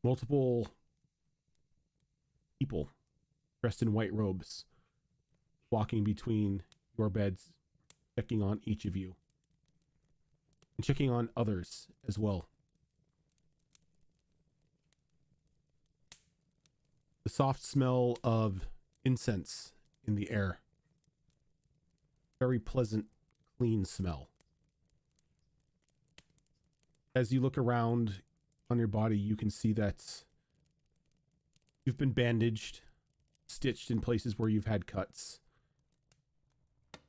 Multiple people dressed in white robes walking between your beds, checking on each of you and checking on others as well. The soft smell of incense in the air. Very pleasant, clean smell. As you look around on your body, you can see that you've been bandaged, stitched in places where you've had cuts.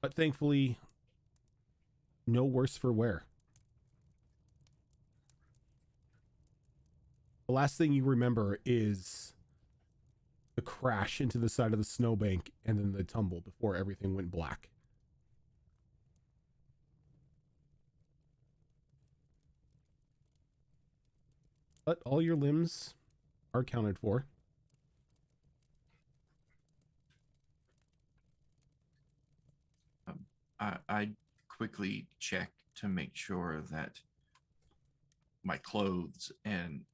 But thankfully, no worse for wear. The last thing you remember is the crash into the side of the snowbank and then the tumble before everything went black. But all your limbs are accounted for. I quickly check to make sure that my clothes and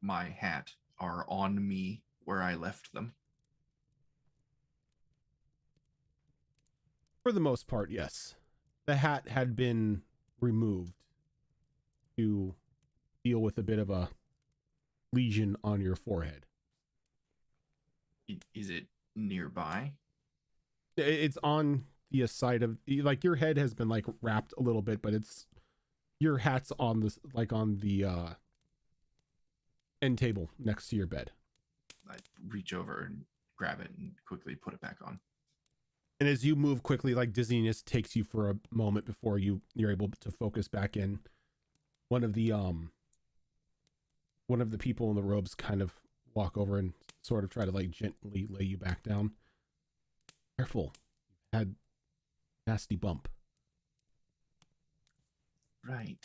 my hat are on me where I left them. For the most part, yes. The hat had been removed to deal with a bit of a lesion on your forehead. Is it nearby? It's on the side of, like, your head has been like wrapped a little bit, but it's your hat's on this, like on the end table next to your bed. I reach over and grab it and quickly put it back on. And as you move quickly, like, dizziness takes you for a moment before you're able to focus back in. One of the people in the robes kind of walk over and sort of try to, like, gently lay you back down. Careful. You've had a nasty bump. Right.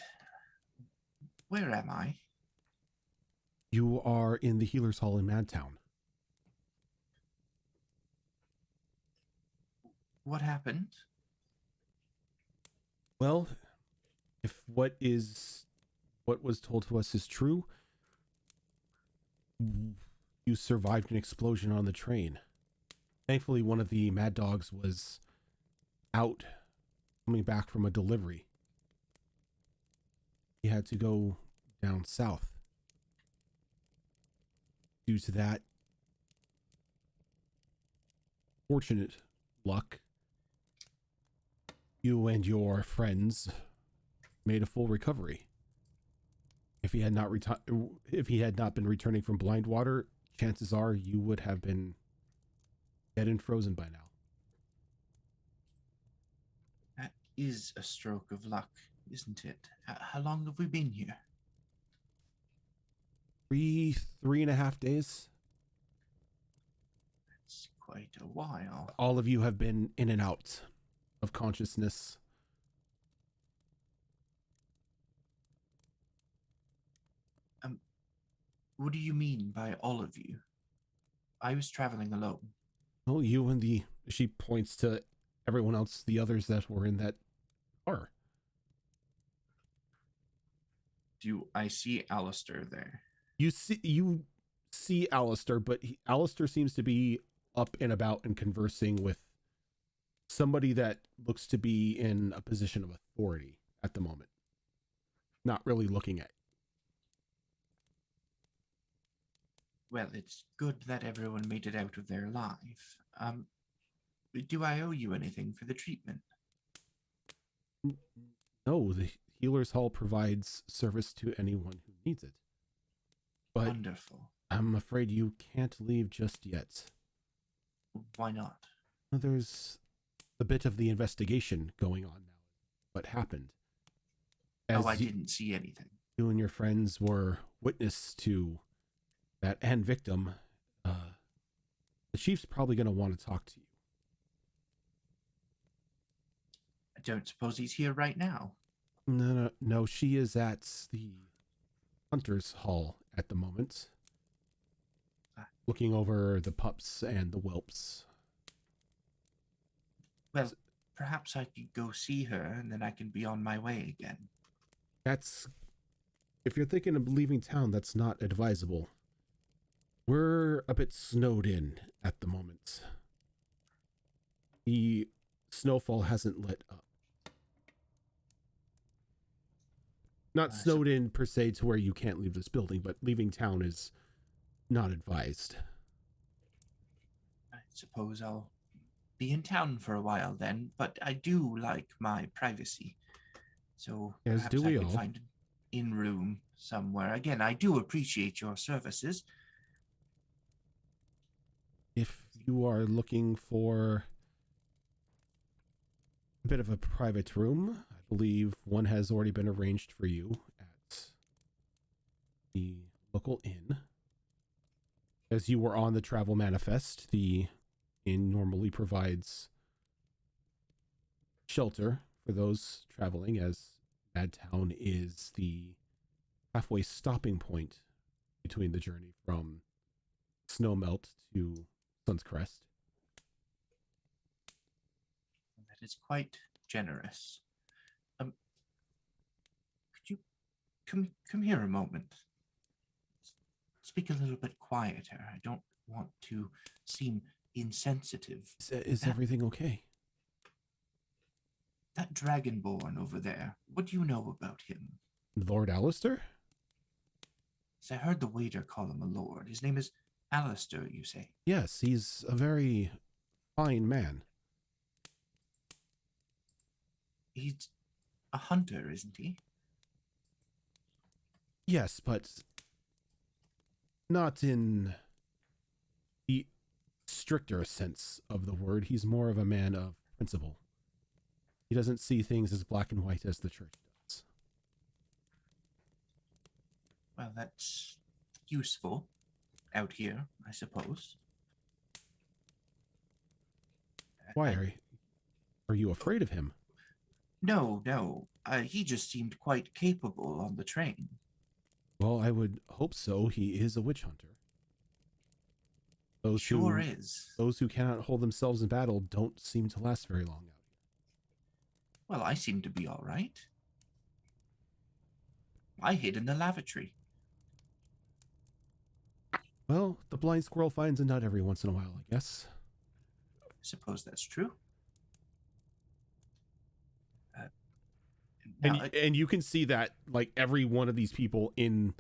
Where am I? You are in the Healer's Hall in Madtown. What happened? Well, if what was told to us is true, you survived an explosion on the train. Thankfully, one of the mad dogs was out coming back from a delivery. He had to go down south. Due to that fortunate luck, you and your friends made a full recovery. If he had not been returning from Blindwater, chances are you would have been dead and frozen by now. That is a stroke of luck, isn't it? How long have we been here? 3.5 days. It's quite a while. All of you have been in and out of consciousness. What do you mean by all of you? I was traveling alone. Oh, you and the... She points to everyone else, the others that were in that car. Do I see Alistair there? You see Alistair, but Alistair seems to be up and about and conversing with somebody that looks to be in a position of authority at the moment. Not really looking at. Well, it's good that everyone made it out of there alive. Do I owe you anything for the treatment? No, the Healer's Hall provides service to anyone who needs it. But Wonderful. I'm afraid you can't leave just yet. Why not? There's a bit of the investigation going on now. What happened? I didn't see anything. You and your friends were witness to that and victim. The chief's probably going to want to talk to you. I don't suppose he's here right now. No, she is at the Hunter's Hall at the moment. Looking over the pups and the whelps. Well, perhaps I could go see her and then I can be on my way again. If you're thinking of leaving town, that's not advisable. We're a bit snowed in at the moment. The snowfall hasn't let up. Not snowed in per se to where you can't leave this building, but leaving town is not advised. I suppose I'll be in town for a while then, but I do like my privacy. So as perhaps do we I could all. find an in-room somewhere. Again, I do appreciate your services. If you are looking for a bit of a private room, I believe one has already been arranged for you at the local inn. As you were on the travel manifest, the inn normally provides shelter for those traveling, as Madtown is the halfway stopping point between the journey from Snowmelt to Sun's Crest. That is quite generous. Could you come here a moment? Speak a little bit quieter. I don't want to seem insensitive. Is everything okay? That Dragonborn over there, what do you know about him? Lord Alistair? I heard the waiter call him a lord. His name is Alistair, you say? Yes, he's a very fine man. He's a hunter, isn't he? Yes, but not in the stricter sense of the word. He's more of a man of principle. He doesn't see things as black and white as the church does. Well, that's useful out here, I suppose. Why are you afraid of him? No. He just seemed quite capable on the train. Well, I would hope so. He is a witch hunter. Those who cannot hold themselves in battle don't seem to last very long out. Well, I seem to be all right. I hid in the lavatory. Well, the blind squirrel finds a nut every once in a while, I guess. I suppose that's true. And you can see that like every one of these people in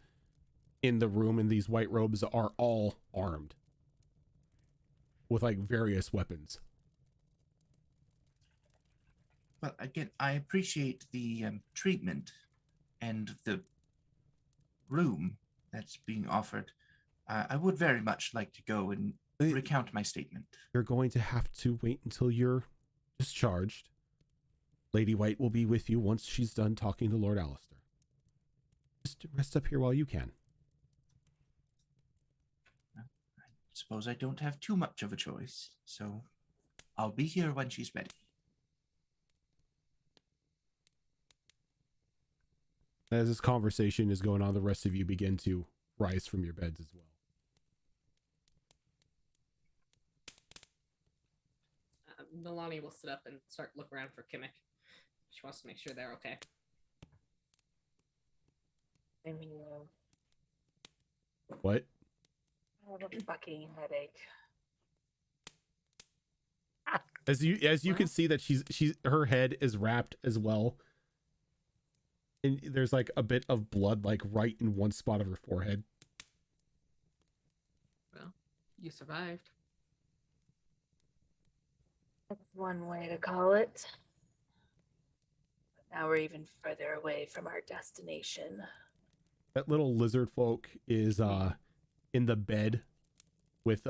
the room in these white robes are all armed with like various weapons. Well, again, I appreciate the treatment and the room that's being offered. I would very much like to go and recount my statement. You're going to have to wait until you're discharged. Lady White will be with you once she's done talking to Lord Alistair. Just rest up here while you can. I suppose I don't have too much of a choice, so I'll be here when she's ready. As this conversation is going on, the rest of you begin to rise from your beds as well. Nalani will sit up and start looking around for Kimmick. She wants to make sure they're okay. I mean, What? I have a fucking headache. As you can see that she's her head is wrapped as well. And there's like a bit of blood like right in one spot of her forehead. Well, you survived. That's one way to call it. But now we're even further away from our destination. That little lizard folk is in the bed with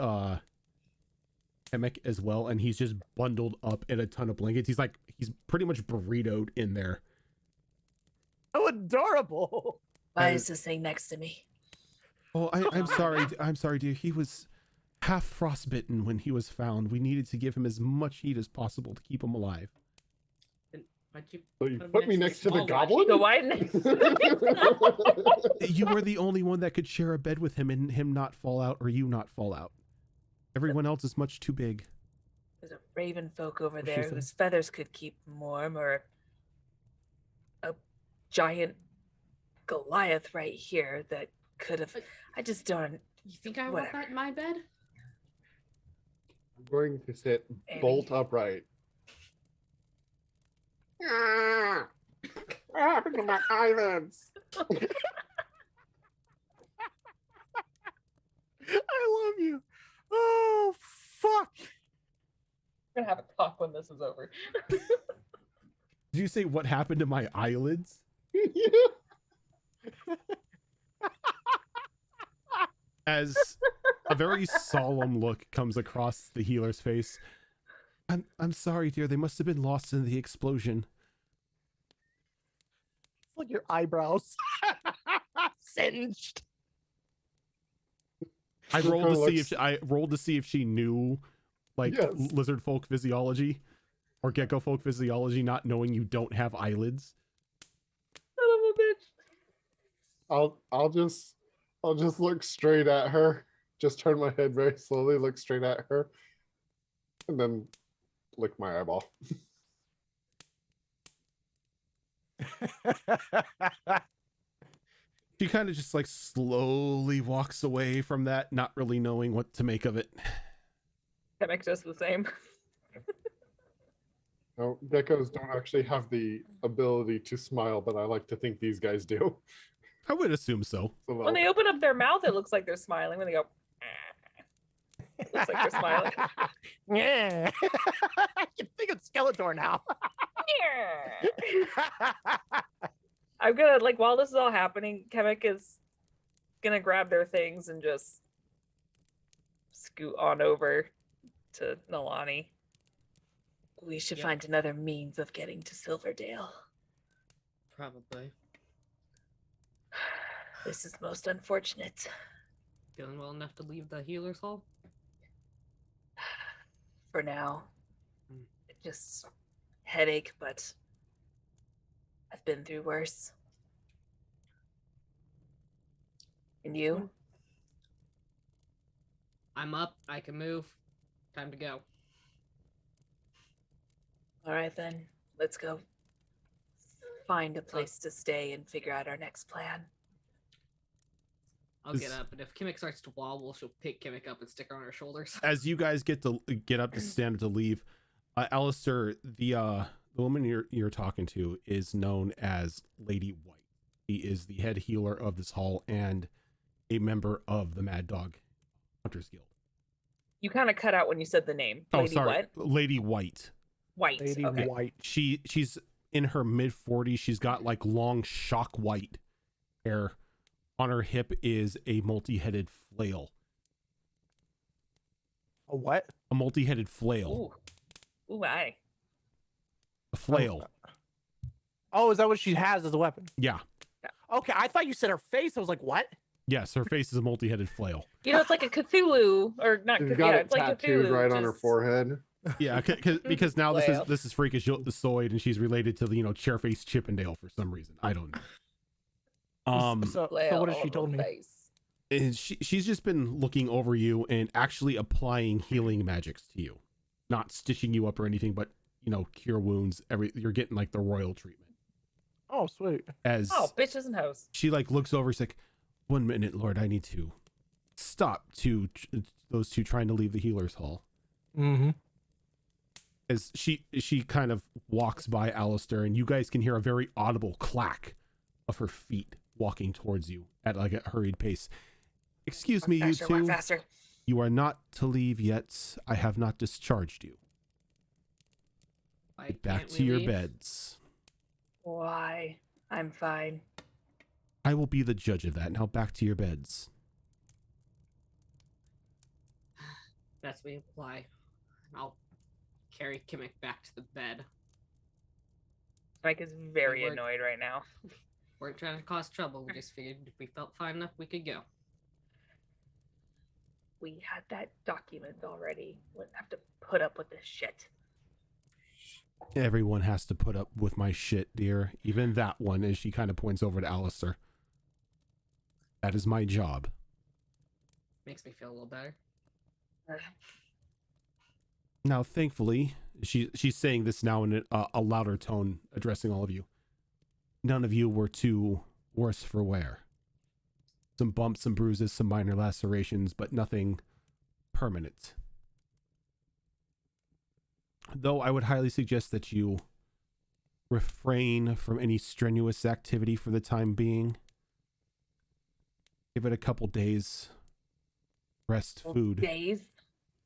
Emic as well, and he's just bundled up in a ton of blankets. He's pretty much burritoed in there. So adorable. Why is this thing next to me? Oh, I'm sorry. I'm sorry, dear. He was half frostbitten when he was found. We needed to give him as much heat as possible to keep him alive. Then why'd you So you him put me next to the small one? goblin? So why next to me? You were the only one that could share a bed with him and him not fall out or you not fall out. Everyone else is much too big. There's a raven folk over She there said- whose feathers could keep him warm, or a giant Goliath right here that could have. I just don't. You think I want Whatever. that in my bed? I'm going to sit Amy. bolt upright. Ah! What happened to my eyelids? I love you. Oh, fuck. We're gonna have a talk when this is over. Did you say what happened to my eyelids? As a very solemn look comes across the healer's face. I'm sorry, dear. They must have been lost in the explosion. Look, your eyebrows. Singed. I Look rolled how to it see if I rolled to see if she knew, like, Yes. lizard folk physiology or gecko folk physiology, not knowing you don't have eyelids. Son of a bitch. I'll just look straight at her. Just turn my head very slowly, look straight at her, and then lick my eyeball. She kind of just like slowly walks away from that, not really knowing what to make of it. Kamek does the same. No, geckos don't actually have the ability to smile, but I like to think these guys do. I would assume so. So When they open up their mouth, it looks like they're smiling. When they go, it looks like they're smiling. Yeah. I can think of Skeletor now. I'm gonna, like, while this is all happening, Kamek is gonna grab their things and just scoot on over to Nalani. We should Yep. find another means of getting to Silverdale. Probably. This is most unfortunate. Feeling well enough to leave the healer's hall? For now. Hmm. Just headache, but I've been through worse. And you? I'm up. I can move. Time to go. All right, then. Let's go find a place to stay and figure out our next plan. I'll get Is- up, and if Kimmick starts to wobble, she'll pick Kimmick up and stick her on her shoulders. As you guys get up to stand up to leave, Alistair, the woman you're talking to is known as Lady White. She is the head healer of this hall and a member of the Mad Dog Hunters Guild. You kind of cut out when you said the name. Lady what? Lady White. White. Lady okay. White. She's in her mid 40s. She's got like long shock white hair. On her hip is a multi-headed flail. A what? A multi-headed flail. Ooh. Ooh, aye. A flail. Oh, is that what she has as a weapon? Yeah. Okay, I thought you said her face. I was like, what? Yes, her face is a multi-headed flail. You know, it's like a Cthulhu, or not She's Cthulhu. got Yeah, it it's like tattooed Cthulhu. right on her just- forehead. Yeah, because now Flail. this is freakish Zoid, and she's related to the Chairface Chippendale for some reason. I don't know. So flail what has all she over told the me? face. And she's just been looking over you and actually applying healing magics to you, not stitching you up or anything, but cure wounds. You're getting like the royal treatment. Oh, sweet. As bitches and hoes. she like looks over, she's like, 1 minute, Lord, I need to stop those two trying to leave the healer's hall. Mm-hmm. As she kind of walks by Alistair, and you guys can hear a very audible clack of her feet walking towards you at like a hurried pace. Excuse me, Faster, you two. walk faster. You are not to leave yet. I have not discharged you. Why Get back can't to we your leave? beds. Why? I'm fine. I will be the judge of that. Now back to your beds. That's we apply. I'll carry Kimmick back to the bed. Mike is very We're- annoyed right now. Weren't trying to cause trouble. We just figured if we felt fine enough, we could go. We had that document already. Wouldn't have to put up with this shit. Everyone has to put up with my shit, dear. Even that one, as she kind of points over to Alistair. That is my job. Makes me feel a little better. Now, thankfully, she's saying this now in a louder tone, addressing all of you. None of you were too worse for wear. Some bumps, some bruises, some minor lacerations, but nothing permanent. Though I would highly suggest that you refrain from any strenuous activity for the time being. Give it a couple days. Rest, food. Days?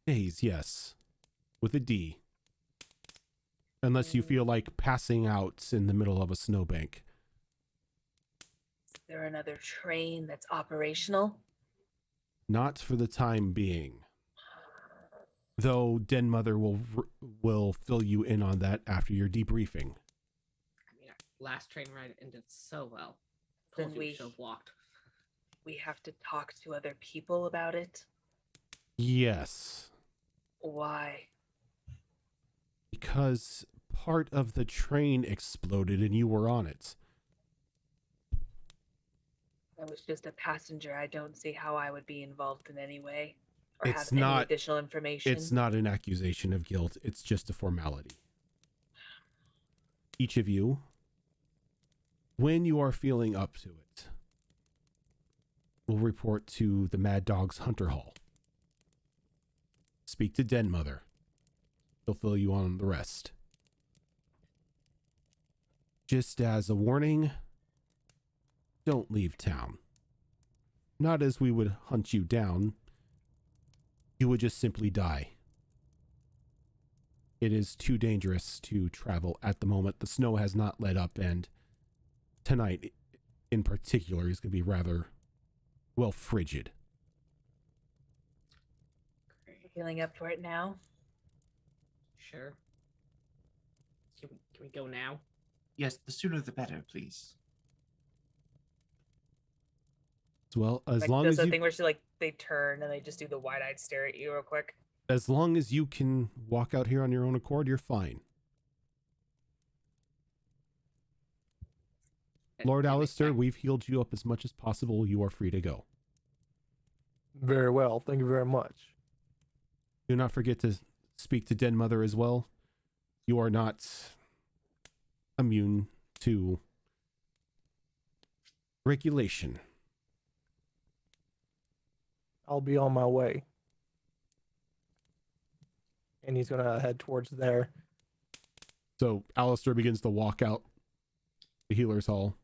Days, yes. With a D. Unless you feel like passing out in the middle of a snowbank. Is there another train that's operational? Not for the time being. Though Den Mother will fill you in on that after your debriefing. I mean, our last train ride ended so well. Then Told you we should have walked. we have to talk to other people about it. Yes. Why? Because part of the train exploded and you were on it. I was just a passenger. I don't see how I would be involved in any way or It's have any not- additional information. It's not an accusation of guilt. It's just a formality. Each of you, when you are feeling up to it, will report to the Mad Dog's Hunter Hall. Speak to Den Mother. He'll fill you on the rest. Just as a warning, don't leave town. Not as we would hunt you down. You would just simply die. It is too dangerous to travel at the moment. The snow has not let up, and tonight in particular is going to be rather, well, frigid. Great. Feeling up for it now? Sure. Can we go now? Yes, the sooner the better, please. Well, as Like long does as the you, thing where she like they turn and they just do the wide-eyed stare at you real quick. as long as you can walk out here on your own accord, you're fine. Lord Kimmick Alistair, back. we've healed you up as much as possible. You are free to go. Very well. Thank you very much. Do not forget to speak to Den Mother as well. You are not immune to regulation. I'll be on my way. And he's gonna head towards there. So Alistair begins to walk out the healer's hall.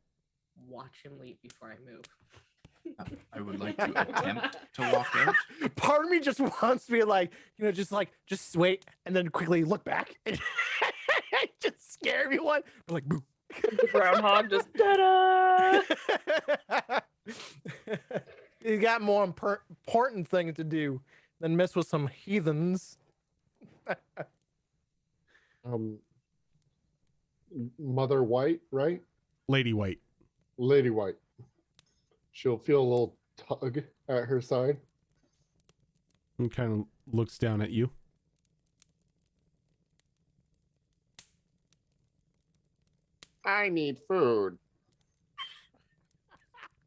Watch him leave before I move. I would like to attempt to walk out. Part of me just wants to be like, just wait and then quickly look back and just scare everyone. But like, boo. The groundhog just ta-da! You got more important things to do than mess with some heathens. Mother White, right? Lady White. Lady White. She'll feel a little tug at her side. And kind of looks down at you. I need food.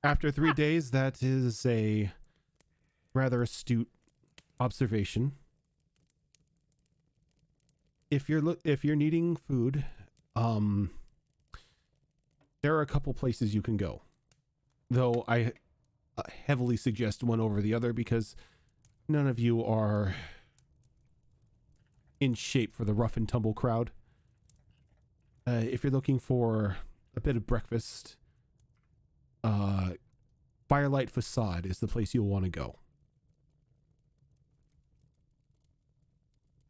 After 3 days, that is a rather astute observation. If you're needing food, there are a couple places you can go. Though I heavily suggest one over the other because none of you are in shape for the rough and tumble crowd. If you're looking for a bit of breakfast, Firelight Facade is the place you'll want to go.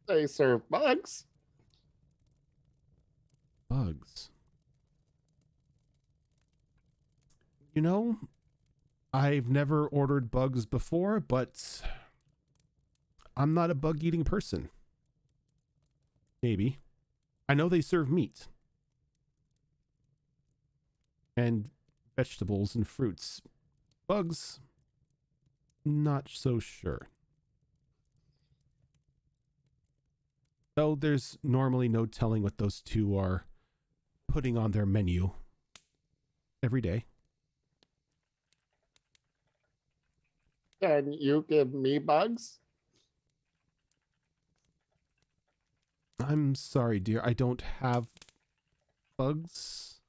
They serve bugs. Bugs. You know, I've never ordered bugs before, but I'm not a bug-eating person. Maybe. I know they serve meat. And vegetables and fruits. Bugs, not so sure. Though there's normally no telling what those two are putting on their menu every day. Can you give me bugs? I'm sorry, dear. I don't have bugs.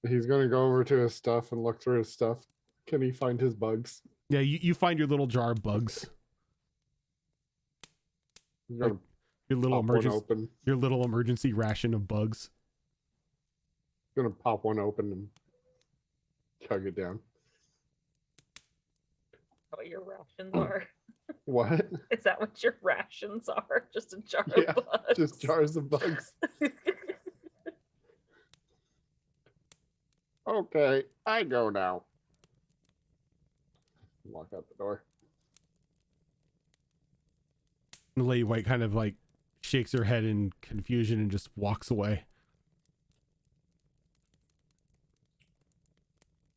He's gonna go over to his stuff and look through his stuff. Can he find his bugs? Yeah, you find your little jar of bugs. He's gonna Your little pop one emergency, open. your little emergency ration of bugs. Gonna pop one open and chug it down. What your rations are? What? Is that what your rations are? Just a jar Yeah, of bugs? just jars of bugs. Okay, I go now. Walk out the door. The Lady White kind of like shakes her head in confusion and just walks away.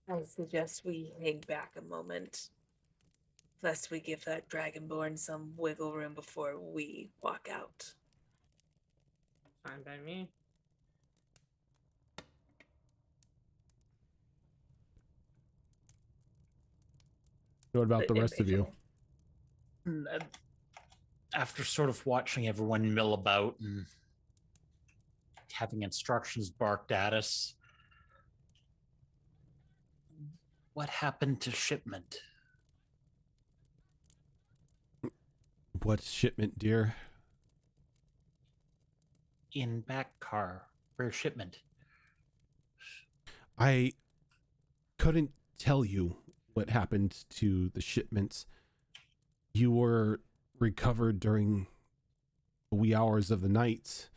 I suggest we hang back a moment, lest we give that dragonborn some wiggle room before we walk out. Fine by me. What about the rest of you? After sort of watching everyone mill about and having instructions barked at us, what happened to shipment? What shipment, dear? In back car. Where's shipment? I couldn't tell you what happened to the shipments. You were recovered during the wee hours of the night.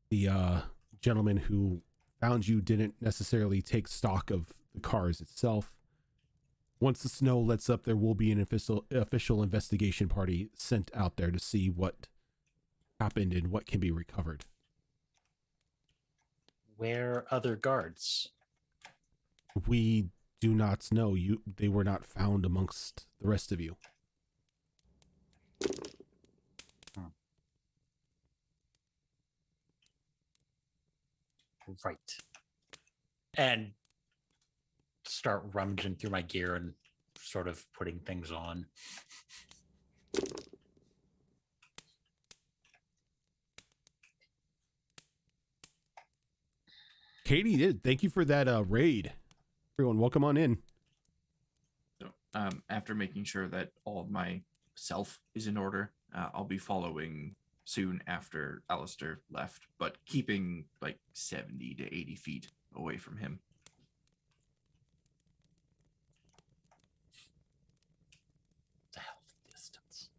The gentleman who found you didn't necessarily take stock of the cars itself. Once the snow lets up, there will be an official investigation party sent out there to see what happened and what can be recovered. Where other guards? We do not know. They were not found amongst the rest of you. Right. And start rummaging through my gear and sort of putting things on. Katie did. Thank you for that raid. Everyone, welcome on in. So, after making sure that all of my self is in order, I'll be following soon after Alistair left, but keeping like 70 to 80 feet away from him. The healthy distance.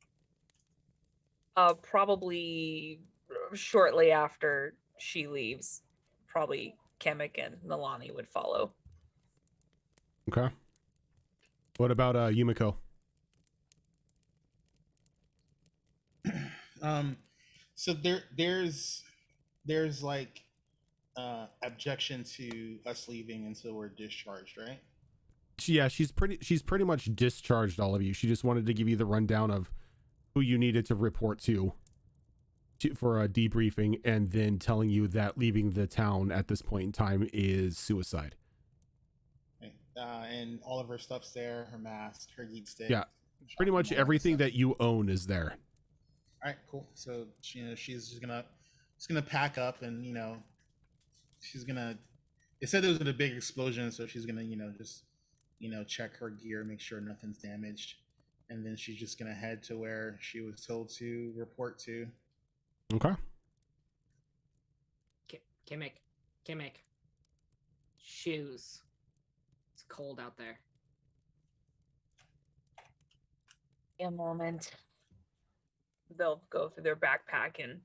Probably shortly after she leaves, probably Kamek and Nalani would follow. Okay. What about Yumiko? So there's like objection to us leaving until we're discharged, right? Yeah, she's pretty much discharged all of you. She just wanted to give you the rundown of who you needed to report to for a debriefing, and then telling you that leaving the town at this point in time is suicide. and all of her stuff's there. Her mask, her geek stick. Yeah, pretty much everything that you own is there. All right, cool. So she's just gonna pack up, and she's gonna. It said there was a big explosion, so she's gonna just check her gear, make sure nothing's damaged, and then she's just gonna head to where she was told to report to. Okay. Kimmick. Shoes. It's cold out there. A moment. They'll go through their backpack and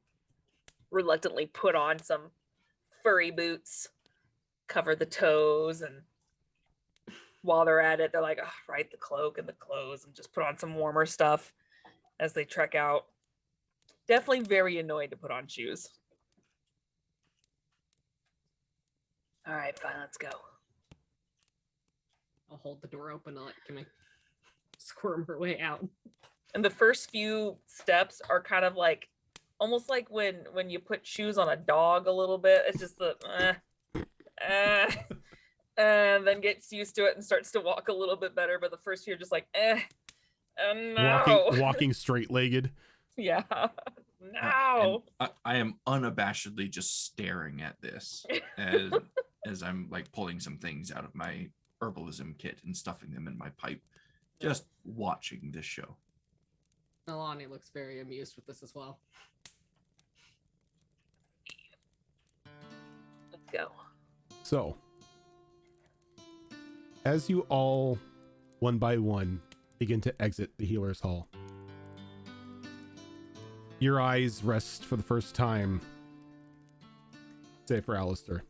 reluctantly put on some furry boots, cover the toes, and while they're at it, they're like, oh, right, the cloak and the clothes, and just put on some warmer stuff as they trek out. Definitely very annoyed to put on shoes. All right, fine, let's go. I'll hold the door open and let Kimmick squirm her way out. And the first few steps are kind of like, almost like when you put shoes on a dog a little bit. It's just the, and then gets used to it and starts to walk a little bit better. But the first few are just like, no. Walking straight-legged. Yeah. No. I am unabashedly just staring at this as I'm like pulling some things out of my herbalism kit and stuffing them in my pipe, just watching this show. Alani looks very amused with this as well. Let's go. So, as you all, one by one, begin to exit the Healer's Hall, your eyes rest for the first time, say for Alistair,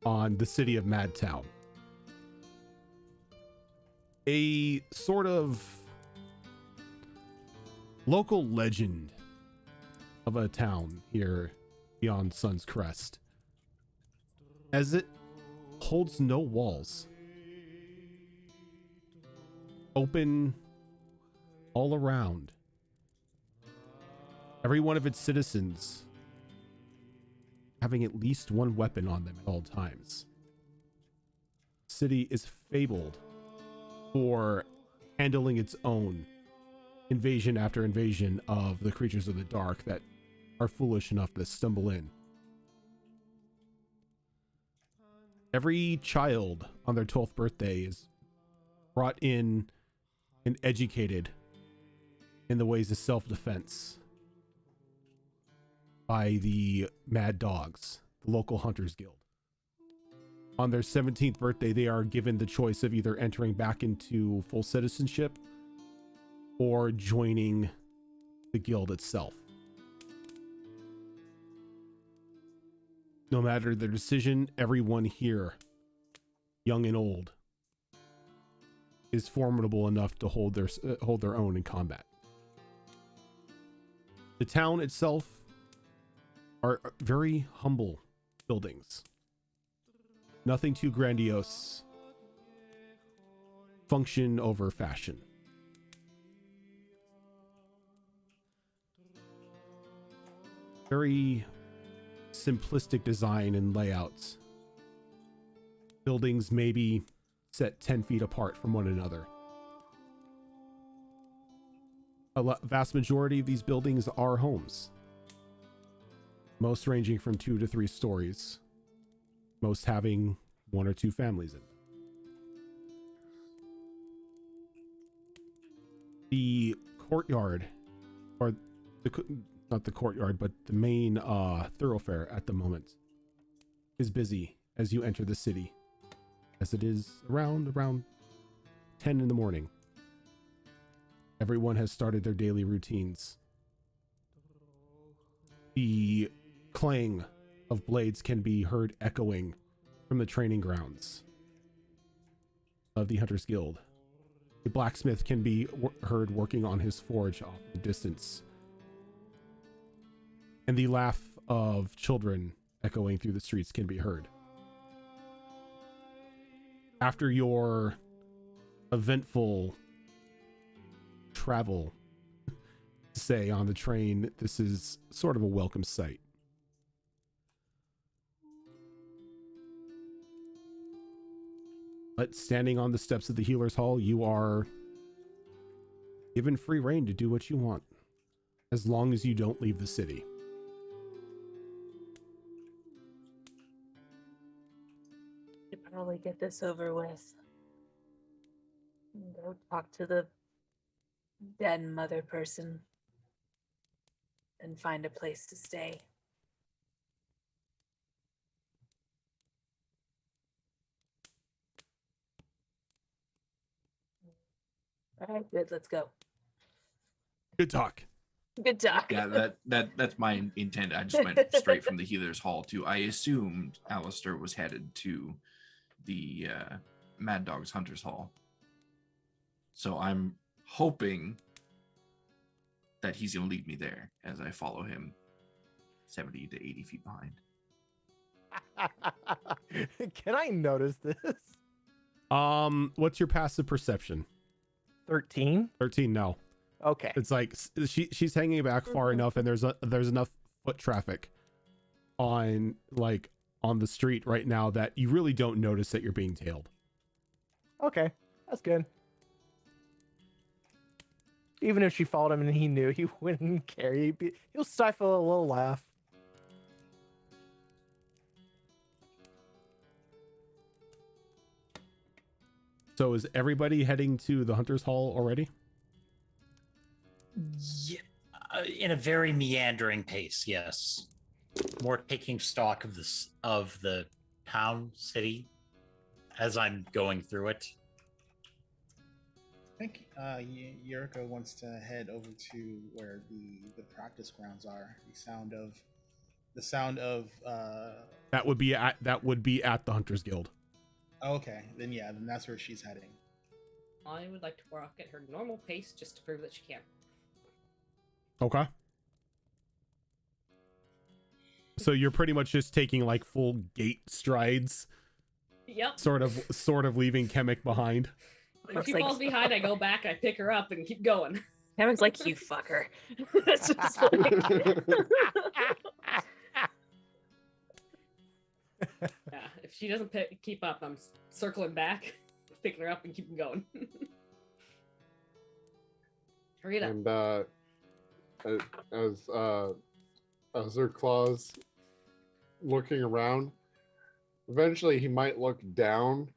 on the city of Madtown. A sort of local legend of a town here beyond Sun's Crest, as it holds no walls. Open all around. Every one of its citizens having at least one weapon on them at all times. The city is fabled for handling its own invasion after invasion of the creatures of the dark that are foolish enough to stumble in. Every child on their 12th birthday is brought in and educated in the ways of self-defense by the Mad Dogs, the local Hunters Guild. On their 17th birthday, they are given the choice of either entering back into full citizenship or joining the guild itself. No matter their decision, everyone here, young and old, is formidable enough to hold their own in combat. The town itself are very humble buildings. Nothing too grandiose. Function over fashion. Very simplistic design and layouts. Buildings maybe set 10 feet apart from one another. A vast majority of these buildings are homes. Most ranging from 2 to 3 stories. Most having 1 or 2 families in them. The courtyard, or not the courtyard, but the main thoroughfare at the moment, is busy as you enter the city, as it is around 10 in the morning. Everyone has started their daily routines. The clang of blades can be heard echoing from the training grounds of the Hunters Guild. The blacksmith can be heard working on his forge off in the distance. And the laugh of children echoing through the streets can be heard. After your eventful travel, say, on the train, this is sort of a welcome sight. but standing on the steps of the Healer's Hall, you are given free reign to do what you want, as long as you don't leave the city. Should probably get this over with. And go talk to the dead mother person and find a place to stay. All right, good. Let's go. Good talk. Good talk. Yeah, that's my intent. I just went straight from the Healer's Hall to. I assumed Alistair was headed to the Mad Dog's Hunter's Hall. So I'm hoping that he's going to lead me there as I follow him 70 to 80 feet behind. Can I notice this? What's your passive perception? 13. 13. No. Okay. It's like she's hanging back far enough, and there's enough foot traffic on the street right now that you really don't notice that you're being tailed. Okay, that's good. Even if she followed him and he knew, he wouldn't care. He'll stifle a little laugh. So is everybody heading to the Hunter's Hall already? Yeah, in a very meandering pace, yes. More taking stock of the town, city, as I'm going through it. I think Yuriko wants to head over to where the practice grounds are. The sound of That would be at the Hunters Guild. Okay, then that's where she's heading. I would like to walk at her normal pace just to prove that she can. Okay. So you're pretty much just taking like full gait strides. Yep. Sort of leaving Kemek behind. If she falls behind, I go back, I pick her up, and keep going. Kevin's like, you fucker. It's just like... Yeah, if she doesn't keep up, I'm circling back, picking her up, and keeping going. Hurry it up. And as her claws looking around, eventually he might look down,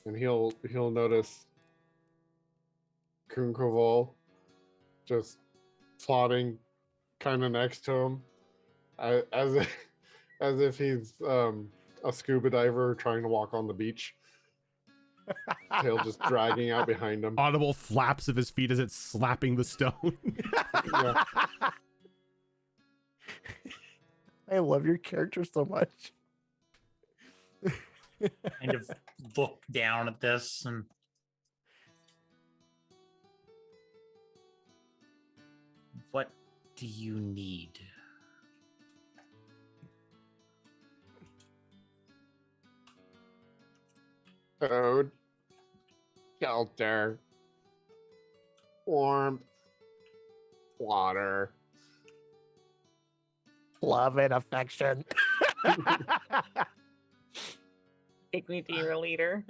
and he'll notice Kunkoval just plotting kind of next to him, as if he's a scuba diver trying to walk on the beach. Tail just dragging out behind him. Audible flaps of his feet as it's slapping the stone. Yeah. I love your character so much. Kind of look down at this and what do you need? Food, shelter, warmth, water, Love and affection. Take me to your leader.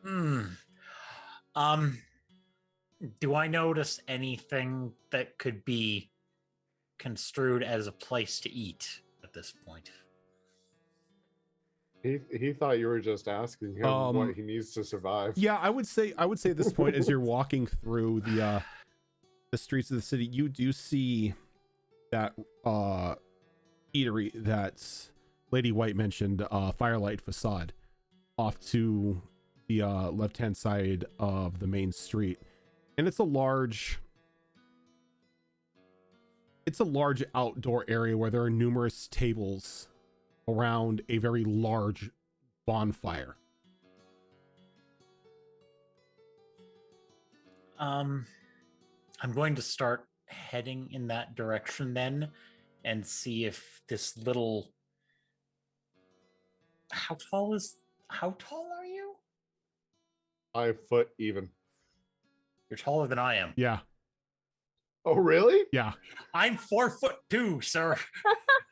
Do I notice anything that could be construed as a place to eat at this point? He thought you were just asking him what he needs to survive. Yeah, I would say at this point, as you're walking through the streets of the city, you do see that eatery that Lady White mentioned, Firelight Facade, off to the left-hand side of the main street. And it's a large outdoor area where there are numerous tables around a very large bonfire. I'm going to start heading in that direction then and see if this little... How tall are you? 5 foot even. You're taller than I am. Yeah. Oh, really? Yeah. I'm 4'2", sir.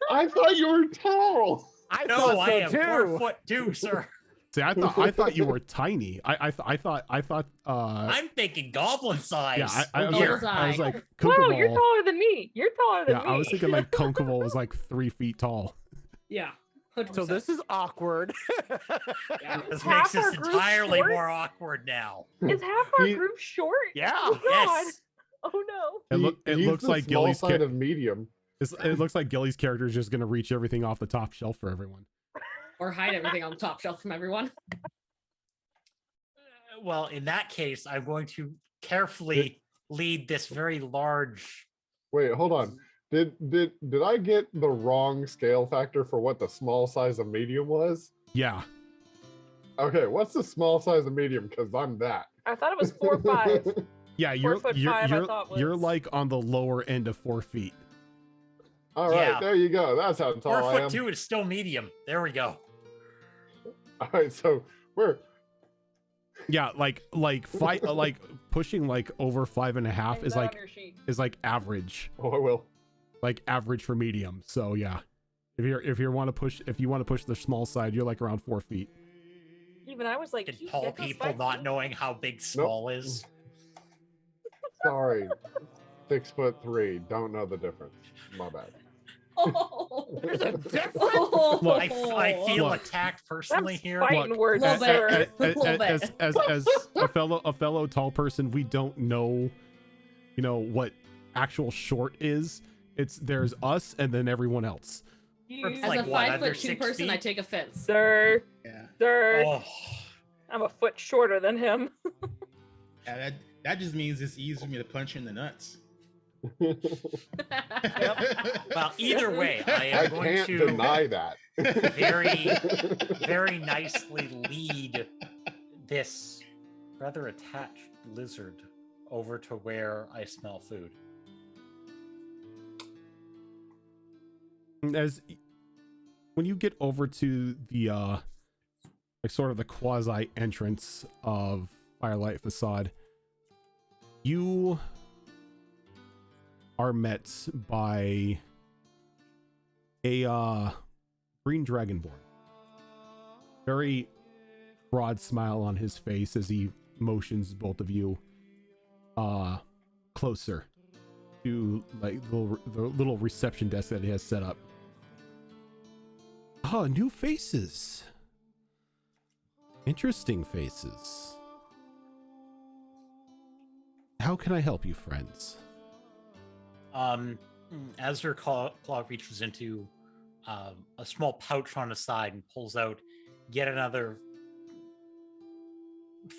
I thought you were tall. I No, thought I so am too. 4'2", sir. See, I thought you were tiny. I thought I'm thinking goblin size. yeah, I was Here. like, I was like Wow, you're Kokoval. taller than me. You're taller than Yeah, me. I was thinking like Kokoval was like 3 feet tall. Yeah. 100%. So this is awkward. Yeah. This half makes our this group entirely short? more awkward now. Is half our He- group short? Yeah. Oh God. Yes. Oh no. It He's looks the like small Gilly's side of medium. it looks like Gilly's character is just gonna reach everything off the top shelf for everyone. Or hide everything on the top shelf from everyone. Well, in that case, I'm going to carefully lead this very large. Wait, hold on. Did I get the wrong scale factor for what the small size of medium was? Yeah. Okay, what's the small size of medium? Because I'm that. I thought it was 4'5". Yeah, you're 4'5", I thought you're was. like on the lower end of 4 feet. All right, Yeah. there you go. That's how tall I am. 4'2" is still medium. There we go. All right, so we're Yeah, like fight like pushing like over 5.5 Hang is that like on your sheet. average. oh, I will. Like average for medium. So yeah. If you want to push the small side, you're like around 4 feet. Even I was like, And "You tall get those people 5 not feet?" knowing how big small is. Sorry. 6'3". Don't know the difference. My bad. Oh. There's a difference. Look, I feel Look. attacked personally I'm here. fighting Look, words, Little bit. sir. Little bit. as a fellow tall person, we don't know, what actual short is. There's us and then everyone else. You, It's As like a what, 5'2" under 6 person, I feet? take offense. sir, Yeah. sir. Oh, I'm a foot shorter than him. Yeah, that just means it's easy for me to punch you in the nuts. well, either way, I I am going can't to deny that. very, very nicely lead this rather attached lizard over to where I smell food. As when you get over to the like sort of the quasi entrance of Firelight Facade, you are met by a green dragonborn. Very broad smile on his face as he motions both of you closer to like the little reception desk that he has set up. Ah, new faces. Interesting faces. How can I help you, friends? As your claw reaches into a small pouch on the side and pulls out yet another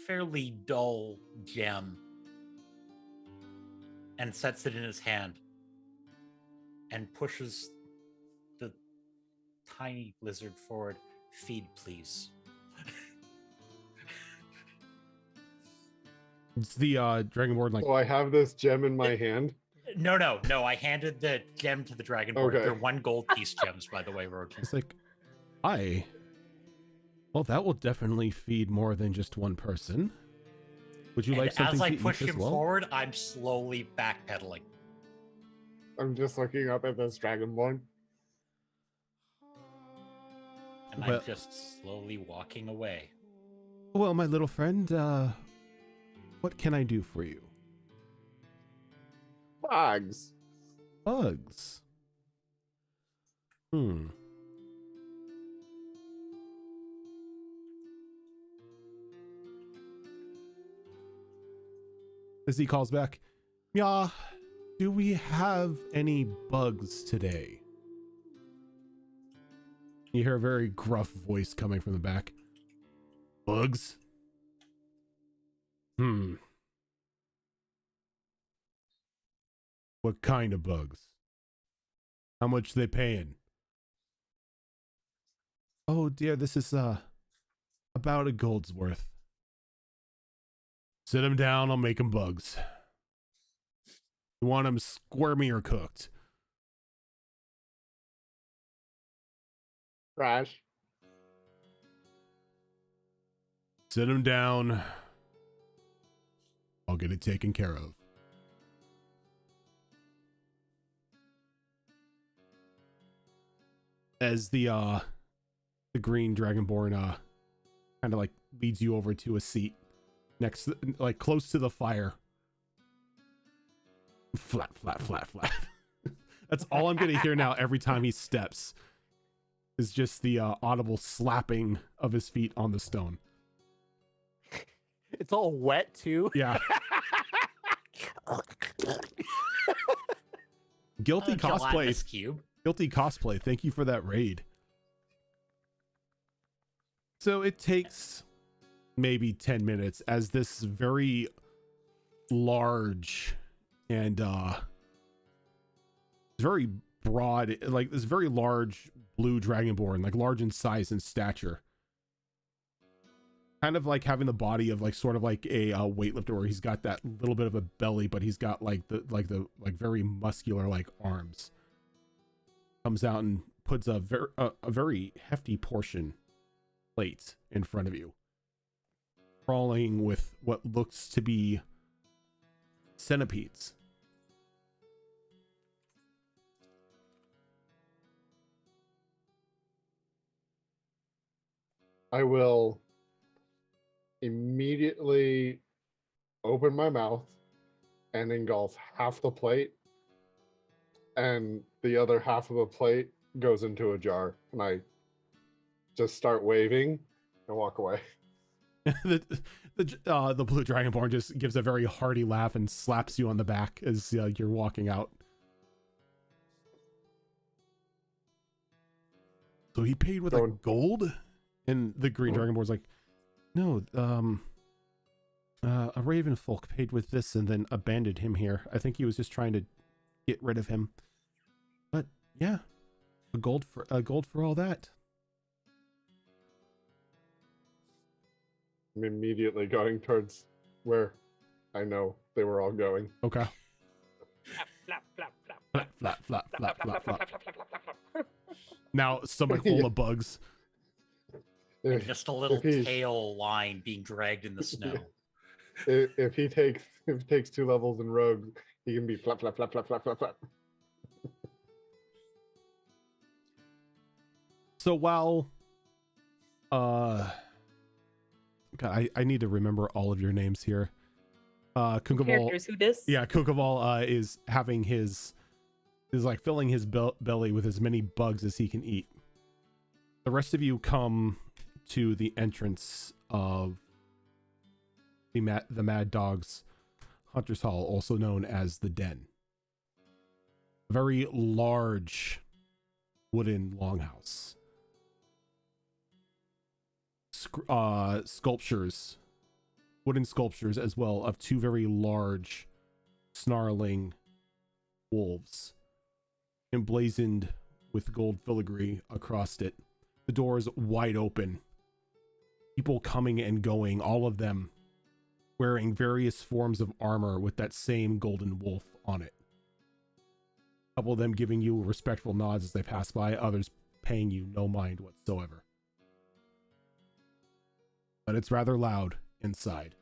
fairly dull gem and sets it in his hand and pushes the tiny lizard forward. Feed, please. It's the dragonborn like So I have this gem in my hand. No. I handed the gem to the dragonborn. Okay. They're 1 gold piece gems, by the way, Roach. it's like well, that will definitely feed more than just one person. Would you And like something as I to push eat as him well? forward, I'm slowly backpedaling. I'm just looking up at this dragonborn. And Well- I'm just slowly walking away. Well, my little friend, what can I do for you? Bugs. Bugs. As he calls back, yeah, do we have any bugs today? You hear a very gruff voice coming from the back. Bugs? What kind of bugs? How much they paying? Oh dear, this is about a gold's worth. Sit them down, I'll make them bugs. You want them squirmy or cooked? Crash. Sit them down. I'll get it taken care of. As the green dragonborn kind kind of like leads you over to a seat next to, like close to the fire. Flat, flat, flat, flat. That's all I'm gonna hear now every time he steps, is just the audible slapping of his feet on the stone. It's all wet too. Yeah. Guilty cosplay. Gelatinous cube. Guilty cosplay. Thank you for that raid. So it takes maybe 10 minutes as this very large and very broad, like this very large blue dragonborn, like large in size and stature, kind of like having the body of like sort of like a weightlifter, where he's got that little bit of a belly, but he's got like the very muscular like arms. Comes out and puts a very hefty portion plate in front of you, crawling with what looks to be centipedes. I will immediately open my mouth and engulf half the plate, and the other half of the plate goes into a jar, and I just start waving and walk away. the blue dragonborn just gives a very hearty laugh and slaps you on the back as you're walking out. So he paid with like gold? And the green dragonborn's like, no, a raven folk paid with this and then abandoned him here. I think he was just trying to get rid of him. But yeah, a gold for all that. I'm immediately going towards where I know they were all going. Okay. Flap, flap, flap, Flap, flap, flap, flap, flap, flap. flap, flap, flap, flap, flap. Now stomach full of bugs. And just a little tail line being dragged in the snow. If he takes 2 levels in rogue, he can be flap, flap, flap, flap, flap, flap, flap. So while God, I need to remember all of your names here. Kunkaval, Characters who dis? yeah, Kunkaval is having is like filling his belly with as many bugs as he can eat. The rest of you come to the entrance of the Mad Dog's Hunter's Hall, also known as the Den. A very large wooden longhouse. Sculptures, wooden sculptures as well, of 2 very large snarling wolves, emblazoned with gold filigree across it. The doors wide open. People coming and going, all of them wearing various forms of armor with that same golden wolf on it. A couple of them giving you respectful nods as they pass by, others paying you no mind whatsoever. But it's rather loud inside.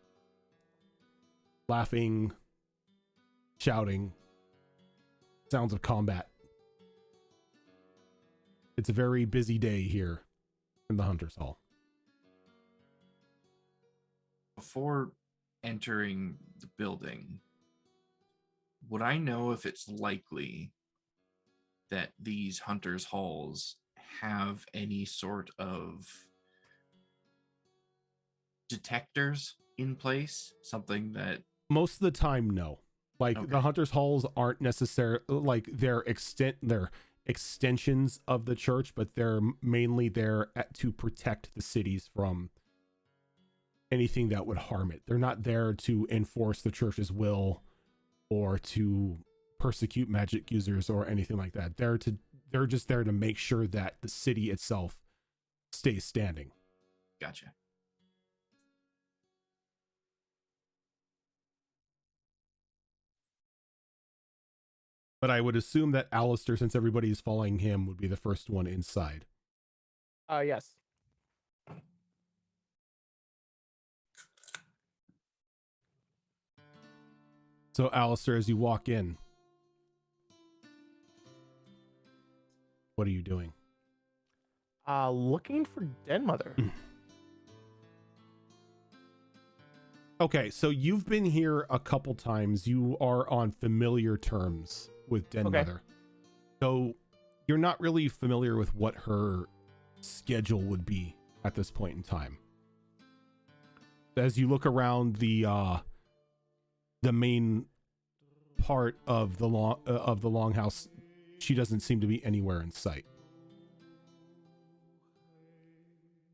Laughing, shouting, sounds of combat. It's a very busy day here in the Hunter's Hall. Before entering the building, would I know if it's likely that these Hunter's Halls have any sort of detectors in place? Something that Most of the time, no. Like Okay. the Hunter's Halls aren't necessarily like they're extensions of the church, but they're mainly there to protect the cities from anything that would harm it. They're not there to enforce the church's will or to persecute magic users or anything like that. They're just there to make sure that the city itself stays standing. gotcha. But I would assume that Alistair, since everybody's following him, would be the first one inside. Yes. So Alistair, as you walk in, what are you doing? Looking for Den Mother. Okay, so you've been here a couple times. You are on familiar terms with Den Okay. Mother. So you're not really familiar with what her schedule would be at this point in time. As you look around the main part of the longhouse, she doesn't seem to be anywhere in sight.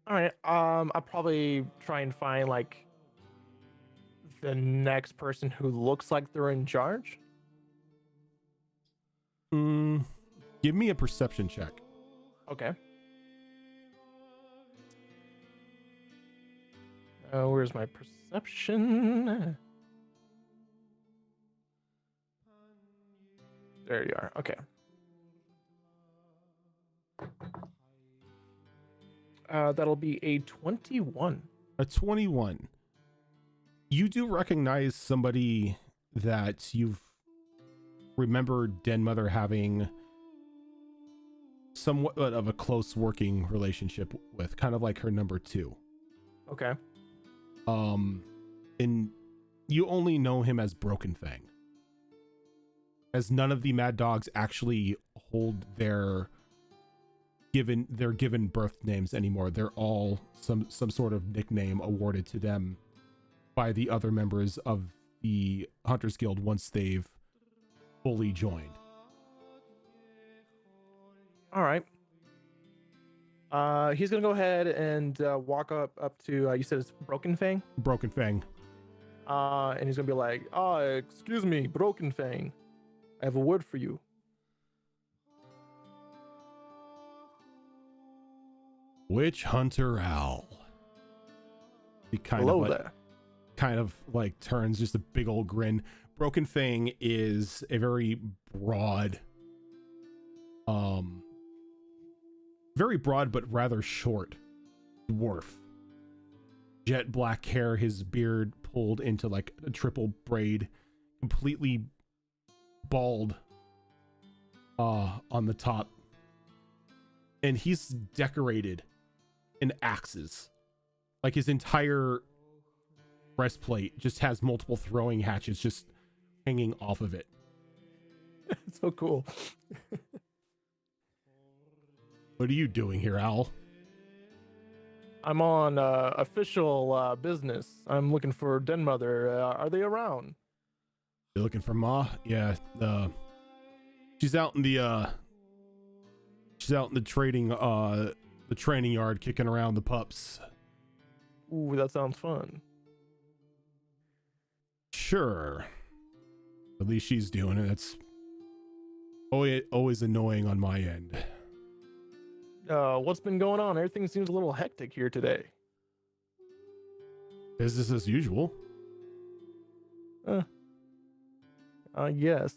All right. I'll probably try and find like the next person who looks like they're in charge. Give me a perception check. Okay. Where's my perception? There you are. Okay. That'll be a 21. A 21. You do recognize somebody that you've remembered Den Mother having somewhat of a close working relationship with, kind of like her number 2. Okay. And you only know him as Broken Fang, as none of the Mad Dogs actually hold their given birth names anymore. They're all some sort of nickname awarded to them by the other members of the Hunters Guild once they've fully joined. All right. He's gonna go ahead and walk up to you said it's Broken Fang. Broken Fang. And he's gonna be like, excuse me, Broken Fang, I have a word for you. Witch Hunter Owl. He kind Hello of like, there. kind of like turns, just a big old grin. Broken Fang is a very broad but rather short dwarf. Jet black hair, his beard pulled into like a triple braid, completely bald on the top. And he's decorated in axes. Like his entire breastplate just has multiple throwing hatchets just hanging off of it. So cool. What are you doing here, Owl? I'm on official business. I'm looking for Den Mother. Are they around? You looking for Ma? Yeah, she's out in the training yard kicking around the pups. Ooh, that sounds fun. Sure. At least she's doing it. That's always annoying on my end. What's been going on? Everything seems a little hectic here today. Business as usual. Yes.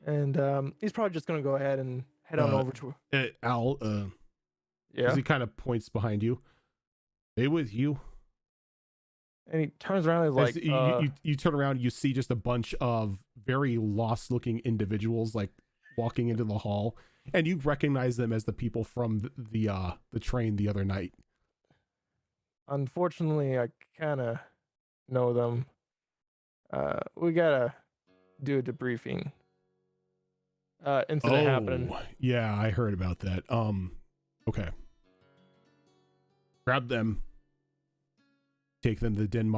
And he's probably just gonna go ahead and head on over to Al, yeah. as he kind of points behind you. They with you? And he turns around and is As like, you turn around, you see just a bunch of very lost looking individuals like walking into the hall, and you recognize them as the people from the train the other night. unfortunately, I kind of know them. We gotta do a debriefing. Incident happened. Yeah, I heard about that. Okay. Grab them. Take them to Den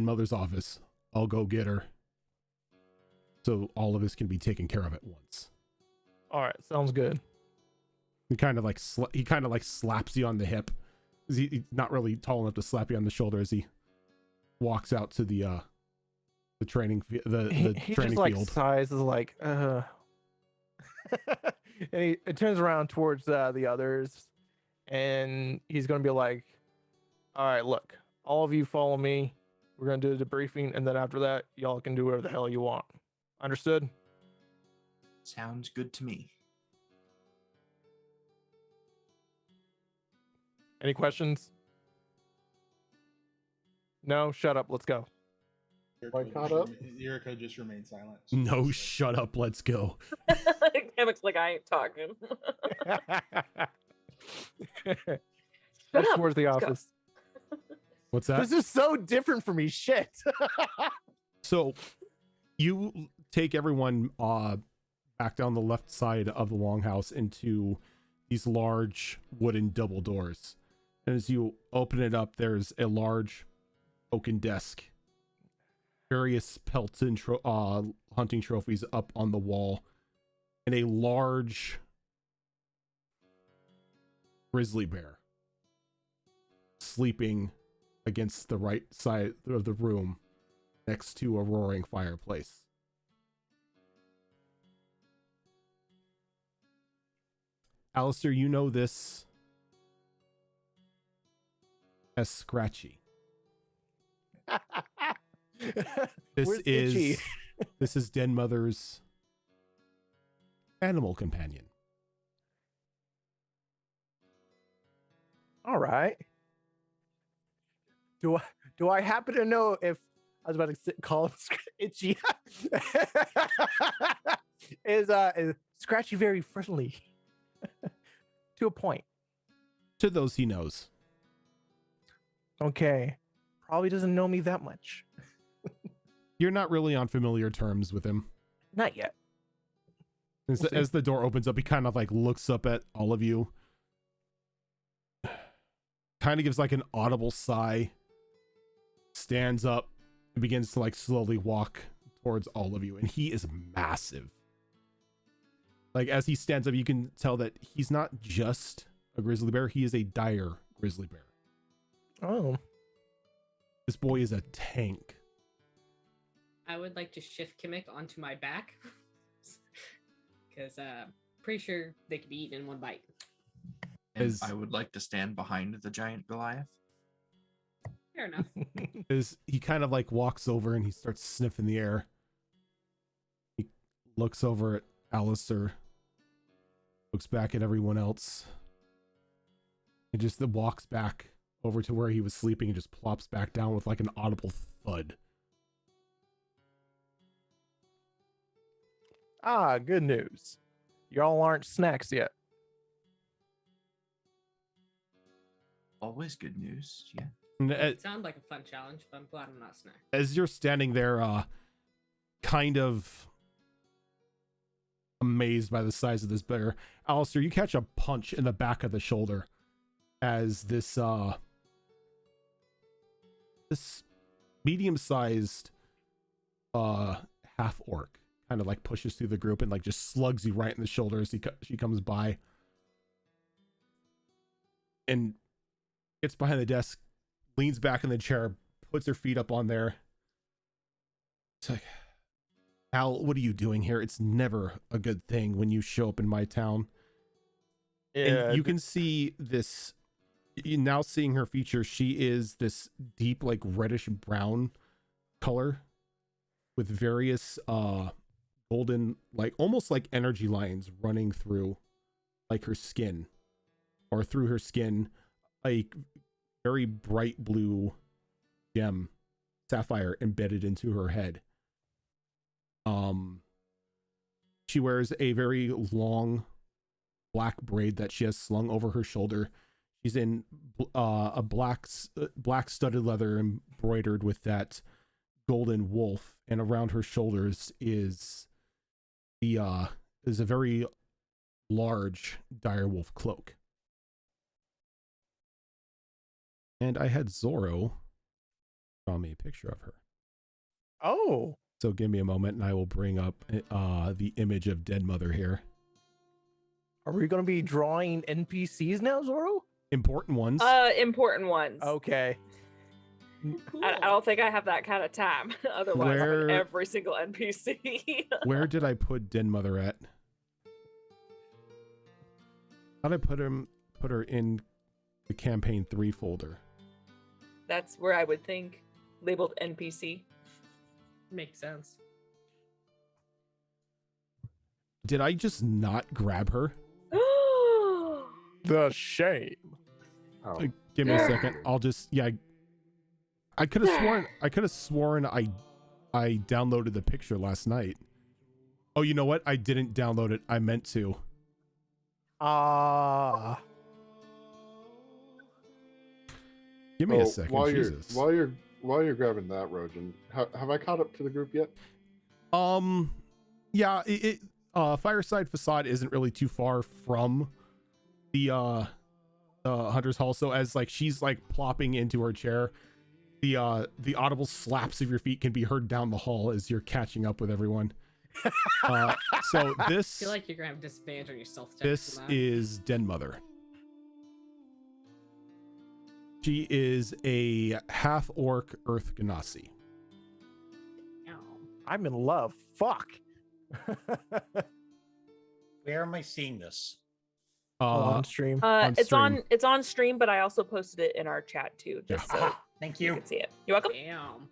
Mother's office. I'll go get her. So all of this can be taken care of at once. All right, sounds good. He kind of like slaps you on the hip. He's not really tall enough to slap you on the shoulder as he walks out to the training He training just like field. sighs, is like, and he turns around towards the others, and he's gonna be like, all right, look, all of you follow me. We're gonna do a debriefing, and then after that, y'all can do whatever the hell you want. Understood? Sounds good to me. Any questions? No? Shut up. Let's go. Yuriko just remained silent. No, shut up. Let's go. Hammock's like, I ain't talking. Head towards the Let's go. office. What's that? This is so different for me. Shit. So you take everyone back down the left side of the longhouse into these large wooden double doors. And as you open it up, there's a large oaken desk, various pelts and hunting trophies up on the wall, and a large grizzly bear sleeping against the right side of the room next to a roaring fireplace. Alistair, you know this as Scratchy. This Where's is Itchy? this is Den Mother's animal companion. All right. Do I happen to know if I was about to call him Itchy? Is Scratchy very friendly? To a point. To those he knows. Okay. Probably doesn't know me that much. You're not really on familiar terms with him. Not yet. As the door opens up, he kind of like looks up at all of you. Kind of gives like an audible sigh. Stands up and begins to like slowly walk towards all of you. And he is massive. Like as he stands up, you can tell that he's not just a grizzly bear. He is a dire grizzly bear. Oh. This boy is a tank. I would like to shift Kimmick onto my back. Because pretty sure they could be eaten in one bite. And I would like to stand behind the giant Goliath. Fair enough. Is he kind of like walks over and he starts sniffing the air. He looks over at Alistair, looks back at everyone else, and just walks back over to where he was sleeping and just plops back down with like an audible thud. Ah, good news. Y'all aren't snacks yet. Always good news, yeah. And It sounds like a fun challenge, but I'm glad I'm not snack. as you're standing there, kind of amazed by the size of this bear, Alistair, you catch a punch in the back of the shoulder as this medium-sized half orc kind of like pushes through the group and like just slugs you right in the shoulder as she comes by and gets behind the desk, leans back in the chair, puts her feet up on there. It's like, Al, what are you doing here? It's never a good thing when you show up in my town. Yeah, And you can see this, you now seeing her features, she is this deep, like reddish brown color with various golden, like almost like energy lines running through like her skin, or through her skin, a very bright blue gem, sapphire, embedded into her head. She wears a very long black braid that she has slung over her shoulder. She's in a black studded leather embroidered with that golden wolf, and around her shoulders is a very large direwolf cloak. And I had Zorro draw me a picture of her. Oh. So give me a moment and I will bring up the image of Dead Mother here. Are we going to be drawing NPCs now, Zorro? Important ones. Important ones. Okay. Cool. I don't think I have that kind of time. Otherwise, Where- I'm in every single NPC. Where did I put Den Mother at? How did I put her in the campaign 3 folder? That's where I would think labeled NPC. Makes sense. Did I just not grab her? The shame. Oh. Give me a second. I'll just I could have sworn I downloaded the picture last night. Oh, you know what? I didn't download it. I meant to. Give me a So second. While Jesus. you're grabbing that, Rojan, have I caught up to the group yet? Yeah, Fireside Facade isn't really too far from the Hunter's Hall. So as like she's like plopping into her chair, the audible slaps of your feet can be heard down the hall as you're catching up with everyone. So I this feel like you're gonna have disadvantage on your stealth check. this is Den Mother. She is a half orc Earth Ganassi. I'm in love. Fuck. Where am I seeing this? On stream. It's stream. on stream, but I also posted it in our chat too, just so Aha, thank you you. can see it. You're welcome. Damn.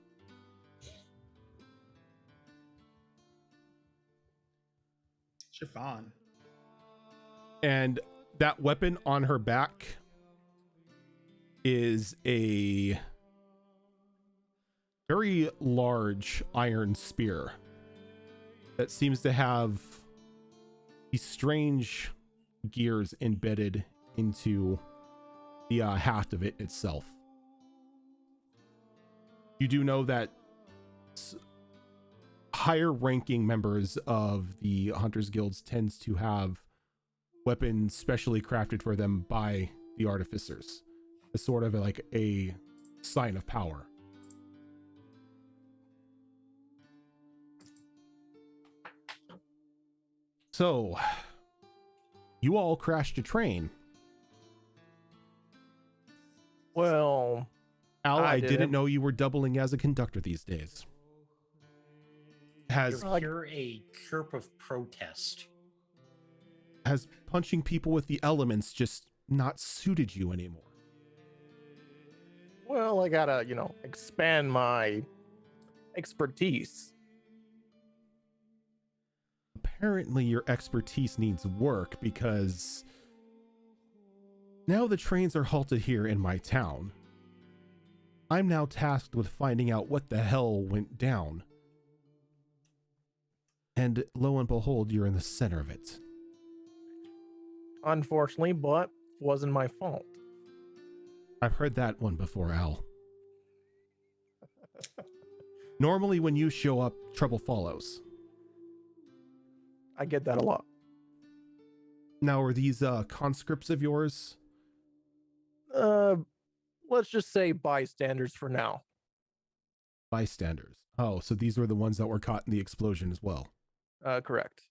Chiffon. And that weapon on her back is a very large iron spear that seems to have these strange gears embedded into the haft of it itself. You do know that higher ranking members of the Hunters Guilds tends to have weapons specially crafted for them by the artificers. It's sort of like a sign of power. So, you all crashed a train. Well, Al, I didn't didn't. know you were doubling as a conductor these days. Has You're a chirp of protest. has punching people with the elements just not suited you anymore? Well, I gotta, expand my expertise. Apparently your expertise needs work, because now the trains are halted here in my town. I'm now tasked with finding out what the hell went down. And lo and behold, you're in the center of it. Unfortunately, but wasn't my fault. I've heard that one before, Al. Normally when you show up, trouble follows. I get that a lot. Now, are these conscripts of yours? Let's just say bystanders for now. Bystanders. Oh, so these were the ones that were caught in the explosion as well. Correct.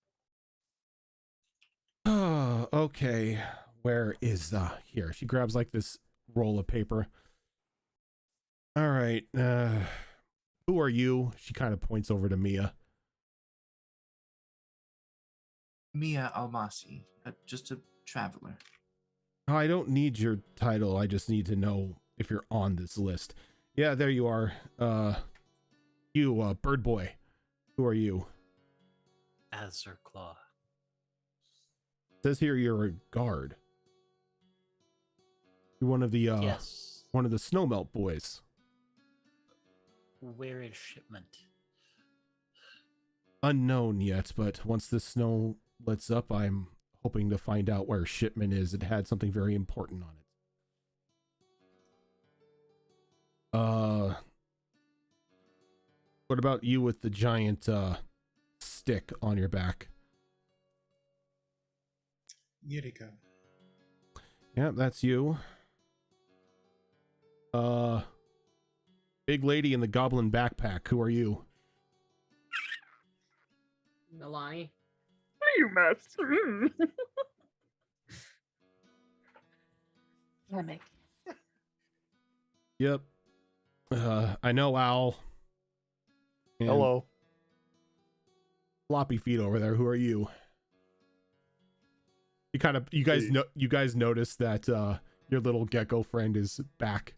Okay. Where is here? She grabs like this roll of paper. All right. Who are you? She kind of points over to Mia. Mia Almasi, just a traveler. I don't need your title. I just need to know if you're on this list. Yeah, there you are. You, bird boy. Who are you? Azurclaw. It says here you're a guard. You're one of the Yes. one of the snowmelt boys. Where is shipment? Unknown yet, but once the snow lets up, I'm hoping to find out where shipment is. It had something very important on it. What about you with the giant stick on your back? Yuriko. Yeah, that's you. Big lady in the goblin backpack. Who are you? Milani. You mess. Mimic. Yep. I know Al. And Hello. floppy feet over there. Who are you? You guys notice that your little gecko friend is back.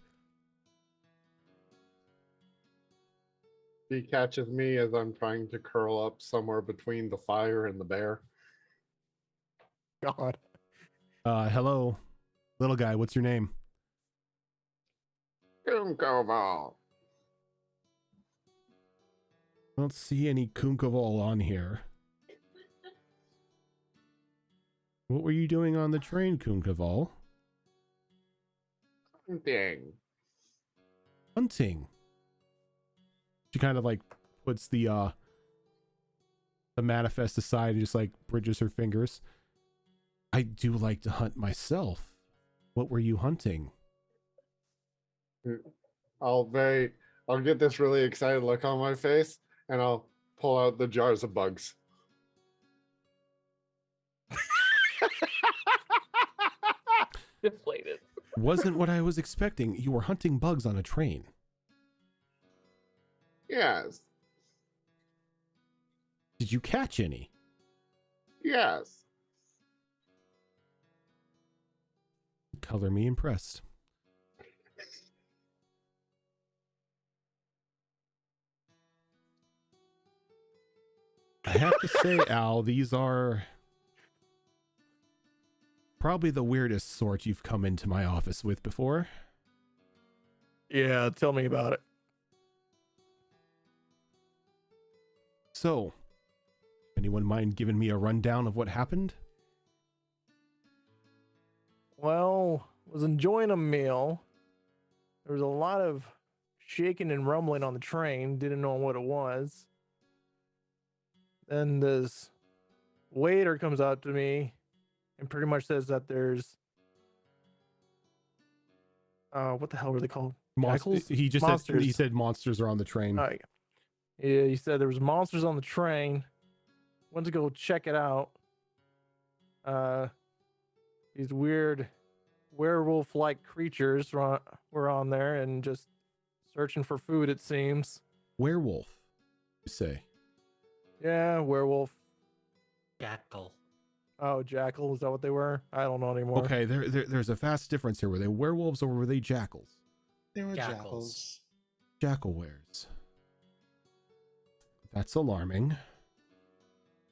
He catches me as I'm trying to curl up somewhere between the fire and the bear. God. Hello, little guy. What's your name? Kunkoval. I don't see any Kunkoval on here. What were you doing on the train, Kunkoval? Hunting. hunting. She kind of like puts the manifest aside and just like bridges her fingers. I do like to hunt myself. What were you hunting? I'll get this really excited look on my face, and I'll pull out the jars of bugs. Deflated. Wasn't what I was expecting. You were hunting bugs on a train. Yes. Did you catch any? Yes. Color me impressed. I have to say, Al, these are probably the weirdest sort you've come into my office with before. Yeah, tell me about it. So, anyone mind giving me a rundown of what happened? Well, was enjoying a meal. There was a lot of shaking and rumbling on the train. Didn't know what it was. Then this waiter comes out to me and pretty much says that there's what the hell were they called? Jackals? He just Monsters. he said monsters are on the train. Yeah, he said there was monsters on the train. Went to go check it out. These weird werewolf-like creatures were on there and just searching for food, it seems. Werewolf, you say? Yeah, werewolf. Jackal. Oh, jackal. Is that what they were? I don't know anymore. Okay, there's a vast difference here. Were they werewolves or were they jackals? They were Jackals. Jackal wares. That's alarming.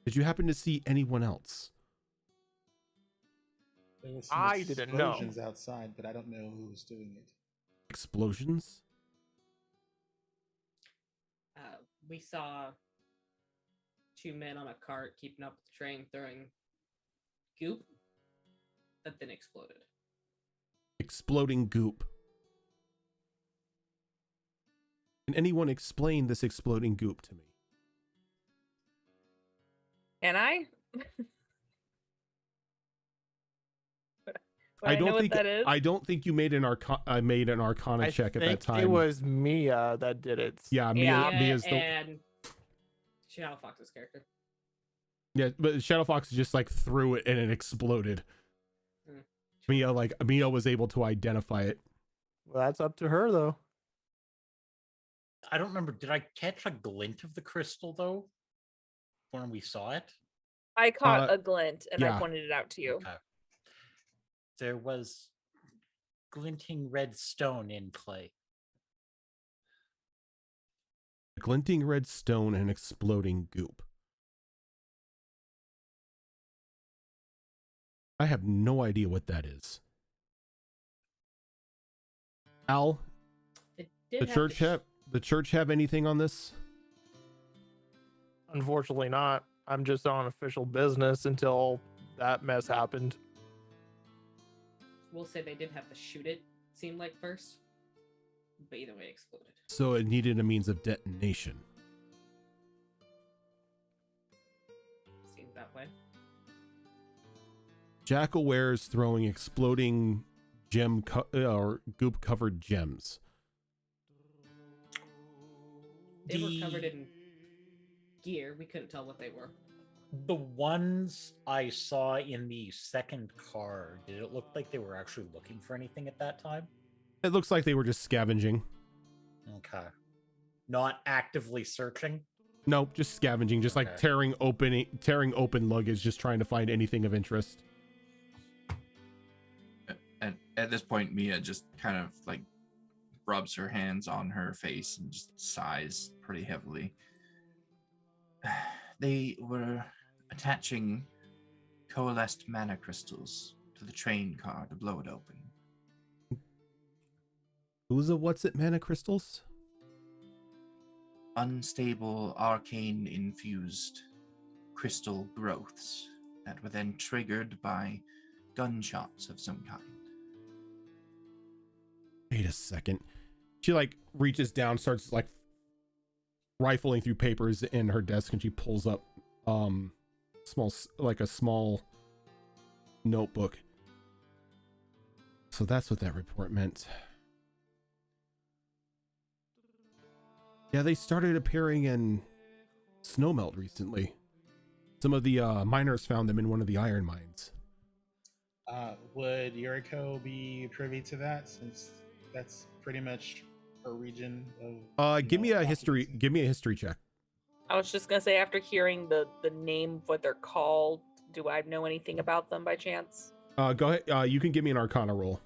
Did you happen to see anyone else? There was some I didn't know. explosions outside, but I don't know who was doing it. Explosions? We saw two men on a cart keeping up with the train throwing goop that then exploded. Exploding goop. Can anyone explain this exploding goop to me? Can I? I don't know what think that is? I don't think you made an arcana I check at think that time. it was Mia that did it. Yeah, Yeah. Mia's the and Shadow Fox's character. yeah, but Shadow Fox just like threw it and it exploded. Hmm. Mia was able to identify it. Well, that's up to her though. I don't remember. Did I catch a glint of the crystal though when we saw it? I caught a glint and yeah. I pointed it out to you. Okay. There was glinting red stone in play. Glinting red stone and exploding goop. I have no idea what that is. Al, It did the have church to the church have anything on this? Unfortunately not. I'm just on official business until that mess happened. We'll say they did have to shoot it, seemed like first. But either way, it exploded. So it needed a means of detonation. Seemed that way. Jackal wears throwing exploding or goop covered gems. They were covered in gear. We couldn't tell what they were. The ones I saw in the second car, did it look like they were actually looking for anything at that time? It looks like they were just scavenging. Okay. Not actively searching? Nope, just scavenging, just like Okay. tearing open luggage, just trying to find anything of interest. And at this point, Mia just kind of like rubs her hands on her face and just sighs pretty heavily. They were attaching coalesced mana crystals to the train car to blow it open. What's it, mana crystals? Unstable, arcane infused crystal growths that were then triggered by gunshots of some kind. Wait a second. She like reaches down, starts like rifling through papers in her desk, and she pulls up a small notebook. So that's what that report meant. Yeah, they started appearing in snowmelt recently. Some of the miners found them in one of the iron mines. Would Yuriko be privy to that, since that's pretty much her region of? Give me a history. occupancy? Give me a history check. I was just gonna say, after hearing the name of what they're called, do I know anything about them by chance? Go ahead. You can give me an Arcana roll.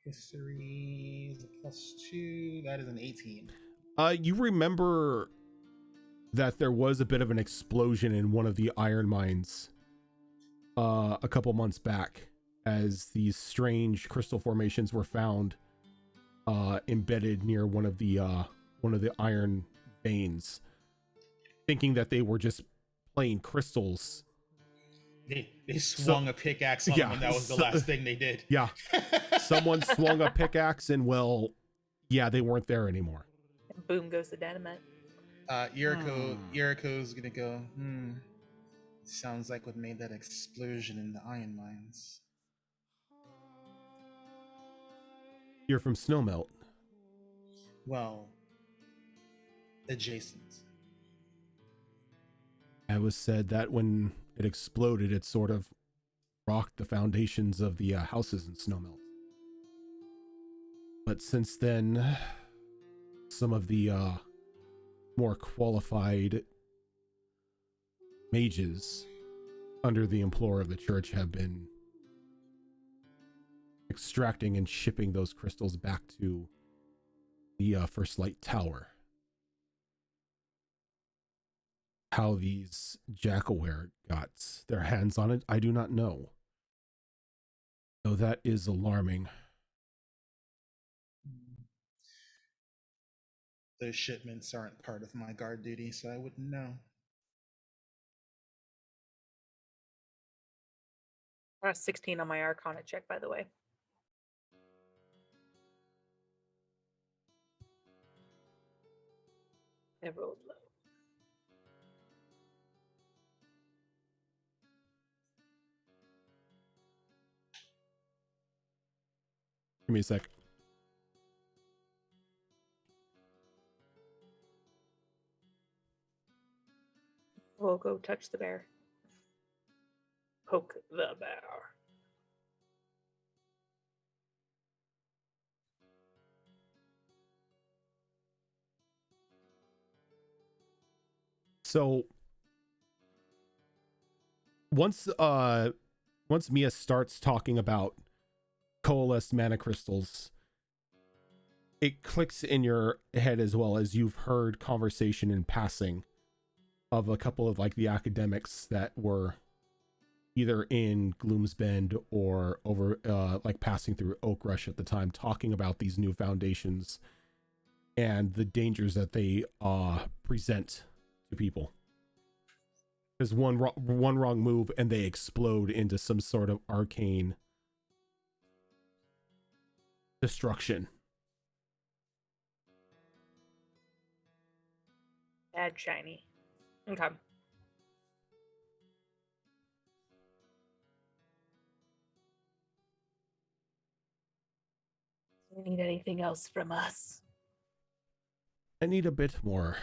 History is a +2. That is an 18. You remember that there was a bit of an explosion in one of the iron mines a couple months back, as these strange crystal formations were found embedded near one of the iron veins, thinking that they were just plain crystals. They swung a pickaxe on them, and that was the last thing they did. Yeah. Someone swung a pickaxe, and well, yeah, they weren't there anymore. And boom goes the dynamite. Yuriko's gonna go, sounds like what made that explosion in the iron mines. You're from Snowmelt. Well, adjacent. It was said that when it exploded, it sort of rocked the foundations of the houses in Snowmelt. But since then, some of the more qualified mages under the implore of the church have been extracting and shipping those crystals back to the First Light Tower. How these Jackalware got their hands on it, I do not know. Though that is alarming. Those shipments aren't part of my guard duty, so I wouldn't know. I got 16 on my Arcana check, by the way. I rolled low. Give me a sec. We'll go touch the bear. Poke the bear. So once Mia starts talking about coalesced mana crystals, it clicks in your head, as well as you've heard conversation in passing of a couple of like the academics that were either in Gloomsbend or over like passing through Oak Rush at the time, talking about these new foundations and the dangers that they present to people. There's one wrong move and they explode into some sort of arcane destruction. Bad shiny. Okay. Do you need anything else from us? I need a bit more.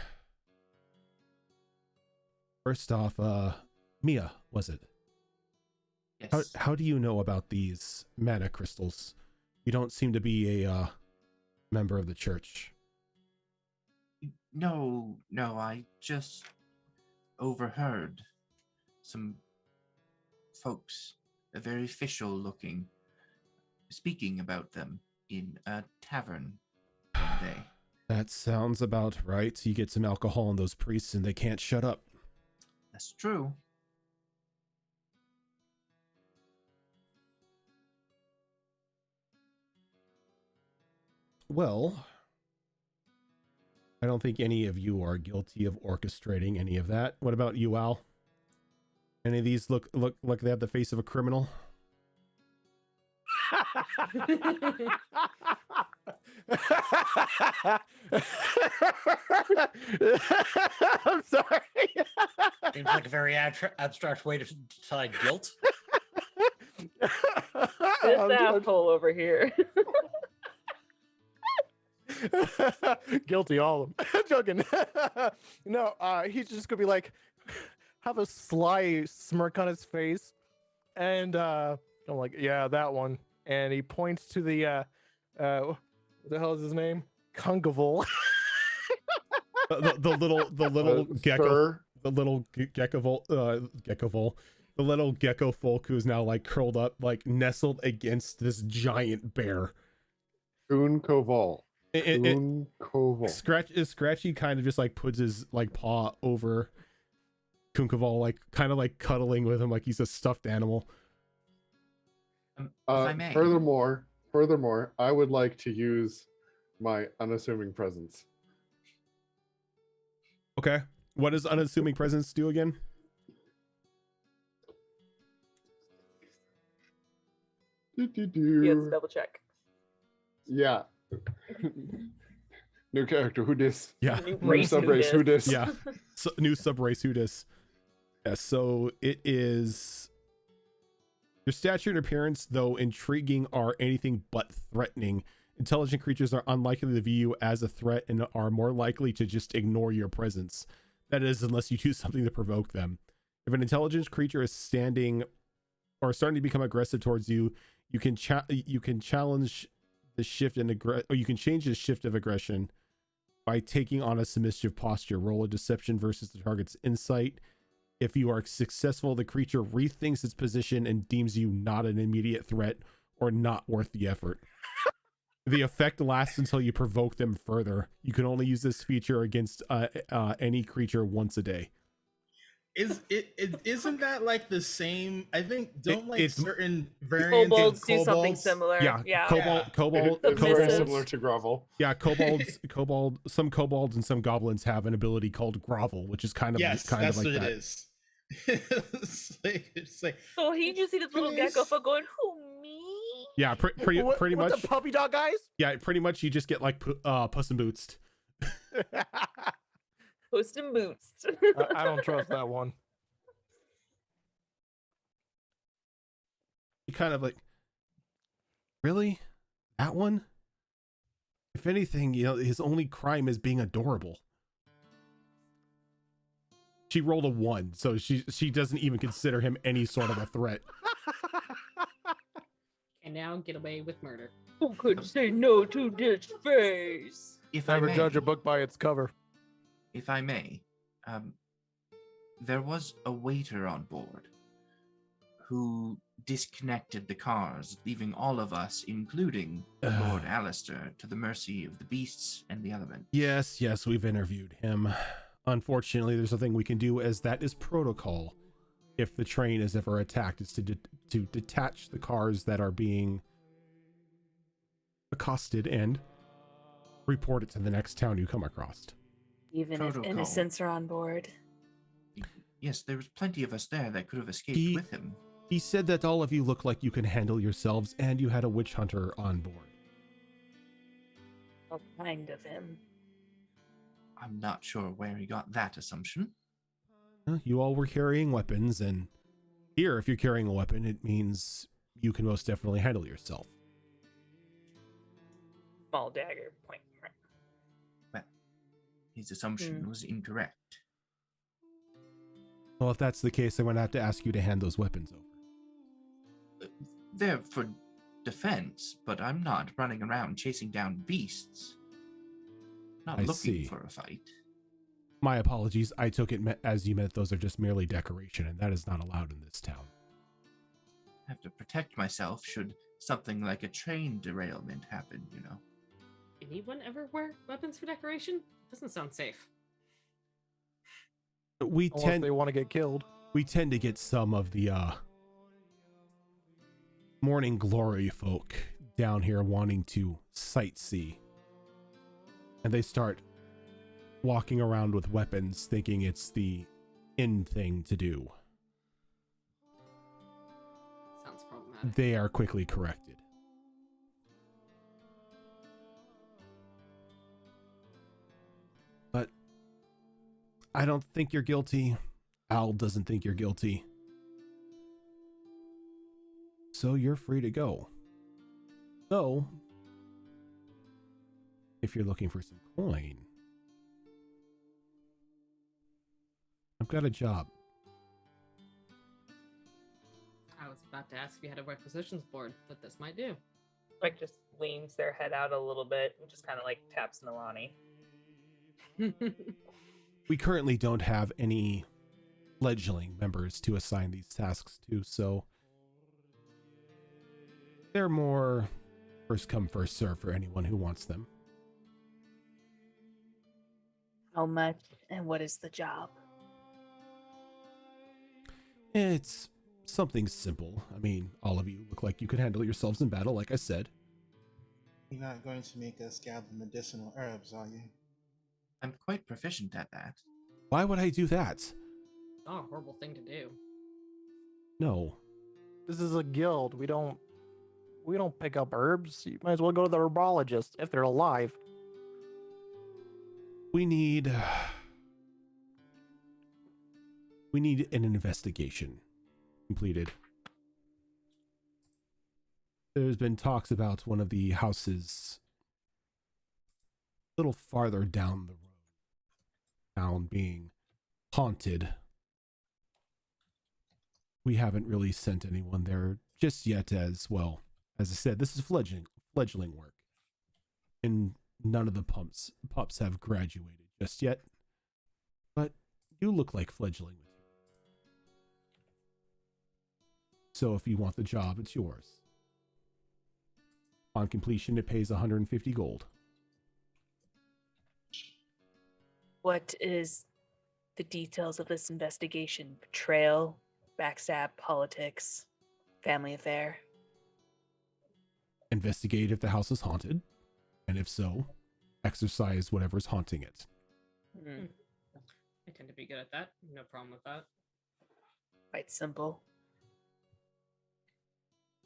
First off, Mia, was it? Yes. How do you know about these mana crystals? You don't seem to be a member of the church. No, I just overheard some folks, very official looking, speaking about them in a tavern one day. That sounds about right. You get some alcohol in those priests and they can't shut up. That's true. Well, I don't think any of you are guilty of orchestrating any of that. What about you, Al? Any of these look like they have the face of a criminal? I'm sorry. Seems like a very abstract way to decide guilt. This I'm asshole over here. guilty, all of them. Joking. No, he's just gonna be like, have a sly smirk on his face, and I'm like, yeah, that one. And he points to the what the hell is his name? Kungavol. the little gecko, Sir, the little gecko the little gecko folk who's now like curled up, like nestled against this giant bear. Kuhn Koval. It- Kuhn Koval. Scratchy kind of just like puts his like paw over Kunkaval, like kind of like cuddling with him like he's a stuffed animal. If I may. Furthermore, I would like to use my unassuming presence. Okay, what does unassuming presence do again? He has to Do-do-do. double check. Yeah. New character, who dis? Yeah, New New race who subrace, who dis. dis? yeah. So, new subrace who dis. Yeah, so it is your stature and appearance, though intriguing, are anything but threatening. Intelligent creatures are unlikely to view you as a threat and are more likely to just ignore your presence. That is, unless you do something to provoke them. If an intelligent creature is standing or starting to become aggressive towards you, you can challenge the shift and or you can change the shift of aggression by taking on a submissive posture. Roll a deception versus the target's insight. If you are successful, the creature rethinks its position and deems you not an immediate threat or not worth the effort. The effect lasts until you provoke them further. You can only use this feature against any creature once a day. Isn't that like the same? I think don't like it's- certain variants Kobolds of do something kobolds? similar. Yeah, Yeah. kobold, It's very Submissive. similar to Grovel. yeah, some kobolds and some goblins have an ability called grovel, which is kind of Yes, kind that's of like what that. it is. it's like So he just see this little Please. gecko foot going, who, me? Yeah, pretty What- much. with the puppy dog guys. Yeah, pretty much. You just get like Puss in Boots. Puss in Boots. I don't trust that one. You kind of like, really, that one? If anything, his only crime is being adorable. She rolled a 1, so she doesn't even consider him any sort of a threat. And now get away with murder. Who could say no to this face? If I Never may, judge a book by its cover. if I may, there was a waiter on board who disconnected the cars, leaving all of us, including Lord Alistair, to the mercy of the beasts and the elements. Yes, we've interviewed him. Unfortunately, there's nothing we can do, as that is protocol. If the train is ever attacked, is to detach the cars that are being accosted and report it to the next town you come across. Even Protocol. if innocents are on board. Yes, there was plenty of us there that could have escaped He- with him. He said that all of you look like you can handle yourselves, and you had a witch hunter on board. How kind of him. I'm not sure where he got that assumption. You all were carrying weapons, and here, if you're carrying a weapon, it means you can most definitely handle yourself. Small dagger. Point. Well, his assumption was incorrect. Well, if that's the case, I'm going to have to ask you to hand those weapons over. They're for defense, but I'm not running around chasing down beasts. Not I looking see. for a fight. My apologies. I took it as you meant those are just merely decoration, and that is not allowed in this town. I have to protect myself should something like a train derailment happen, you know. Anyone ever wear weapons for decoration? Doesn't sound safe. We Unless tend they want to get killed. to get some of the morning glory folk down here wanting to sightsee, and they start walking around with weapons thinking it's the in thing to do. Sounds problematic. They are quickly corrected. I don't think you're guilty. Al doesn't think you're guilty. So you're free to go. So, if you're looking for some coin, I've got a job. I was about to ask if you had a requisitions board, but this might do. Like just leans their head out a little bit and just kind of like taps Nilani. We currently don't have any fledgling members to assign these tasks to, so they're more first come, first serve for anyone who wants them. How much and what is the job? It's something simple. I mean, all of you look like you could handle yourselves in battle, like I said. You're not going to make us gather medicinal herbs, are you? I'm quite proficient at that. Why would I do that? Not a horrible thing to do. No. This is a guild. We don't pick up herbs. You might as well go to the herbologist if they're alive. We need an investigation completed. There's been talks about one of the houses a little farther down the road, town being haunted. We haven't really sent anyone there just yet, as well. As I said, this is fledgling work. And none of the pups have graduated just yet. But you look like fledgling material. So if you want the job, it's yours. On completion, it pays 150 gold. What is the details of this investigation? Betrayal, backstab, politics, family affair? Investigate if the house is haunted, and if so, exorcise whatever's haunting it. I tend to be good at that. No problem with that. Quite simple.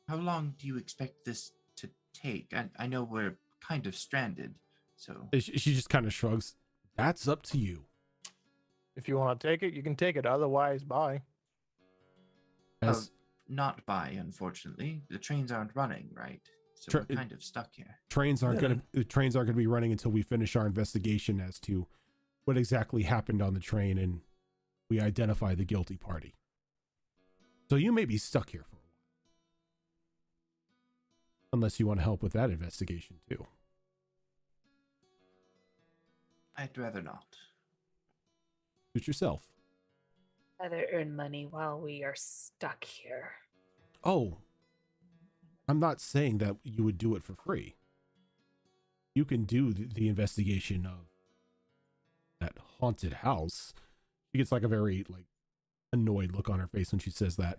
How long do you expect this to take? I know we're kind of stranded, so... She just kind of shrugs. That's up to you. If you want to take it, you can take it. Otherwise, bye. Not by, unfortunately. The trains aren't running, right? So we're kind of stuck here. Trains aren't gonna be running until we finish our investigation as to what exactly happened on the train and we identify the guilty party. So you may be stuck here for a while. Unless you want to help with that investigation too. I'd rather not. Suit yourself. Rather earn money while we are stuck here. Oh, I'm not saying that you would do it for free. You can do the investigation of that haunted house. She gets like a very annoyed look on her face when she says that.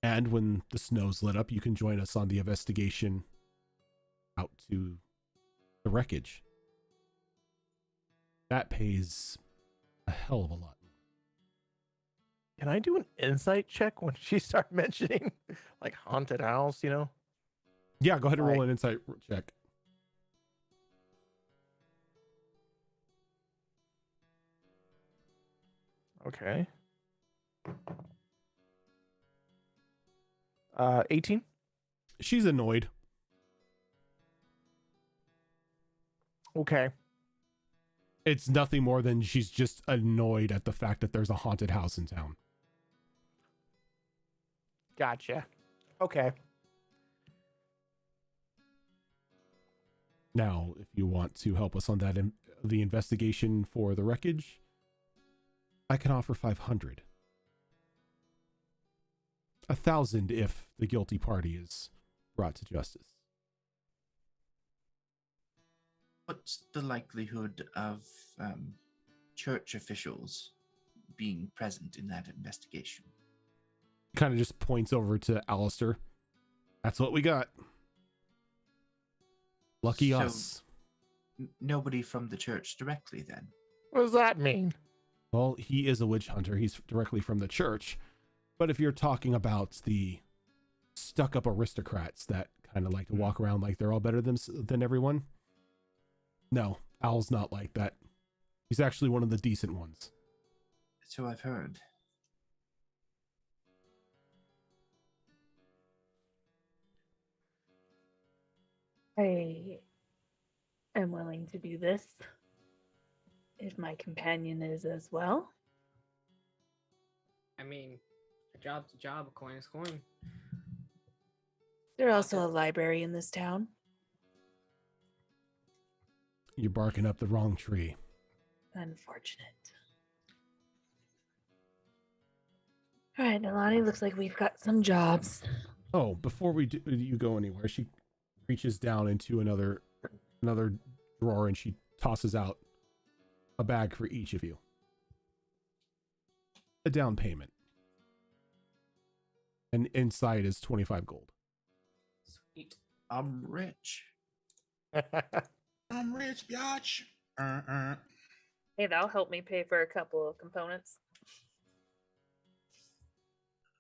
And when the snow's lit up, you can join us on the investigation out to the wreckage. That pays a hell of a lot. Can I do an insight check when she starts mentioning haunted house, Yeah, go ahead and roll an insight check. Okay. 18. She's annoyed. Okay. It's nothing more than she's just annoyed at the fact that there's a haunted house in town. Gotcha. Okay. Now, if you want to help us on that, the investigation for the wreckage, I can offer 500. 1,000 if the guilty party is brought to justice. What's the likelihood of church officials being present in that investigation? Kind of just points over to Alistair. That's what we got. Lucky So, us. Nobody from the church directly, then? What does that mean? Well, he is a witch hunter. He's directly from the church. But if you're talking about the stuck-up aristocrats that kind of like to walk around like they're all better than everyone, no, Al's not like that. He's actually one of the decent ones. That's who I've heard. I am willing to do this if my companion is as well. I mean, a job's a job, a coin is coin. There's also a library in this town. You're barking up the wrong tree. Unfortunate. All right, Nalani, looks like we've got some jobs. Oh, before you go anywhere, she reaches down into another drawer and she tosses out a bag for each of you. A down payment. And inside is 25 gold. Sweet. I'm rich. I'm rich, biatch. Hey, that'll help me pay for a couple of components.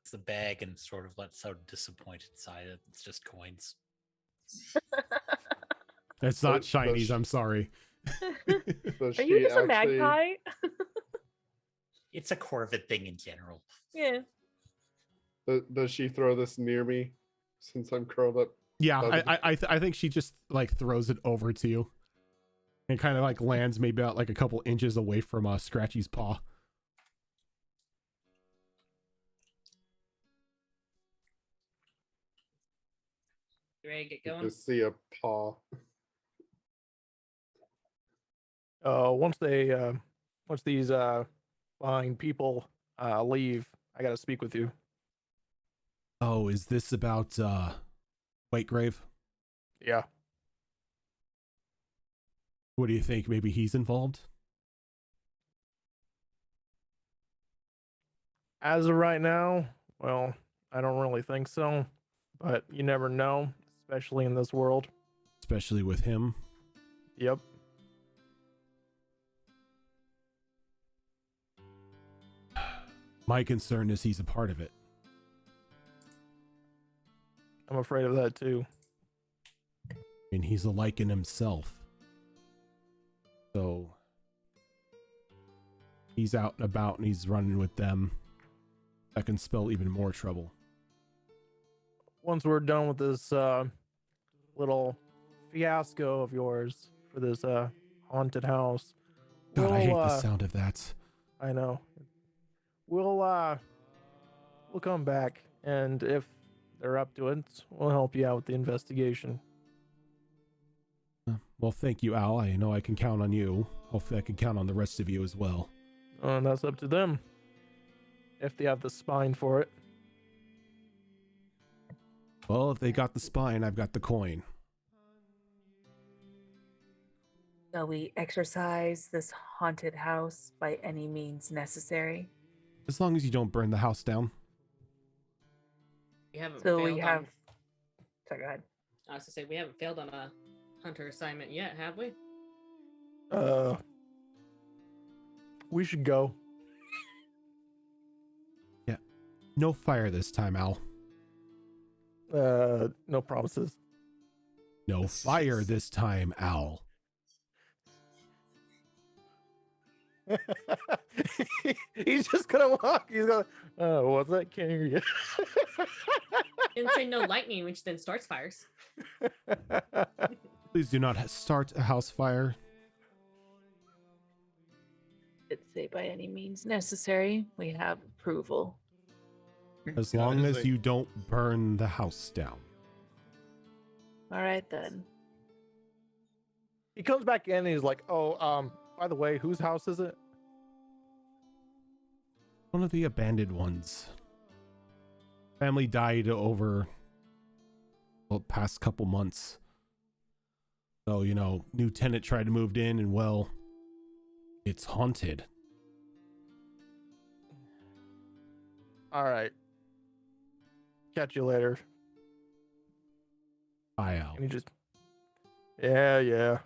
It's the bag and sort of lets out a disappointed sigh that it's just coins. It's not Does shinies, she- I'm sorry. Does Are you she just a actually- magpie? It's a Corvid thing in general. Yeah. Does she throw this near me since I'm curled up? Yeah, Does I think she just like throws it over to you. And kind of like lands maybe about like a couple inches away from Scratchy's paw. You ready to get You going? just see a paw. Once these fine people leave, I gotta speak with you. Oh, is this about Whitegrave? Yeah. What do you think? Maybe he's involved? As of right now, well, I don't really think so, but you never know, especially in this world. Especially with him. Yep. My concern is he's a part of it. I'm afraid of that too. And he's a Lycan himself. So he's out and about and he's running with them. That can spell even more trouble. Once we're done with this little fiasco of yours for this haunted house, God, I hate the we'll, sound of that. I know. We'll come back, and if they're up to it, we'll help you out with the investigation. Well, thank you, Al. I know I can count on you. Hopefully I can count on the rest of you as well. And that's up to them. If they have the spine for it. Well, if they got the spine, I've got the coin. Shall we exercise this haunted house by any means necessary? As long as you don't burn the house down. We haven't So failed we have. on, Sorry, go ahead. I was to say we haven't failed on a hunter assignment yet, have we? We should go. No fire this time, Al. No promises. No fire this time, Al. He's just gonna walk. He's gonna. Oh, what's that? Can't hear you. Didn't say no lightning, which then starts fires. Please do not start a house fire. It's say by any means necessary. We have approval. As long as you don't burn the house down. All right then. He comes back in and he's like, "Oh, by the way, whose house is it?" One of the abandoned ones. Family died over the past couple months. So, you know, new tenant tried to move in and well, it's haunted. All right. Catch you later. Bye, Al. And he just. Yeah.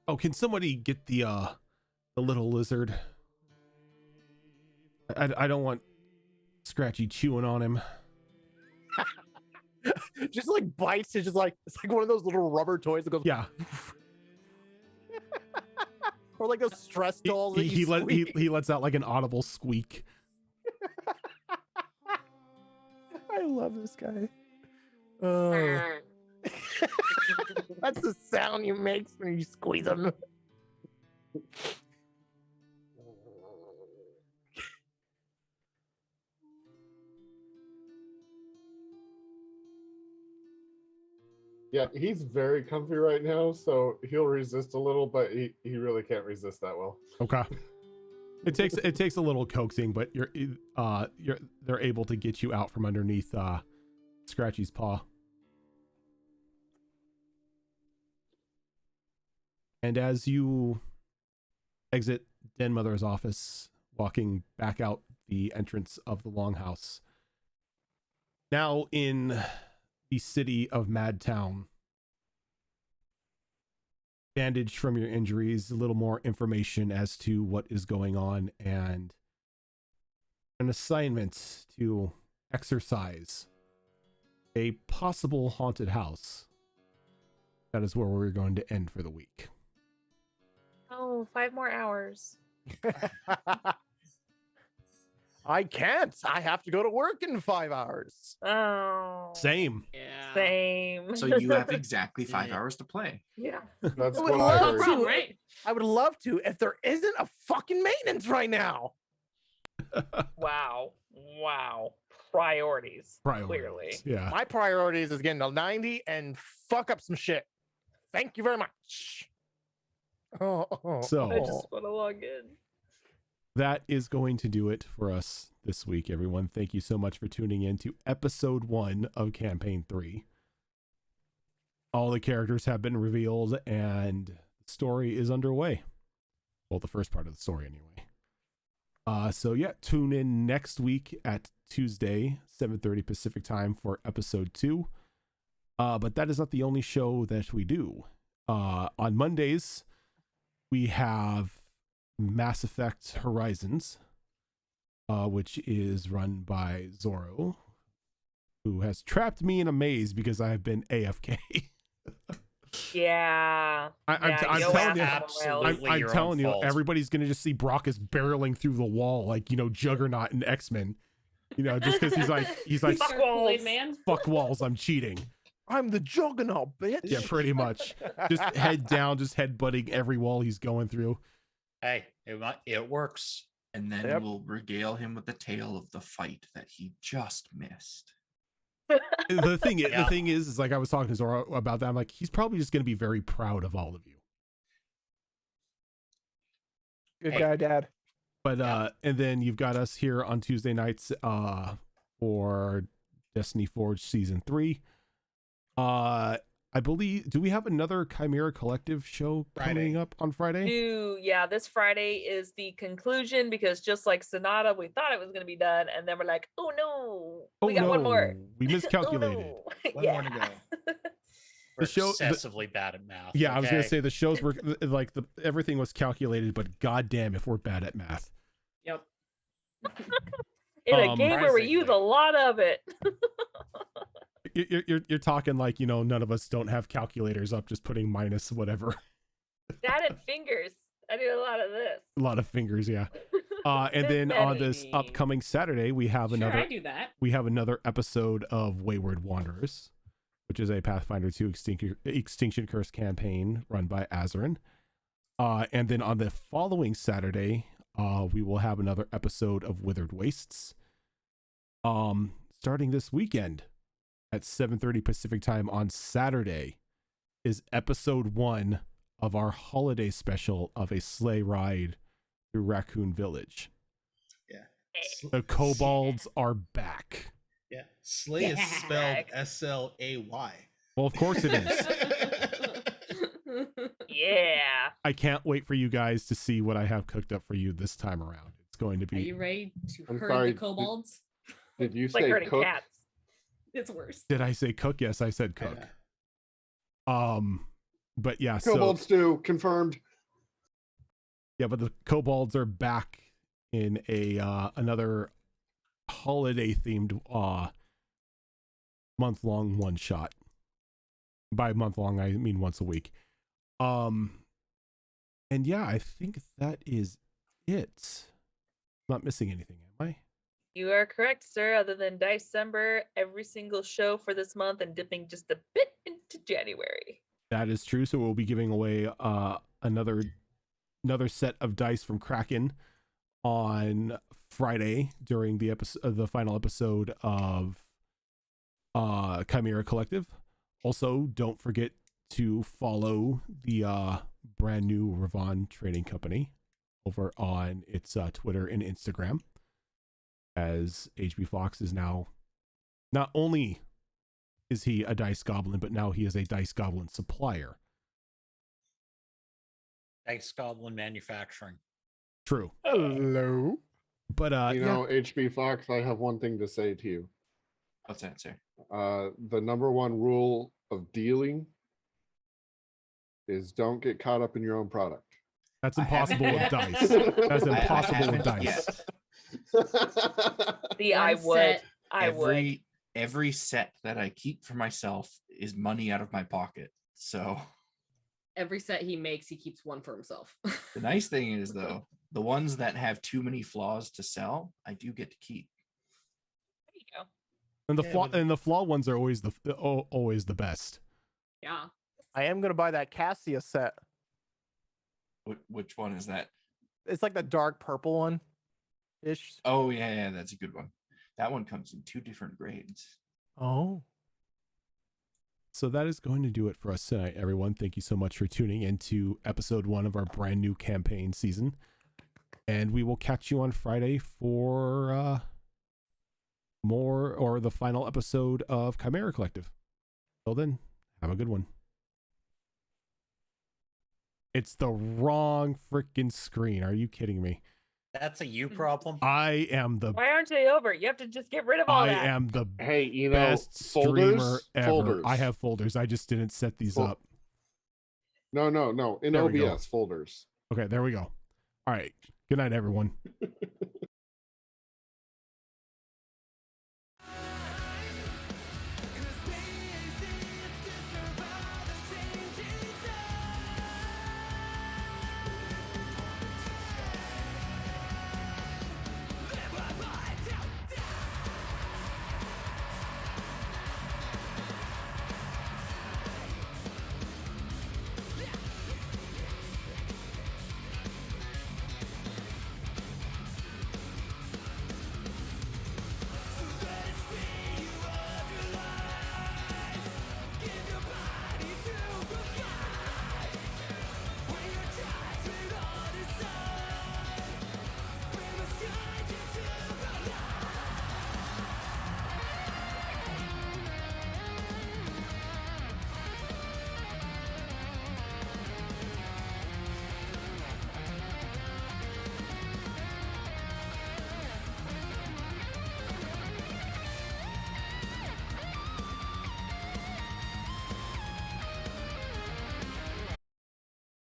Oh, can somebody get the little lizard? I don't want Scratchy chewing on him. just like bites. It's just like it's like one of those little rubber toys that goes. Yeah. Or like those stress dolls that you squeeze. He lets out like an audible squeak. I love this guy. Oh. That's the sound he makes when you squeeze him. Yeah, he's very comfy right now, so he'll resist a little, but he really can't resist that well. Okay. It takes a little coaxing, but they're able to get you out from underneath Scratchy's paw. And as you exit Den Mother's office, walking back out the entrance of the Longhouse, now in the city of Madtown, bandaged from your injuries, a little more information as to what is going on, and an assignment to exercise a possible haunted house. That is where we're going to end for the week. Oh, 5 more hours. I can't. I have to go to work in 5 hours. Oh. Same. Yeah. Same. So you have exactly 5 hours to play. Yeah. That's I would what I love heard. to. Right. I would love to if there isn't a fucking maintenance right now. Wow. Wow. Priorities. Clearly. Priorities. Yeah. My priorities is getting to 90 and fuck up some shit. Thank you very much. So I just want to log in. that is going to do it for us this week, everyone. Thank you so much for tuning in to episode 1 of Campaign 3. All the characters have been revealed and the story is underway. Well, the first part of the story anyway. So yeah, tune in next week at Tuesday, 7:30 Pacific time for episode 2. But that is not the only show that we do. On Mondays, we have Mass Effect Horizons, which is run by Zorro, who has trapped me in a maze because I have been AFK. Yeah. I'm you'll telling you, have to well. absolutely I'm your own telling you, fault. everybody's gonna just see Brock is barreling through the wall like Juggernaut and X-Men. Just because he's like Fuck Kool-Aid walls. man. fuck walls, I'm cheating. I'm the juggernaut, bitch. Yeah, pretty much. Just head down, just headbutting every wall he's going through. Hey, it works. And then Yep. we'll regale him with the tale of the fight that he just missed. The Yeah. thing is like I was talking to Zora about that. I'm like, he's probably just going to be very proud of all of you. Good Hey. guy, Dad. But Yeah. and then you've got us here on Tuesday nights for Destiny Forge season 3. I believe, do we have another Chimera Collective show coming Friday. up on Friday? Yeah, this Friday is the conclusion because just like Sonata, we thought it was going to be done, and then we're like, oh no, we got one more. We miscalculated. Oh, no. One more to go. We're show- the- obsessively bad at math. Yeah, I was gonna okay? say the shows were like everything was calculated, but goddamn if we're bad at math. Yep. In a game where we use a Surprisingly. lot of it. You're talking like none of us don't have calculators up, just putting minus whatever. That and fingers. I do a lot of this. A lot of fingers, yeah. And then on this Many. upcoming Saturday, we have Sure, I another do that. episode of Wayward Wanderers, which is a Pathfinder 2 Extinction Curse campaign run by Azerin. And then on the following Saturday, we will have another episode of Withered Wastes. Starting this weekend at 7:30 Pacific time on Saturday is episode 1 of our holiday special of a sleigh ride through Raccoon Village. Yeah. The kobolds are back. Yeah. Slay is spelled SLAY. Well, of course it is. Yeah. I can't wait for you guys to see what I have cooked up for you this time around. It's going to Are you be. ready to I'm herd sorry, the kobolds? Did you It's like say herding cook? cats. It's worse. Did I say cook? Yes, I said cook. But yeah, Kobold so stew confirmed. yeah, but the kobolds are back in a another holiday themed month-long one shot. By month-long, I mean once a week. And yeah, I think that is it. Not missing anything, am I? You are correct, sir. Other than December, every single show for this month and dipping just a bit into January. That is true. So we'll be giving away another set of dice from Kraken on Friday during the final episode of Chimera Collective. Also, don't forget to follow the brand new Ravon Trading Company over on its Twitter and Instagram, as HB Fox is now, not only is he a dice goblin, but now he is a dice goblin supplier. Dice Goblin Manufacturing. True. Hello. But You know, HB Fox, I have one thing to say to you. What's that, sir? The number one rule of dealing is don't get caught up in your own product. that's I impossible haven't with yet. dice. That's I impossible with haven't dice. yet. See, I One would. set. I would. Every set that I keep for myself is money out of my pocket. So Every set he makes, he keeps one for himself. the nice thing is, though, the ones that have too many flaws to sell, I do get to keep. There you go. And the Yeah, flaw but- and the flaw ones are always always the best. Yeah. I am gonna buy that Cassia set. Which one is that? It's like the dark purple one, ish. Oh yeah, that's a good one. That one comes in 2 different grades. Oh. So that is going to do it for us tonight, everyone. Thank you so much for tuning into episode 1 of our brand new campaign season. And we will catch you on Friday for the final episode of Chimera Collective. Till then, have a good one. It's the wrong freaking screen. Are you kidding me? That's a you problem. I am the Why aren't they over? You have to just get rid of all I that. am the Hey, you know, best streamer folders, ever. folders. I have folders. I just didn't set these Fol- up. No. In There we go. OBS folders. Okay, there we go. All right. Good night, everyone.